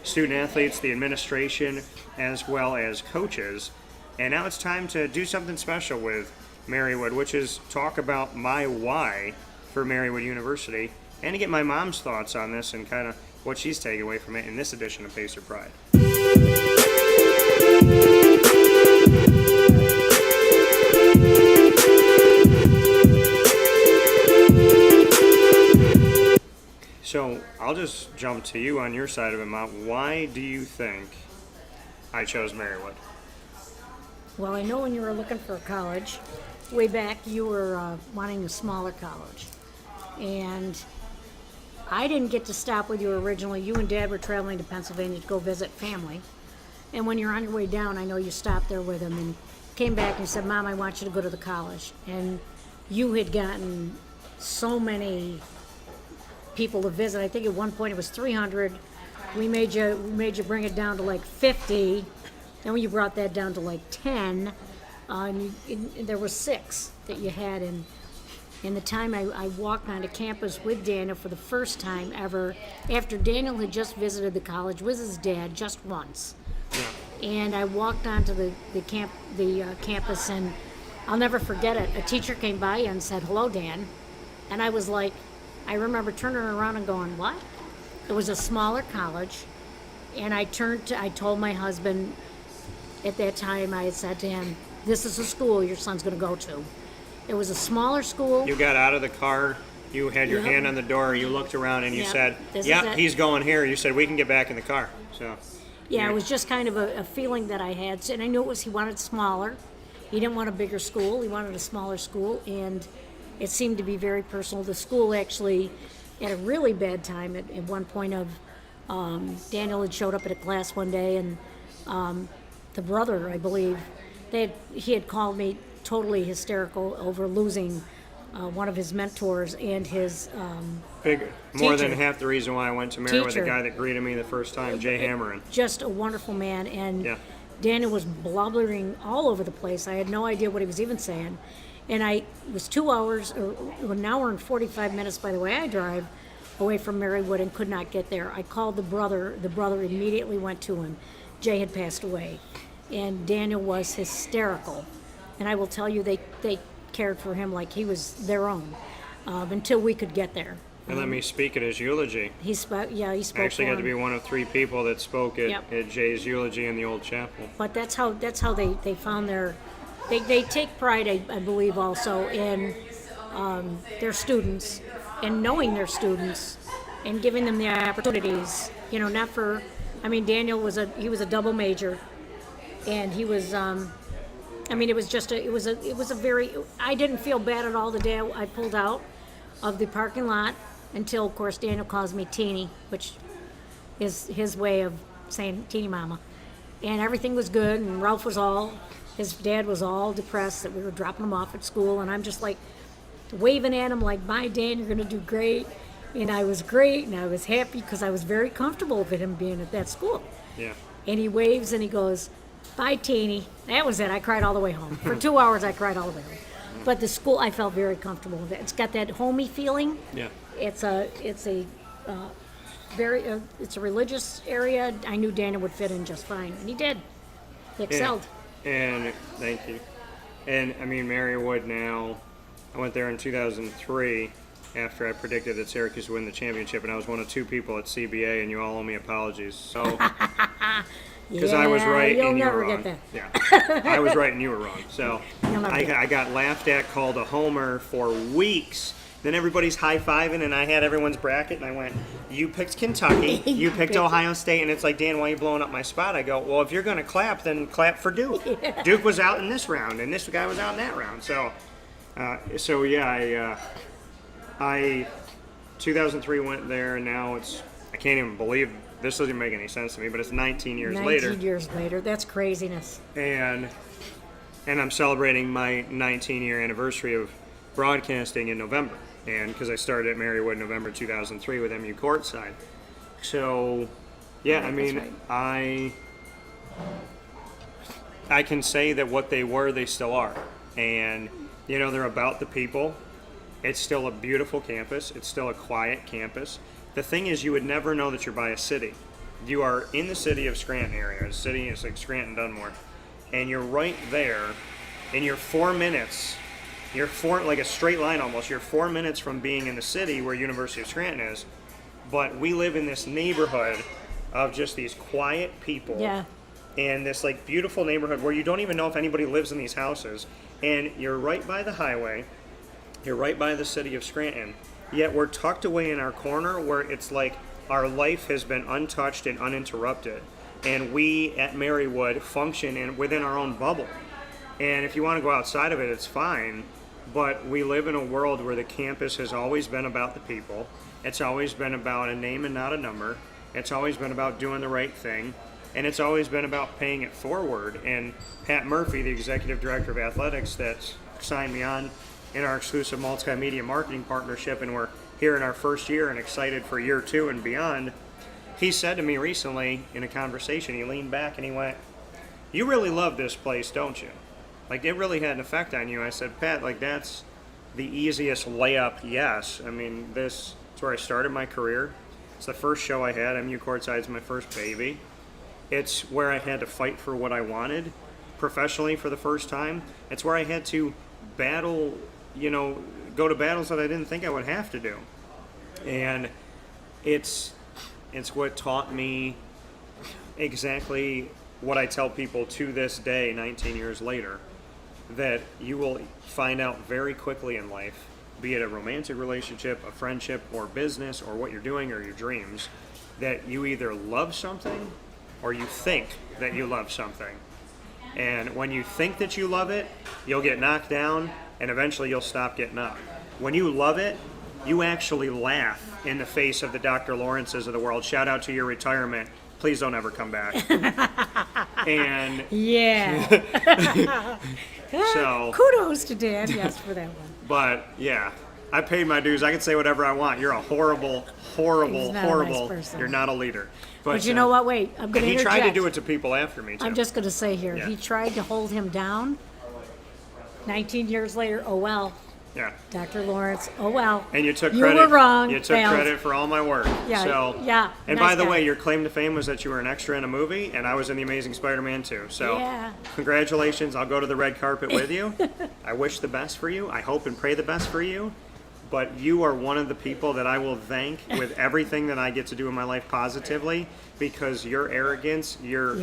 student athletes, the administration, as well as coaches, and now it's time to do something special with Marywood, which is talk about my why for Marywood University, and to get my mom's thoughts on this and kind of what she's taking away from it in this edition of Pacer Pride. So I'll just jump to you on your side of it, Mom. Why do you think I chose Marywood? Well, I know when you were looking for a college, way back, you were wanting a smaller college. And I didn't get to stop with you originally. You and Dad were traveling to Pennsylvania to go visit family. And when you're on your way down, I know you stopped there with him and came back and said, Mom, I want you to go to the college. And you had gotten so many people to visit. I think at one point it was 300. We made you bring it down to like 50. Then when you brought that down to like 10, and there were 6 that you had. And the time I walked onto campus with Daniel for the first time ever, after Daniel had just visited the college with his dad just once. Yeah. And I walked onto the campus, and I'll never forget it. A teacher came by and said, "Hello, Dan," and I was like, I remember turning around and going, "What?" It was a smaller college, and I told my husband at that time, I had said to him, "This is a school your son's going to go to." It was a smaller school. You got out of the car, you had your hand on the door, you looked around and you said, "Yep, he's going here." You said, "We can get back in the car." So. Yeah, it was just kind of a feeling that I had, and I knew he wanted smaller. He didn't want a bigger school. He wanted a smaller school, and it seemed to be very personal. The school actually had a really bad time at one point of Daniel had showed up at a class one day, and the brother, I believe, he had called me totally hysterical over losing one of his mentors and his more than half the reason why I went to Marywood, the guy that greeted me the first time, Jay Hammerin. Just a wonderful man, and Daniel was blubbering all over the place. I had no idea what he was even saying. And it was 2 hours, or an hour and 45 minutes by the way I drive, away from Marywood and could not get there. I called the brother. The brother immediately went to him. Jay had passed away. And Daniel was hysterical. And I will tell you, they cared for him like he was their own until we could get there. And let me speak at his eulogy. He spoke. Yeah, he spoke. I actually for got to him. be one of 3 people that spoke at, Yep. at Jay's eulogy in the old chapel. But that's how they found their. They take pride, I believe, also in their students and knowing their students and giving them the opportunities. You know, not for. I mean, Daniel was a double major, and he was. I mean, it was a very. I didn't feel bad at all the day I pulled out of the parking lot until, of course, Daniel calls me Teeny, which is his way of saying Teeny Mama, and everything was good. And Ralph his dad was all depressed that we were dropping him off at school, and I'm just like waving at him like, "Bye, Dan, you're gonna do great." And I was great, and I was happy because I was very comfortable with him being at that school. Yeah. And he waves and he goes, "Bye, Teeny." That was it. I cried all the way home. For 2 hours, I cried all the way home. But the school, I felt very comfortable with it. It's got that homey feeling. Yeah. It's a religious area. I knew Daniel would fit in just fine, and he did. He excelled. And thank you. And I mean, Marywood now, I went there in 2003 after I predicted that Syracuse would win the championship, and I was one of 2 people at CBA, and you all owe me apologies. So, because I was right you'll and you never were wrong. get Yeah, I was right and you were wrong. So You'll never get I got laughed at, called a homer for weeks. Then everybody's high-fiving, and I had everyone's bracket, and I went, "You picked Kentucky, you picked Ohio State," and it's like, "Dan, why are you blowing up my spot?" I go, "Well, if you're going to clap, then clap for Duke." Yeah. Duke was out in this round, and this guy was out in that round. So, I 2003 went there, and now I can't even believe this doesn't make any sense to me, but it's 19 years later. 19 years later. That's craziness. And I'm celebrating my 19-year anniversary of broadcasting in November. And because I started at Marywood in November 2003 with MU Courtside. So, yeah, I mean, right. I can say that what they were, they still are. And, you know, they're about the people. It's still a beautiful campus. It's still a quiet campus. The thing is, you would never know that you're by a city. You are in the city of Scranton area. The city is like Scranton, Dunmore. And you're right there, and you're 4 minutes. Like a straight line almost. You're 4 minutes from being in the city where University of Scranton is. But we live in this neighborhood of just these quiet people. Yeah. And this like beautiful neighborhood where you don't even know if anybody lives in these houses. And you're right by the highway. You're right by the city of Scranton. Yet we're tucked away in our corner where it's like our life has been untouched and uninterrupted. And we at Marywood function within our own bubble. And if you want to go outside of it, it's fine. But we live in a world where the campus has always been about the people. It's always been about a name and not a number. It's always been about doing the right thing. And it's always been about paying it forward. And Pat Murphy, the executive director of athletics that signed me on in our exclusive multimedia marketing partnership, and we're here in our first year and excited for year 2 and beyond, he said to me recently in a conversation, he leaned back and he went, "You really love this place, don't you? Like, it really had an effect on you." I said, "Pat, like, that's the easiest layup, yes. I mean, this is where I started my career. It's the first show I had. MU Courtside's my first baby. It's where I had to fight for what I wanted professionally for the first time. It's where I had to battle, go to battles that I didn't think I would have to do. And it's what taught me exactly what I tell people to this day, 19 years later, that you will find out very quickly in life, be it a romantic relationship, a friendship, or business, or what you're doing, or your dreams, that you either love something or you think that you love something. And when you think that you love it, you'll get knocked down, and eventually you'll stop getting up. When you love it, you actually laugh in the face of the Dr. Lawrences of the world. Shout out to your retirement. Please don't ever come back. And yeah. so kudos to Dan, yes, for that one. But yeah, I paid my dues. I can say whatever I want. You're a horrible, horrible, He's not a horrible. nice person. You're not a leader. But you know what? Wait, I'm going to He interject. tried to do it to people after me too. I'm just going to say here, Yeah. he tried to hold him down. 19 years later, oh well, Yeah. Dr. Lawrence, oh well. And you took You credit. were wrong. You took failed. credit for all my work. Yeah, So, yeah, And nice by the guy. way, your claim to fame was that you were an extra in a movie, and I was in The Amazing Spider-Man 2. So, Yeah. congratulations. I'll go to the red carpet with you. I wish the best for you. I hope and pray the best for you. But you are one of the people that I will thank with everything that I get to do in my life positively, because your arrogance, your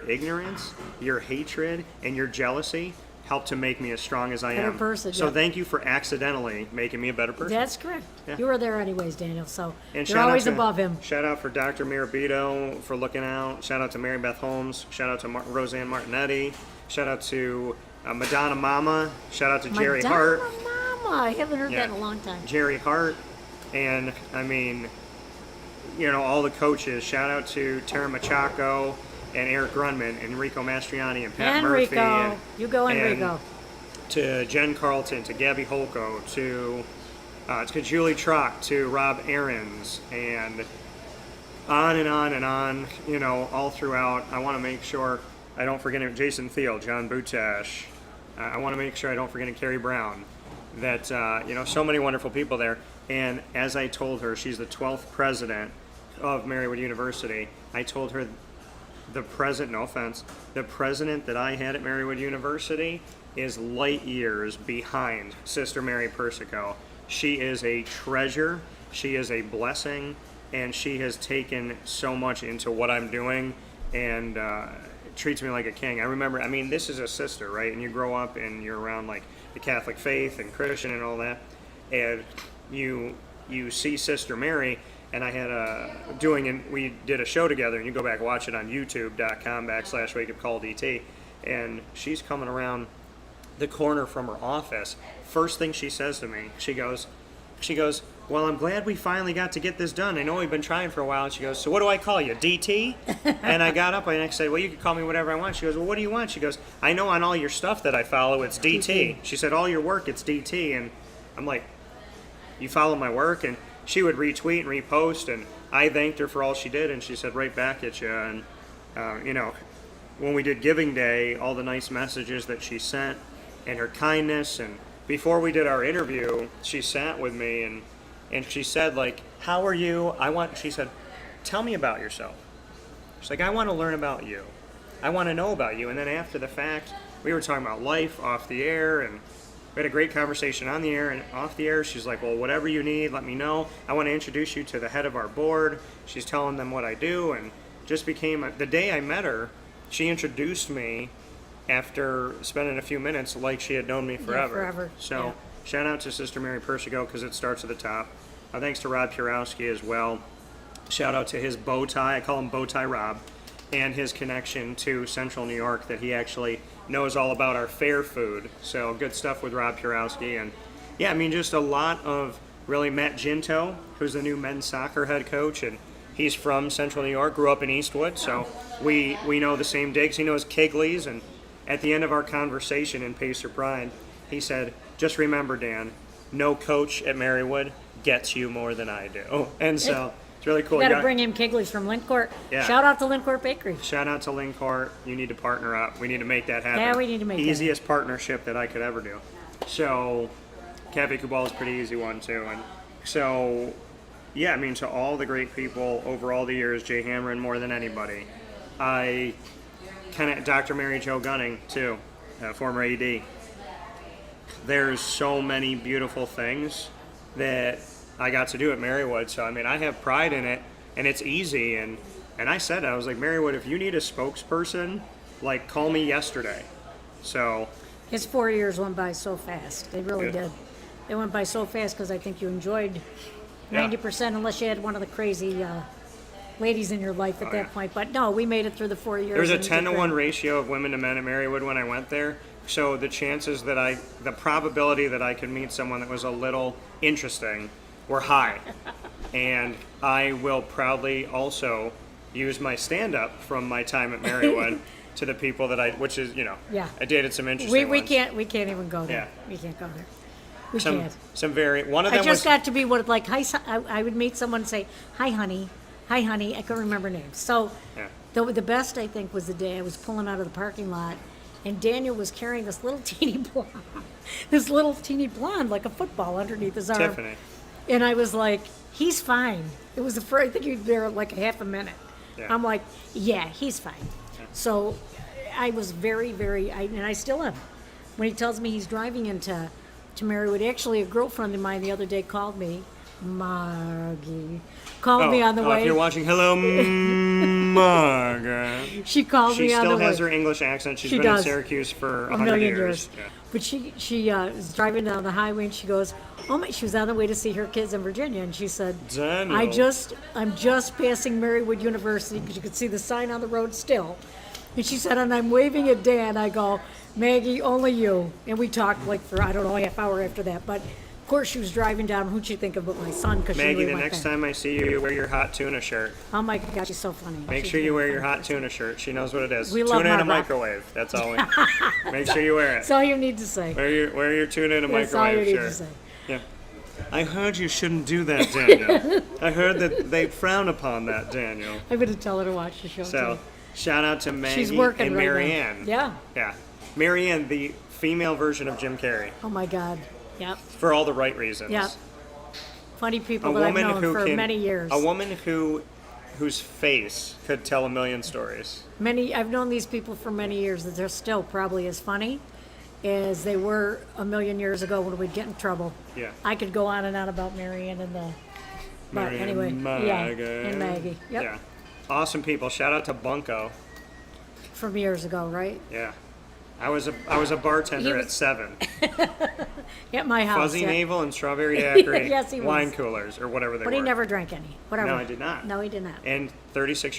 ignorance, your hatred, and your jealousy helped to make me as strong as I Better am. person, So yeah. thank you for accidentally making me a better person. That's correct. Yeah. You were there anyways, Daniel, so And you're shout always out to, above him. Shout out for Dr. Mirabito for looking out. Shout out to Mary Beth Holmes. Shout out to Roseanne Martinetti. Shout out to Madonna Mama. Shout out to Jerry Madonna Hart. Mama, I haven't heard that in a long time. Jerry Hart. And, I mean, all the coaches. Shout out to Tara Machaco and Eric Grunman, Enrico Mastriani, and Pat Murphy. Enrico. You go, and Enrico. to Jen Carlton, to Gabby Holko, to Julie Trock, to Rob Aarons, and on and on and on, all throughout. I want to make sure I don't forget Jason Thiel, John Butash. I want to make sure I don't forget Carrie Brown. That, so many wonderful people there. And as I told her, she's the 12th president of Marywood University. I told her the president, no offense, the president that I had at Marywood University is light years behind Sister Mary Persico. She is a treasure, she is a blessing, and she has taken so much into what I'm doing and treats me like a king. I remember, this is a sister, right? And you grow up and you're around like the Catholic faith and Christian and all that, and you see Sister Mary. And I had we did a show together, and you go back and watch it on youtube.com/wakeupcalldt. And she's coming around the corner from her office. First thing she says to me, she goes, well, I'm glad we finally got to get this done. I know we've been trying for a while. And she goes, so what do I call you, DT? And I got up and I said, well, you can call me whatever I want. She goes, well, what do you want? She goes, I know on all your stuff that I follow, it's DT. She said, all your work, it's DT. And I'm like, you follow my work? And she would retweet and repost, and I thanked her for all she did, and she said right back at you. And, when we did Giving Day, all the nice messages that she sent and her kindness. And before we did our interview, she sat with me and she said, like, how are you? She said, tell me about yourself. She's like, I want to learn about you. I want to know about you. And then after the fact, we were talking about life off the air, and we had a great conversation on the air and off the air. She's like, well, whatever you need, let me know. I want to introduce you to the head of our board. She's telling them what I do, and just became, the day I met her, she introduced me after spending a few minutes like she had known me forever. Yeah, forever. So shout out to Sister Mary Persico, because it starts at the top. Thanks to Rob Purowski as well. Shout out to his bow tie, I call him Bow Tie Rob, and his connection to Central New York, that he actually knows all about our fair food. So good stuff with Rob Purowski. And just a lot of really Matt Ginto, who's the new men's soccer head coach, and he's from Central New York, grew up in Eastwood, so we know the same digs. He knows Kigley's, and at the end of our conversation in Pacer Pride, he said, just remember, Dan, no coach at Marywood gets you more than I do. And so it's really cool. You got to bring him Kigley's from Lincourt. Yeah. Shout out to Lincourt Bakery. Shout out to Lincourt. You need to partner up. We need to make that happen. Yeah, we need to make that Easiest partnership that I could ever do. So Cafe Kubal is a pretty easy one too. And so, to all the great people over all the years, Jay Hamrin more than anybody. Dr. Mary Jo Gunning too, former AD. There's so many beautiful things that I got to do at Marywood. So, I have pride in it, and it's easy. And I said, I was like, Marywood, if you need a spokesperson, like, call me yesterday. So His 4 years went by so fast. They really did. They went by so fast because I think you enjoyed 90%, unless you had one of the crazy ladies in your life at that point. But no, we made it through the 4 years. There was a 10-to-1 ratio of women to men at Marywood when I went there. So the chances that the probability that I could meet someone that was a little interesting were high. And I will proudly also use my stand-up from my time at Marywood to the people that I dated some interesting we ones. can't even go there. Yeah. We can't go there. We can't. Some very, one of them I just was, got to be what, like, hi, I would meet someone and say, hi, honey. Hi, honey. I couldn't remember names. So Yeah. the best, I think, was the day I was pulling out of the parking lot, and Daniel was carrying this little teeny blonde, like a football underneath his arm. Tiffany. And I was like, he's fine. It was the first, I think he was there like a half a minute. Yeah. I'm like, yeah, he's fine. So I was very, and I still am. When he tells me he's driving into Marywood, actually a girlfriend of mine the other day called me, Margie, me on the way. If you're watching, hello, Margaret. She called me on the way. She still has her English accent. She's been in Syracuse for 100 years. Yeah. But she was driving down the highway and she goes, oh my, she was on the way to see her kids in Virginia, and she said, Daniel. I'm just passing Marywood University, because you could see the sign on the road still. And she said, and I'm waving at Dan. I go, Maggie, only you. And we talked like for, I don't know, a half hour after that. But of course she was driving down. Who'd you think of but my son? Because Maggie, the next time I see you, you wear your hot tuna shirt. Oh my God, she's so funny. Make sure you wear your hot tuna shirt. She knows what it is. We love tuna in a Margaret. microwave. That's all. Make sure you wear it. That's all you need to say. Wear your tuna in a That's microwave. all you need Sure. to say. Yeah. I heard you shouldn't do that, Daniel. I heard that they frown upon that, Daniel. I'm going to tell her to watch the show So, too. shout out to Maggie She's working and right now. Marianne. Yeah. Yeah. Marianne, the female version of Jim Carrey, Oh my God. Yep. for all the right reasons. Yep. Funny A people that I've woman known who for can, many years. a woman whose face could tell a million stories. I've known these people for many years that they're still probably as funny as they were a million years ago when we'd get in trouble. Yeah. I could go on and on about Marianne and but Marianne, anyway, Maggie. and Maggie. Yep. Yeah. Awesome people. Shout out to Bunko. From years ago, right? Yeah. I was a bartender He was- at 7. At my house. Fuzzy yeah. Navel and Strawberry Daiquiri Yes, he was. wine coolers or whatever they But were. he never drank any. Whatever. No, I did not. No, he did not. And 36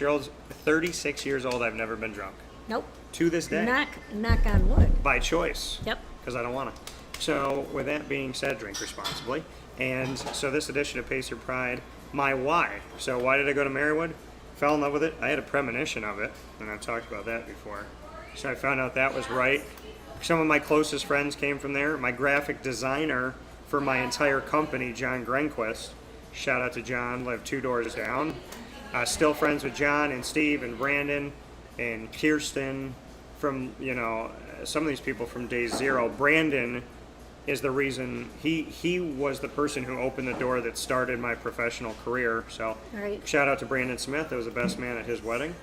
years old, I've never been drunk. Nope. To this day. Knock on wood. By choice. Yep. Because I don't want to. So, with that being said, drink responsibly. And so, this edition of Pace Your Pride, my why. So, why did I go to Marywood? Fell in love with it. I had a premonition of it, and I've talked about that before. So, I found out that was right. Some of my closest friends came from there. My graphic designer for my entire company, John Grenquist. Shout out to John, lived 2 doors down. Still friends with John and Steve and Brandon and Kirsten from, some of these people from day zero. Brandon is the reason, he was the person who opened the door that started my professional career. So Right. shout out to Brandon Smith. I was the best man at his wedding.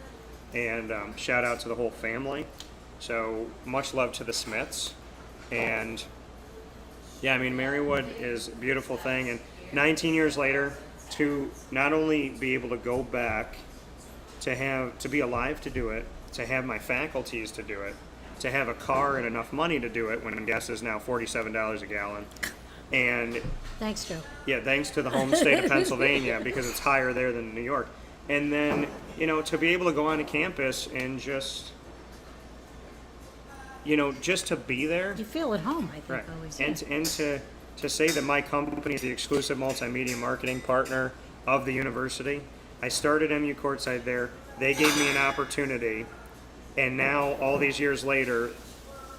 And shout out to the whole family. So much love to the Smiths. And yeah, Marywood is a beautiful thing. And 19 years later, to not only be able to go back, to be alive to do it, to have my faculties to do it, to have a car and enough money to do it when gas is now $47 a gallon. And Thanks, Joe. yeah, thanks to the home state of Pennsylvania, because it's higher there than New York. And then, to be able to go onto campus and just to be there. You feel at home, I think, Right. always. And to say that my company is the exclusive multimedia marketing partner of the university. I started MU Courtside there. They gave me an opportunity. And now, all these years later,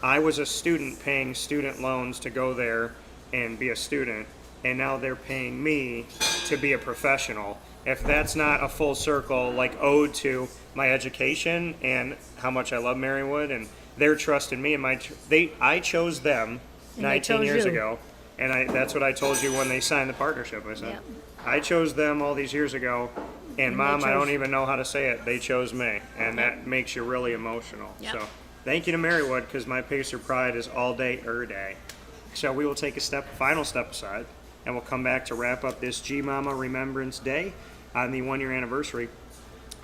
I was a student paying student loans to go there and be a student. And now they're paying me to be a professional. If that's not a full circle, ode to my education and how much I love Marywood and their trust in me and I chose them And they 19 chose years you. ago, and that's what I told you when they signed the partnership. I said, Yep. I chose them all these years ago, and they Mom, I chose don't even know how to say it. They chose me, and that makes you really emotional. Yep. So thank you to Marywood, because my Pacer Pride is all day, day. So we will take a final step aside, and we'll come back to wrap up this Gmama Remembrance Day on the 1-year anniversary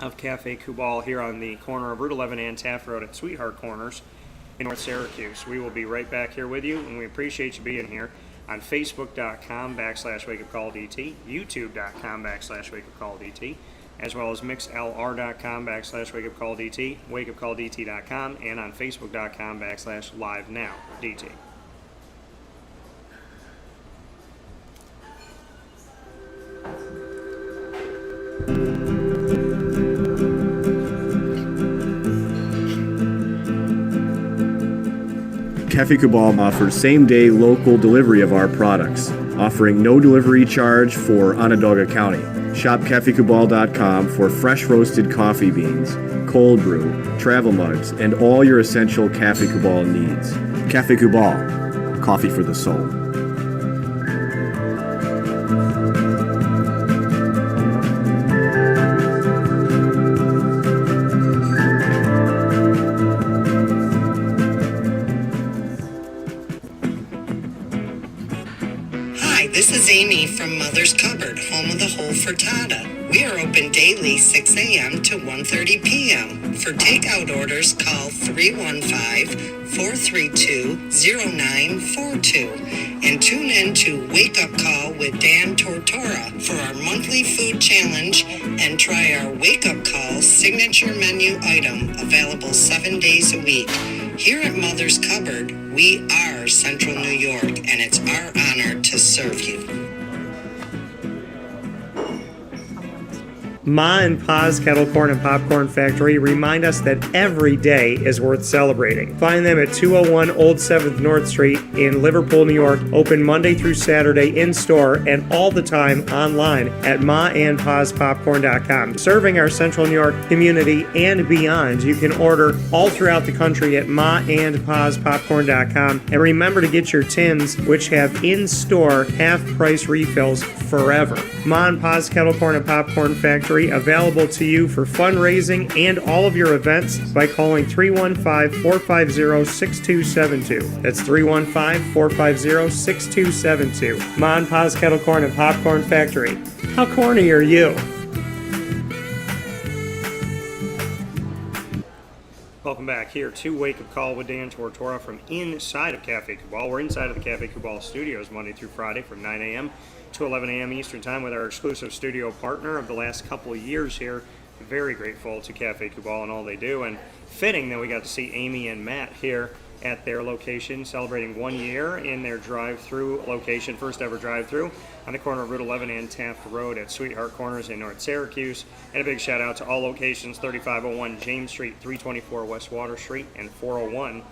of Cafe Kubal here on the corner of Route 11 and Taft Road at Sweetheart Corners in North Syracuse. We will be right back here with you, and we appreciate you being here on Facebook.com/WakeUpCallDT, YouTube.com/WakeUpCallDT, as well as MixLR.com/WakeUpCallDT, WakeUpCallDT.com, and on Facebook.com/LiveNowDT. Cafe Kubal offers same-day local delivery of our products, offering no delivery charge for Onondaga County. Shop cafekubal.com for fresh roasted coffee beans, cold brew, travel mugs, and all your essential Cafe Kubal needs. Cafe Kubal, coffee for the soul. This is Amy from Mother's Cupboard, home of the Whole Frittata. We are open daily 6 a.m. to 1:30 p.m. For takeout orders, call 315-432-0942 and tune in to Wake Up Call with Dan Tortora for our monthly food challenge and try our Wake Up Call signature menu item available 7 days a week. Here at Mother's Cupboard, we are Central New York, and it's our honor to serve you. Ma and Pa's Kettle Corn and Popcorn Factory remind us that every day is worth celebrating. Find them at 201 Old 7th North Street in Liverpool, New York. Open Monday through Saturday in-store and all the time online at maandpaspopcorn.com. Serving our Central New York community and beyond, you can order all throughout the country at maandpaspopcorn.com. And remember to get your tins, which have in-store half-price refills forever. Ma and Pa's Kettle Corn and Popcorn Factory, available to you for fundraising and all of your events by calling 315-450-6272. That's 315-450-6272. Ma and Pa's Kettle Corn and Popcorn Factory. How corny are you? Welcome back here to Wake Up Call with Dan Tortora from inside of Cafe Kubal. We're inside of the Cafe Kubal studios Monday through Friday from 9 a.m. to 11 a.m. Eastern Time with our exclusive studio partner of the last couple of years here. Very grateful to Cafe Kubal and all they do, and fitting that we got to see Amy and Matt here at their location celebrating 1 year in their drive-through location, first ever drive-through on the corner of Route 11 and Taft Road at Sweetheart Corners in North Syracuse. And a big shout out to all locations: 3501 James Street, 324 West Water Street, and 401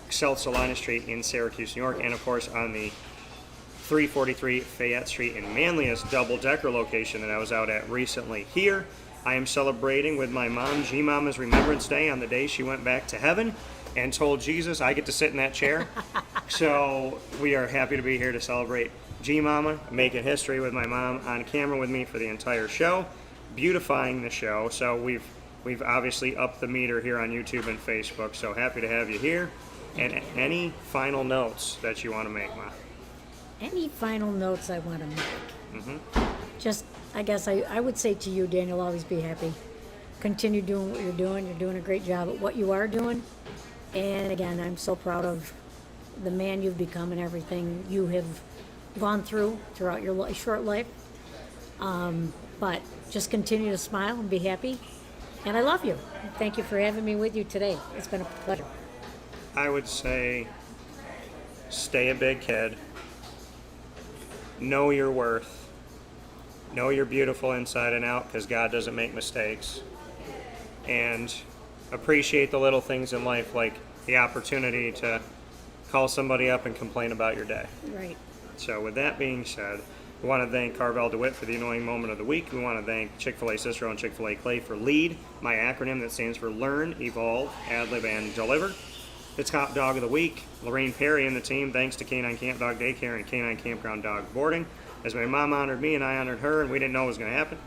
South Salina Street in Syracuse, New York, and of course on the 343 Fayette Street in Manlius double-decker location that I was out at recently. Here, I am celebrating with my mom Gmamas Remembrance Day on the day she went back to heaven and told Jesus I get to sit in that chair. So we are happy to be here to celebrate G-Mama, making history with my mom on camera with me for the entire show, beautifying the show. So we've obviously upped the meter here on YouTube and Facebook, so happy to have you here. And any final notes that you want to make, Ma? Any final notes I want to make? Mm-hmm. Just, I guess I would say to you, Daniel, always be happy. Continue doing what you're doing. You're doing a great job at what you are doing. And again, I'm so proud of the man you've become and everything you have gone throughout your short life. But just continue to smile and be happy. And I love you. Thank you for having me with you today. It's been a pleasure. I would say stay a big kid. Know your worth. Know you're beautiful inside and out because God doesn't make mistakes. And appreciate the little things in life, like the opportunity to call somebody up and complain about your day. Right. So with that being said, we want to thank Carvel DeWitt for the annoying moment of the week. We want to thank Chick-fil-A Cicero and Chick-fil-A Clay for LEAD, my acronym that stands for Learn, Evolve, Ad-Lib, and Deliver. The top dog of the week, Lorraine Perry and the team, thanks to Canine Camp Dog Daycare and Canine Kampground Dog Boarding. As my mom honored me and I honored her, and we didn't know it was going to happen.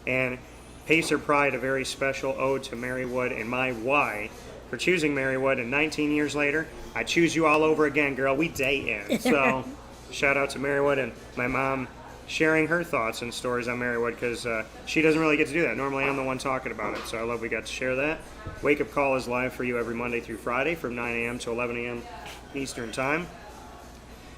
And Pacer Pride, a very special ode to Marywood and my why for choosing Marywood. And 19 years later, I choose you all over again, girl. We day in. So shout out to Marywood and my mom sharing her thoughts and stories on Marywood because she doesn't really get to do that. Normally I'm the one talking about it, so I love we got to share that. Wake Up Call is live for you every Monday through Friday from 9 a.m. to 11 a.m. Eastern Time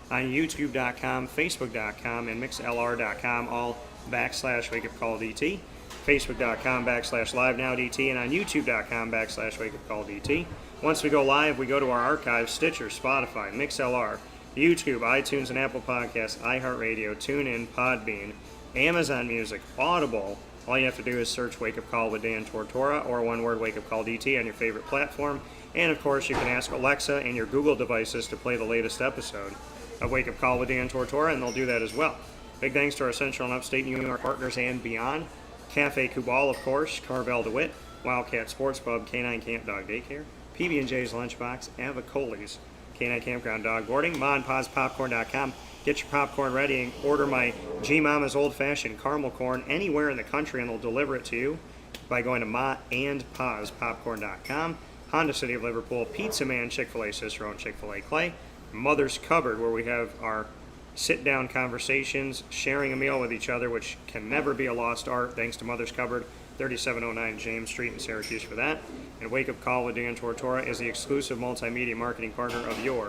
on YouTube.com, Facebook.com, and MixLR.com, all /Wake Up Call DT. Facebook.com/LiveNowDT, and on YouTube.com/Wake Up Call DT. Once we go live, we go to our archives: Stitcher, Spotify, MixLR, YouTube, iTunes and Apple Podcasts, iHeartRadio, TuneIn, Podbean, Amazon Music, Audible, All you have to do is search Wake Up Call with Dan Tortora or one word Wake Up Call DT on your favorite platform. And of course, you can ask Alexa and your Google devices to play the latest episode of Wake Up Call with Dan Tortora, and they'll do that as well. Big thanks to our Central and Upstate New York partners and beyond. Cafe Kubal, of course, Carvel DeWitt, Wildcat Sports Pub, Canine Camp Dog Daycare, PB&J's Lunchbox, Avicoli's, Canine Kampground Dog Boarding, MaandPazPopcorn.com. Get your popcorn ready and order my Gmamas Old Fashioned Caramel Corn anywhere in the country, and they'll deliver it to you by going to MaandPazPopcorn.com. Honda City of Liverpool, Pizza Man, Chick-fil-A Cicero, and Chick-fil-A Clay. Mother's Cupboard, where we have our sit-down conversations, sharing a meal with each other, which can never be a lost art, thanks to Mother's Cupboard, 3709 James Street in Syracuse for that. And Wake Up Call with Dan Tortora is the exclusive multimedia marketing partner of your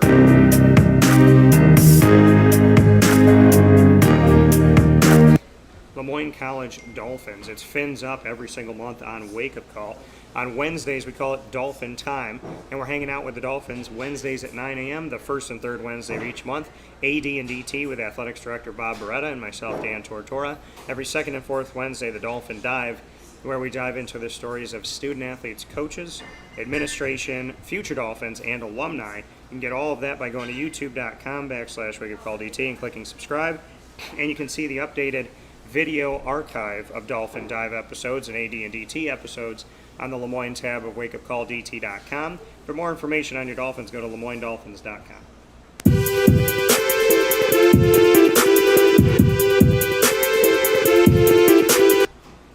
Lemoyne College Dolphins. It's Fins Up every single month on Wake Up Call. On Wednesdays, we call it Dolphin Time, and we're hanging out with the Dolphins Wednesdays at 9 a.m., the first and third Wednesday of each month. AD and DT with Athletics Director Bob Beretta and myself, Dan Tortora. Every second and fourth Wednesday, the Dolphin Dive, where we dive into the stories of student athletes, coaches, administration, future Dolphins, and alumni. You can get all of that by going to youtube.com/wakeupcalldt and clicking subscribe, and you can see the updated video archive of Dolphin Dive episodes and AD and DT episodes on the Lemoyne tab of wakeupcalldt.com. For more information on your Dolphins, go to lemoynedolphins.com.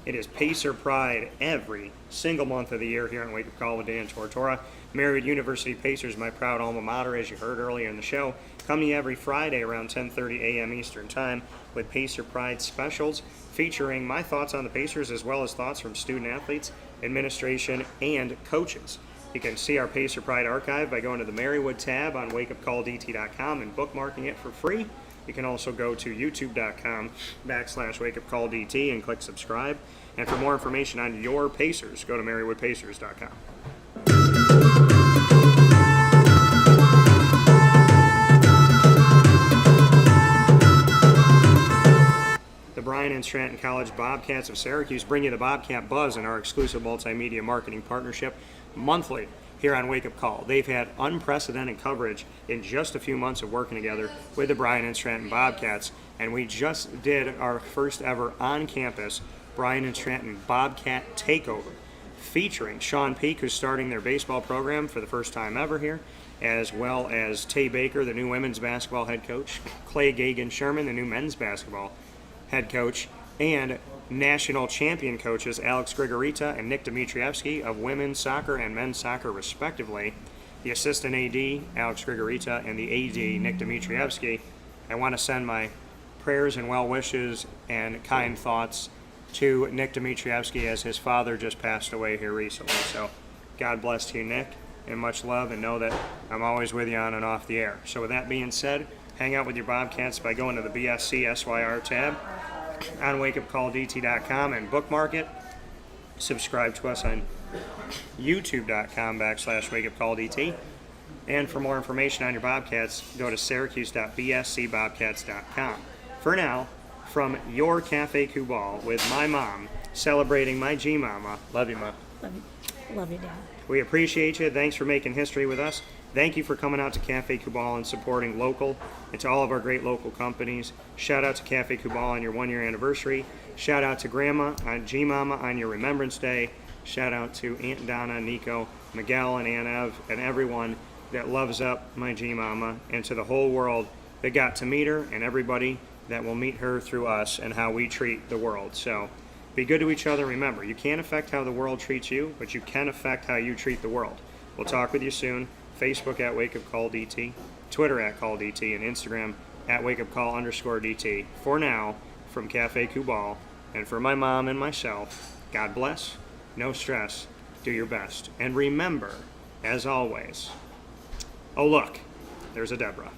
It is Pacer Pride every single month of the year here on Wake Up Call with Dan Tortora. Marywood University Pacers, my proud alma mater, as you heard earlier in the show, come to you every Friday around 10:30 a.m. Eastern Time with Pacer Pride specials featuring my thoughts on the Pacers as well as thoughts from student athletes, administration, and coaches. You can see our Pacer Pride archive by going to the Marywood tab on wakeupcalldt.com and bookmarking it for free. You can also go to youtube.com/wakeupcalldt and click subscribe. And for more information on your Pacers, go to marywoodpacers.com. The Bryan and Stratton College Bobcats of Syracuse bring you the Bobcat Buzz in our exclusive multimedia marketing partnership monthly here on Wake Up Call. They've had unprecedented coverage in just a few months of working together with the Bryan and Stratton Bobcats, and we just did our first ever on-campus Bryan and Stratton Bobcat Takeover, featuring Sean Peak, who's starting their baseball program for the first time ever here, as well as Tay Baker, the new women's basketball head coach, Clay Gagan-Sherman, the new men's basketball head coach, and national champion coaches Alex Grigorita and Nick Dimitrievsky of women's soccer and men's soccer respectively. The assistant AD, Alex Grigorita, and the AD, Nick Dimitrievsky. I want to send my prayers and well wishes and kind thoughts to Nick Dimitrievsky as his father just passed away here recently. So God bless to you, Nick, and much love, and know that I'm always with you on and off the air. So with that being said, hang out with your Bobcats by going to the BSC SYR tab on wakeupcalldt.com and bookmark it. Subscribe to us on youtube.com/wakeupcalldt. And for more information on your Bobcats, go to syracuse.bscbobcats.com. For now, from your Cafe Kubal with my mom celebrating my G-Mama. Love you, Ma. Love you, Dad. We appreciate you. Thanks for making history with us. Thank you for coming out to Cafe Kubal and supporting local. It's all of our great local companies. Shout out to Cafe Kubal on your 1-year anniversary. Shout out to Grandma on G-Mama on your Remembrance Day. Shout out to Aunt Donna, Nico, Miguel, and Aunt Ev, and everyone that loves up my G-Mama, and to the whole world that got to meet her, and everybody that will meet her through us and how we treat the world. So be good to each other. Remember, you can't affect how the world treats you, but you can affect how you treat the world. We'll talk with you soon. Facebook at WakeUpCallDT, Twitter at CallDT, and Instagram at WakeUpCall_DT. For now, from Cafe Kubal, and for my mom and myself, God bless, no stress, do your best. And remember, as always, oh look, there's a Deborah.